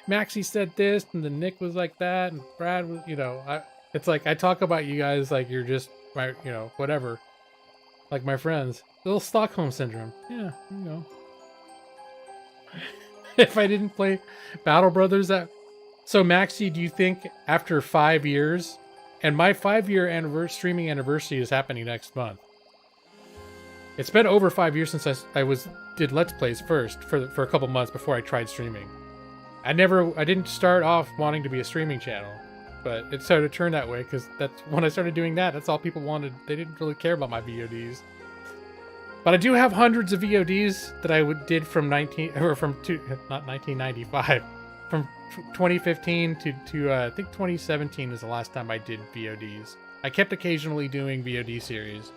Maxie said this, and then Nick was like that, and Brad was, you know, it's like I talk about you guys like you're just my, you know, whatever, like my friends. A little Stockholm syndrome. Yeah, you know. If I didn't play Battle Brothers, so Maxie, do you think after 5 years? And my 5-year streaming anniversary is happening next month. It's been over 5 years since I did Let's Plays first for a couple months before I tried streaming. I didn't start off wanting to be a streaming channel, but it started to turn that way because that's when I started doing that. That's all people wanted. They didn't really care about my VODs. But I do have hundreds of VODs that I did from not 1995. From 2015 to I think 2017 is the last time I did VODs. I kept occasionally doing VOD series.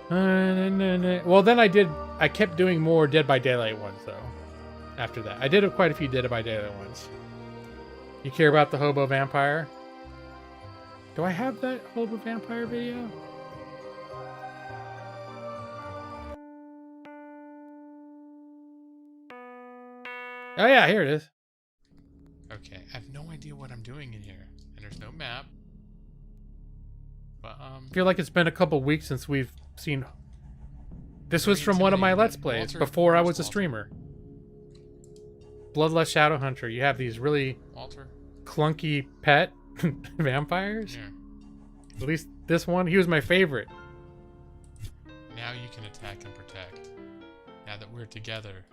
Well, then I kept doing more Dead by Daylight ones, though. After that. I did quite a few Dead by Daylight ones. You care about the Hobo Vampire? Do I have that Hobo Vampire video? Oh yeah, here it is. Okay, I have no idea what I'm doing in here, and there's no map. But I feel like it's been a couple weeks since we've seen. This was from one of my Let's Plays before I was a streamer. Bloodlust Shadowhunter. You have these really clunky pet vampires. Yeah. At least this one, he was my favorite. Now you can attack and protect. Now that we're together.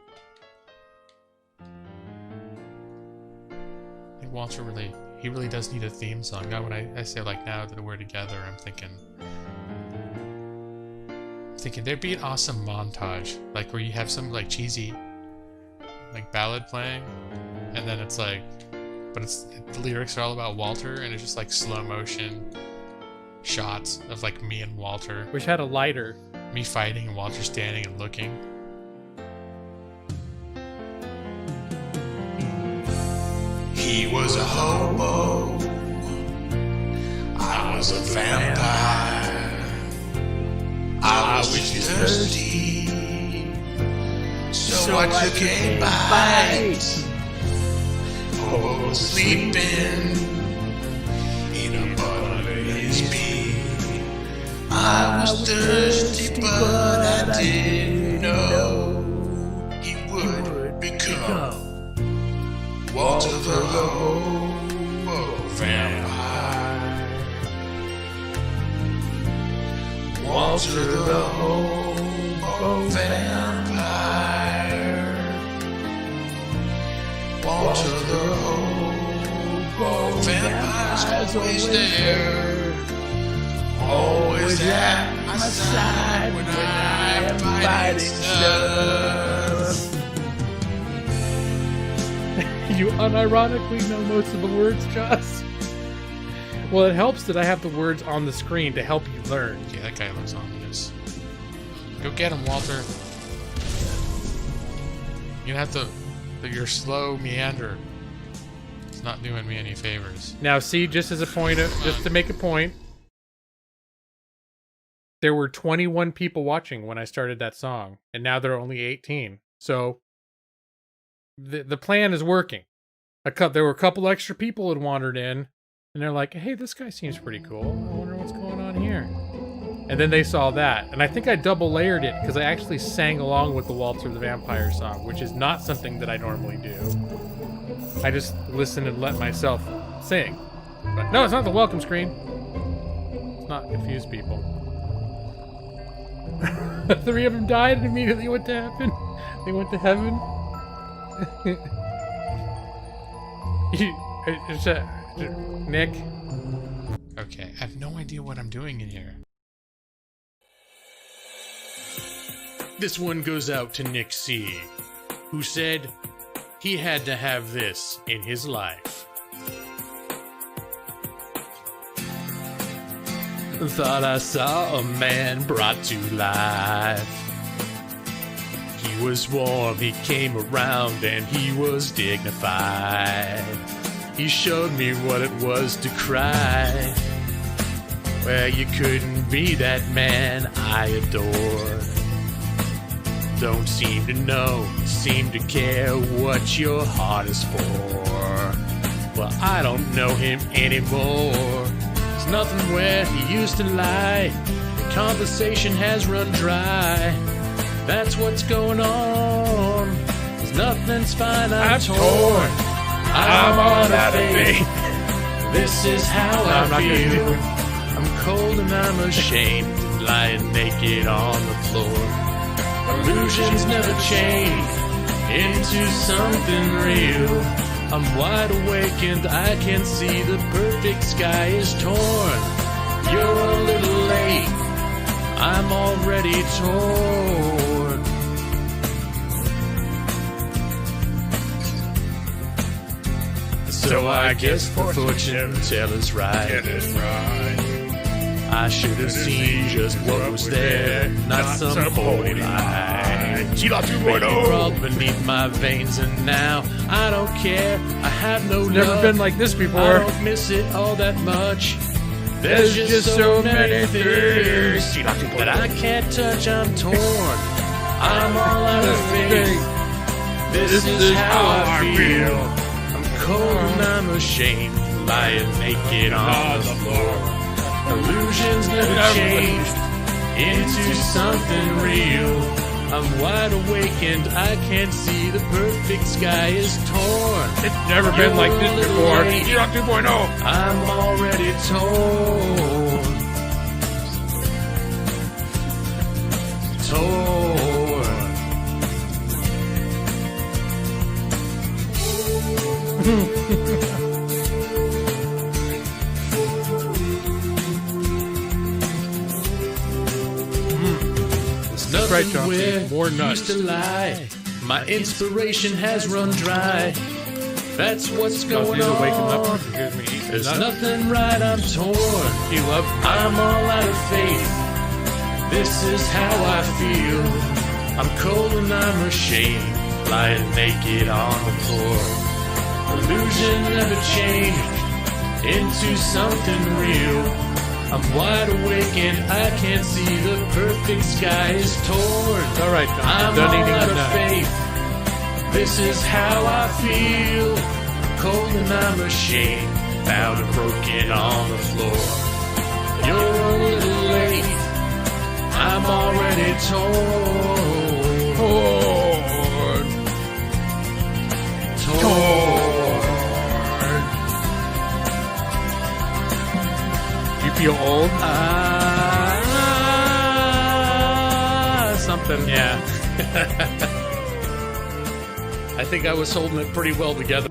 I think Walter he really does need a theme song. Now when I say like now that we're together, I'm thinking there'd be an awesome montage, like where you have some like cheesy like ballad playing, and then it's like, but the lyrics are all about Walter, and it's just like slow motion shots of like me and Walter. Wish I had a lighter. Me fighting and Walter standing and looking. He was a hobo. I was a vampire. I was thirsty. So I took a bite. Hobo was sleeping in a bottle of his beer. I was thirsty, but I didn't know he would become Walter the Hobo Vampire. Walter the Hobo Vampire. Walter the Hobo Vampire's always there. Always at my side when I'm fighting stuff. You unironically know most of the words, Joss. Well, it helps that I have the words on the screen to help you learn. Yeah, that guy looks ominous. Go get him, Walter. You have to... Your slow meander. It's not doing me any favors. Now, see, just as a point of... Just to make a point. There were 21 people watching when I started that song. And now there are only 18. So... The plan is working. There were a couple extra people that wandered in, and they're like, hey, this guy seems pretty cool. I wonder what's going on here. And then they saw that. And I think I double layered it because I actually sang along with the Walter the Vampire song, which is not something that I normally do. I just listen and let myself sing. But no, it's not the welcome screen. Let's not confuse people. 3 of them died and immediately went to heaven. They went to heaven. Nick? Okay, I have no idea what I'm doing in here. This one goes out to Nick C., who said he had to have this in his life. Thought I saw a man brought to life. He was warm, he came around, and he was dignified. He showed me what it was to cry. Well, you couldn't be that man I adore. Don't seem to know, seem to care what your heart is for. Well, I don't know him anymore. There's nothing where he used to lie. The conversation has run dry. That's what's going on. 'Cause nothing's fine, I'm torn. I'm on out of faith. This is how I feel. I'm cold and I'm ashamed, lying naked on the floor. Illusions never change into something real. I'm wide awake and I can see the perfect sky is torn. You're a little late, I'm already torn. So I guess the fortune teller's right. I should have seen just what was there, not some holy lie. Baby crawled beneath my veins and now I don't care. I have no love. Never been like this before. I don't miss it all that much. There's just so many things that I can't touch. I'm torn. I'm all out of faith. This is how I feel. I'm cold and I'm ashamed, lying naked on the floor. Illusions never changed into something real. I'm wide awake and I can't see the perfect sky is torn. It's never been like this before. You're 2.0. I'm already torn. That's right, John. More nuts. Used to lie. My inspiration has run dry. That's what's going He's waking up on. and hears me eat There's nuts. nothing right, I'm torn. He loves nuts. I'm all out of faith. This is how I feel. I'm cold and I'm ashamed, lying naked on the floor. illusion never changed into something real. I'm wide awake and I can't see the perfect sky is torn. All right, John. I'm Done all eating out the of nut. faith. This is how I feel. Cold and I'm ashamed. Bound and broken on the floor. You're a little late. I'm already torn. Torn. You feel old? Something. Yeah. I think I was holding it pretty well together.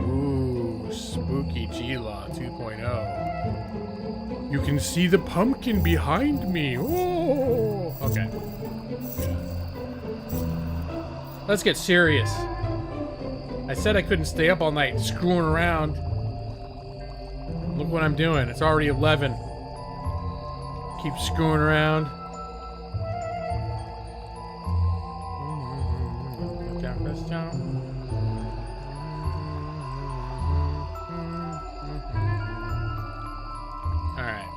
Ooh, spooky G-Law 2.0. You can see the pumpkin behind me. Oh, okay. Let's get serious. I said I couldn't stay up all night screwing around. Look what I'm doing. It's already 11. Keep screwing around. Alright.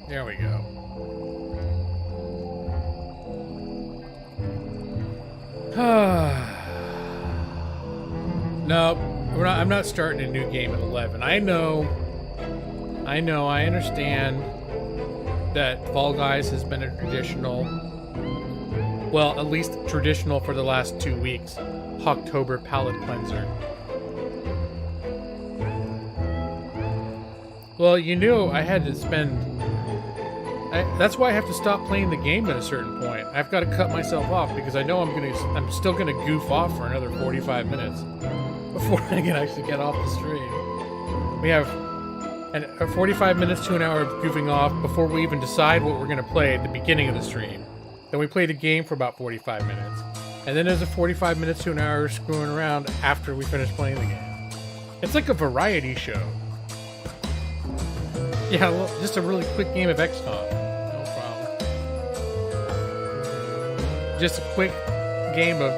There we go. No, I'm not starting a new game at 11. I understand that Fall Guys has been a traditional, well, at least traditional for the last 2 weeks, Hawktober palate cleanser. Well, you knew I had to spend... that's why I have to stop playing the game at a certain point. I've got to cut myself off because I know I'm still gonna goof off for another 45 minutes before I can actually get off the stream. We have 45 minutes to an hour of goofing off before we even decide what we're gonna play at the beginning of the stream. Then we play the game for about 45 minutes. And then there's a 45 minutes to an hour screwing around after we finish playing the game. It's like a variety show. Yeah, well, just a really quick game of XCOM. No problem. Just a quick game of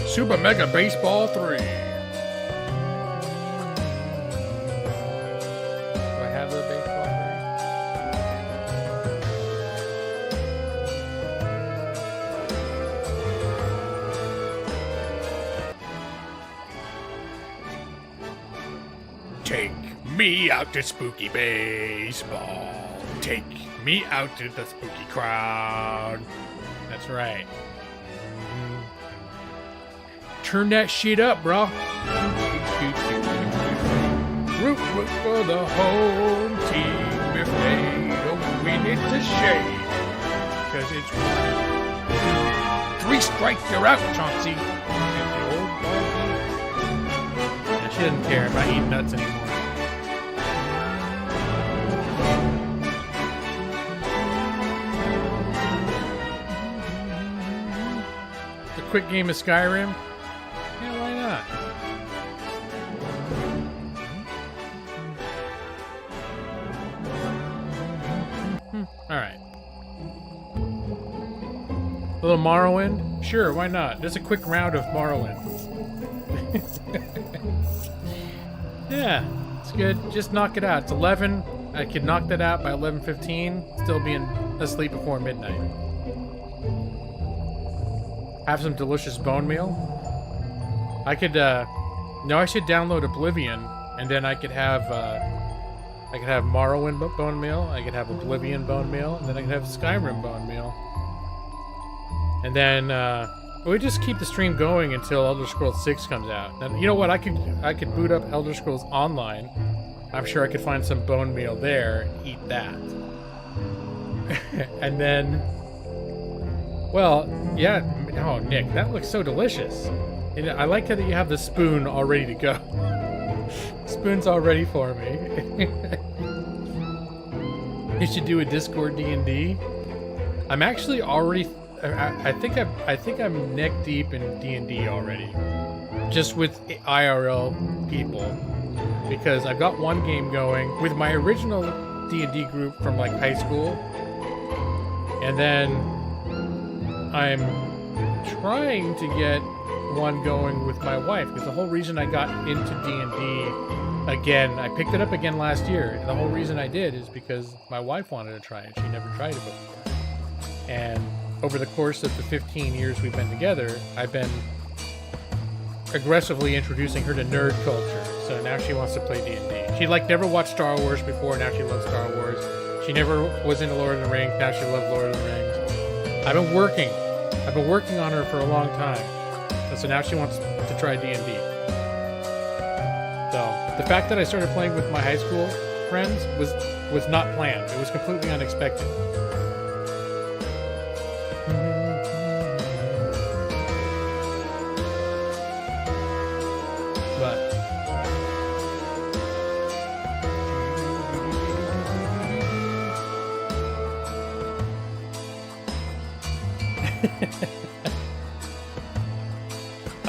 Super Mega Baseball 3. Do I have the baseball 3? Take me out to spooky baseball. Take me out to the spooky crowd. That's right. Turn that shit up, bro. Root for the home team if they don't win it to shame. Cause it's 3 strikes, you're out, Chauncey. And she doesn't care if I eat nuts anymore. A quick game of Skyrim? Yeah, why not? Alright. A little Morrowind? Sure, why not? Just a quick round of Morrowind. Yeah, it's good. Just knock it out. It's 11. I could knock that out by 11:15. Still being asleep before midnight. Have some delicious bone meal. I could, no, I should download Oblivion, and then I could have Morrowind bone meal, I could have Oblivion bone meal, and then I could have Skyrim bone meal. And then, we just keep the stream going until Elder Scrolls 6 comes out. And you know what, I could boot up Elder Scrolls Online. I'm sure I could find some bone meal there and eat that. And then, well, yeah, oh, Nick, that looks so delicious. And I like that you have the spoon all ready to go. Spoon's all ready for me. You should do a Discord D&D. I'm actually already, I think I'm neck deep in D&D already. Just with IRL people. Because I've got one game going with my original D&D group from like high school. And then I'm trying to get one going with my wife, because the whole reason I got into D&D again, I picked it up again last year. And the whole reason I did is because my wife wanted to try it. She never tried it before. And over the course of the 15 years we've been together, I've been aggressively introducing her to nerd culture. So now she wants to play D&D. She never watched Star Wars before. Now she loves Star Wars. She never was into Lord of the Rings. Now she loves Lord of the Rings. I've been working on her for a long time. And so now she wants to try D&D. So the fact that I started playing with my high school friends was not planned. It was completely unexpected.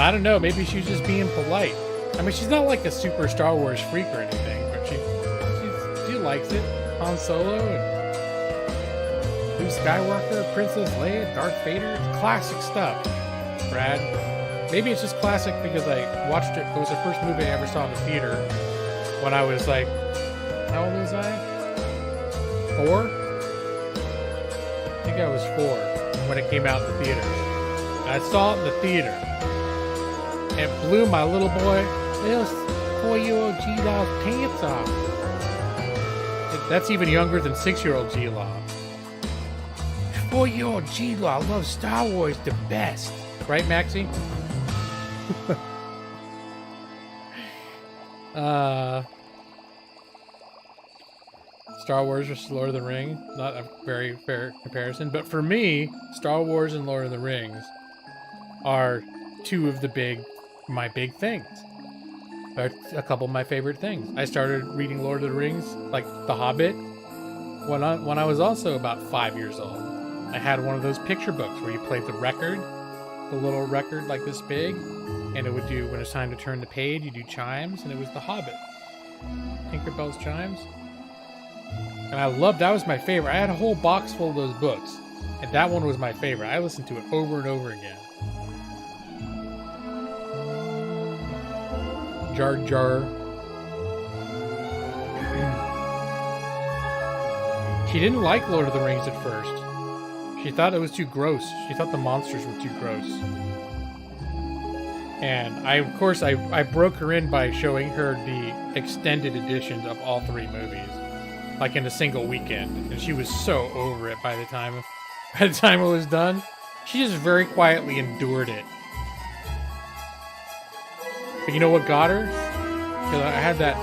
I don't know, maybe she's just being polite. I mean, she's not like a super Star Wars freak or anything, but she likes it. Han Solo and Luke Skywalker, Princess Leia, Darth Vader, it's classic stuff, Brad. Maybe it's just classic because I watched it. It was the first movie I ever saw in the theater when I was like, how old was I? 4? I think I was 4 when it came out in the theater. And I saw it in the theater. And it blew my little boy, this 4-year-old G-Law's pants off. That's even younger than 6-year-old G-Law. 4-year-old G-Law loves Star Wars the best. Right, Maxie? Star Wars versus Lord of the Rings. Not a very fair comparison. But for me, Star Wars and Lord of the Rings are two of my big things. They're a couple of my favorite things. I started reading Lord of the Rings, like The Hobbit, when I was also about 5 years old. I had one of those picture books where you played the record, the little record like this big, and it would do, when it's time to turn the page, you do chimes, and it was The Hobbit. Tinkerbell's chimes. And I loved, that was my favorite. I had a whole box full of those books, and that one was my favorite. I listened to it over and over again. Jar Jar. She didn't like Lord of the Rings at first. She thought it was too gross. She thought the monsters were too gross. And of course, I broke her in by showing her the extended editions of all 3 movies, like in a single weekend. And she was so over it by the time it was done. She just very quietly endured it. But you know what got her? Because I had that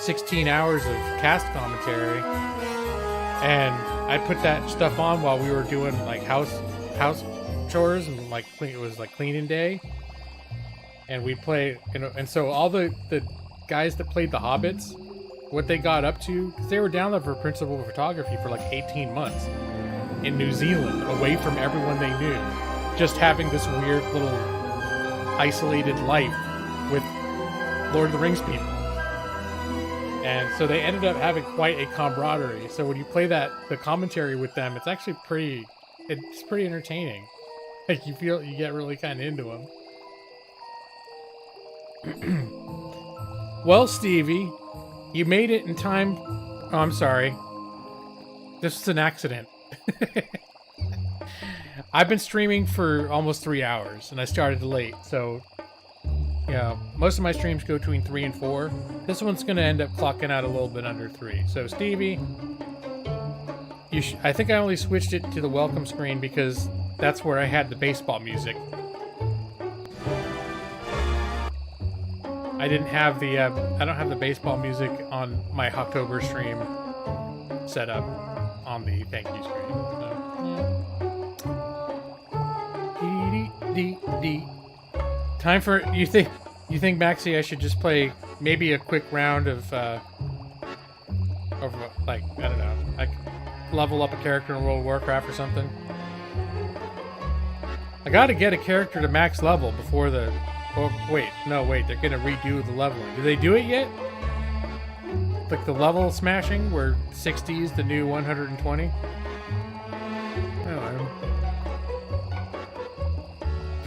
16 hours of cast commentary, and I put that stuff on while we were doing like house chores, and like it was like cleaning day, and we'd play, and so all the guys that played the Hobbits, what they got up to, because they were down there for principal photography for like 18 months in New Zealand, away from everyone they knew, just having this weird little isolated life with Lord of the Rings people. And so they ended up having quite a camaraderie. So when you play the commentary with them, it's actually pretty entertaining. Like you get really kind of into them. Well, Stevie, you made it in time. Oh, I'm sorry. This was an accident. I've been streaming for almost 3 hours, and I started late, so yeah, most of my streams go between 3 and 4. This one's going to end up clocking out a little bit under 3. So, Stevie, I think I only switched it to the welcome screen because that's where I had the baseball music. I don't have the baseball music on my Hawktober stream set up on the thank you screen. So. Time for you think Maxie I should just play maybe a quick round of like I don't know, like level up a character in World of Warcraft or something. I gotta get a character to max level before the wait, they're gonna redo the leveling. Did they do it yet? Like the level smashing where 60 is the new 120? I don't know.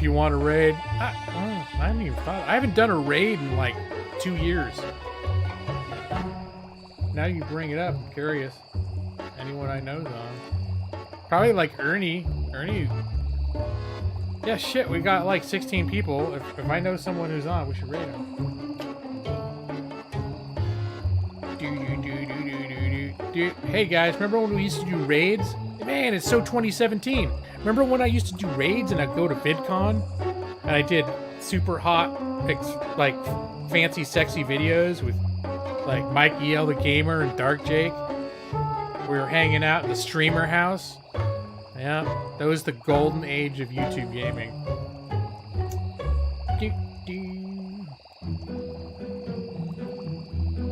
if you want to raid. I haven't even thought. I haven't done a raid in like 2 years. Now you bring it up, I'm curious. Anyone I know's on? Probably like Ernie. Ernie. Yeah, shit. We got like 16 people. If I know someone who's on, we should raid them. Hey guys, remember when we used to do raids? Man, it's so 2017. Remember when I used to do raids and I'd go to VidCon and I did super hot, like fancy, sexy videos with like Mike EL the Gamer and Dark Jake? We were hanging out in the streamer house. Yeah, that was the golden age of YouTube gaming.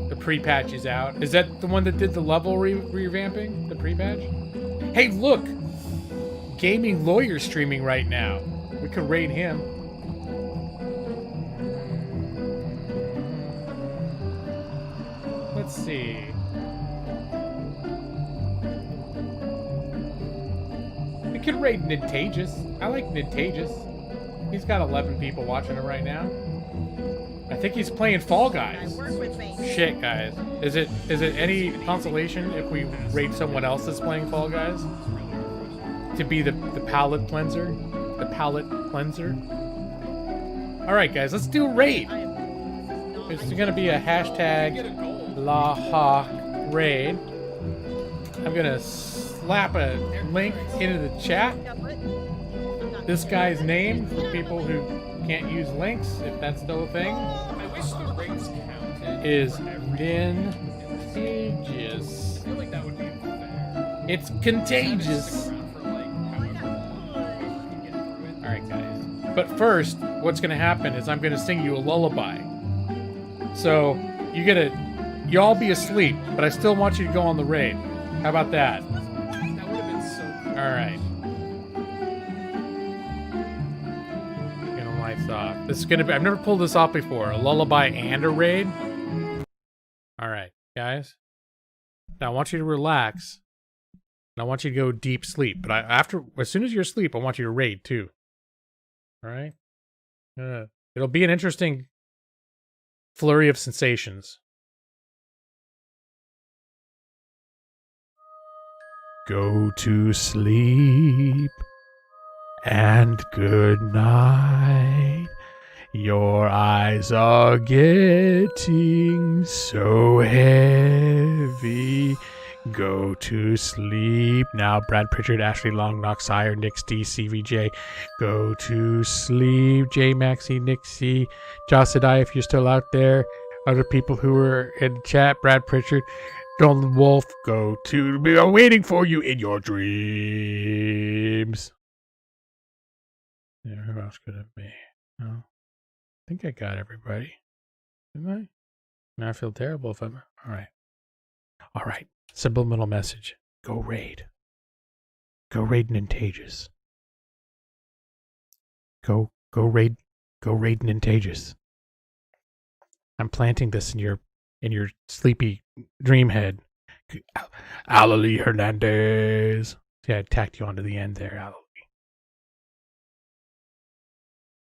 The pre-patch is out. Is that the one that did the level revamping? The pre-patch? Hey, look! Gaming Lawyer streaming right now. We could raid him. Let's see. We could raid Nintagious. I like Nintagious. He's got 11 people watching it right now. I think he's playing Fall Guys. Shit, guys. Is it any consolation if we raid someone else that's playing Fall Guys? To be the palate cleanser? The palate cleanser? Alright, guys, let's do a raid. It's gonna be a hashtag LAHA raid. I'm gonna slap a link into the chat. This guy's name for people who can't use links, if that's still a thing, is Contagious. It's contagious. Alright, guys. But first, what's gonna happen is I'm gonna sing you a lullaby. So, you all be asleep, but I still want you to go on the raid. How about that? That would have been so cool. Alright. Lights off. This is gonna be, I've never pulled this off before. A lullaby and a raid. Alright, guys. Now I want you to relax. And I want you to go deep sleep. But as soon as you're asleep, I want you to raid too. Alright? It'll be an interesting flurry of sensations. Go to sleep. And good night. Your eyes are getting so heavy. Go to sleep. Now, Brad Pritchard, Ashley Long, Knox Sire, Nix D, CVJ. Go to sleep. J Maxi, Nixie, Josadai, if you're still out there. Other people who are in the chat, Brad Pritchard, Dolan Wolf, go to. We are waiting for you in your dreams. Yeah, who else could it be? Oh, I think I got everybody. Didn't I? Now I feel terrible if I'm... Alright. Alright. Subliminal message. Go raid. Go raid Nintagious. Go raid Nintagious. I'm planting this in your sleepy dream head. Alalee Hernandez. See, I tacked you onto the end there, Alalee.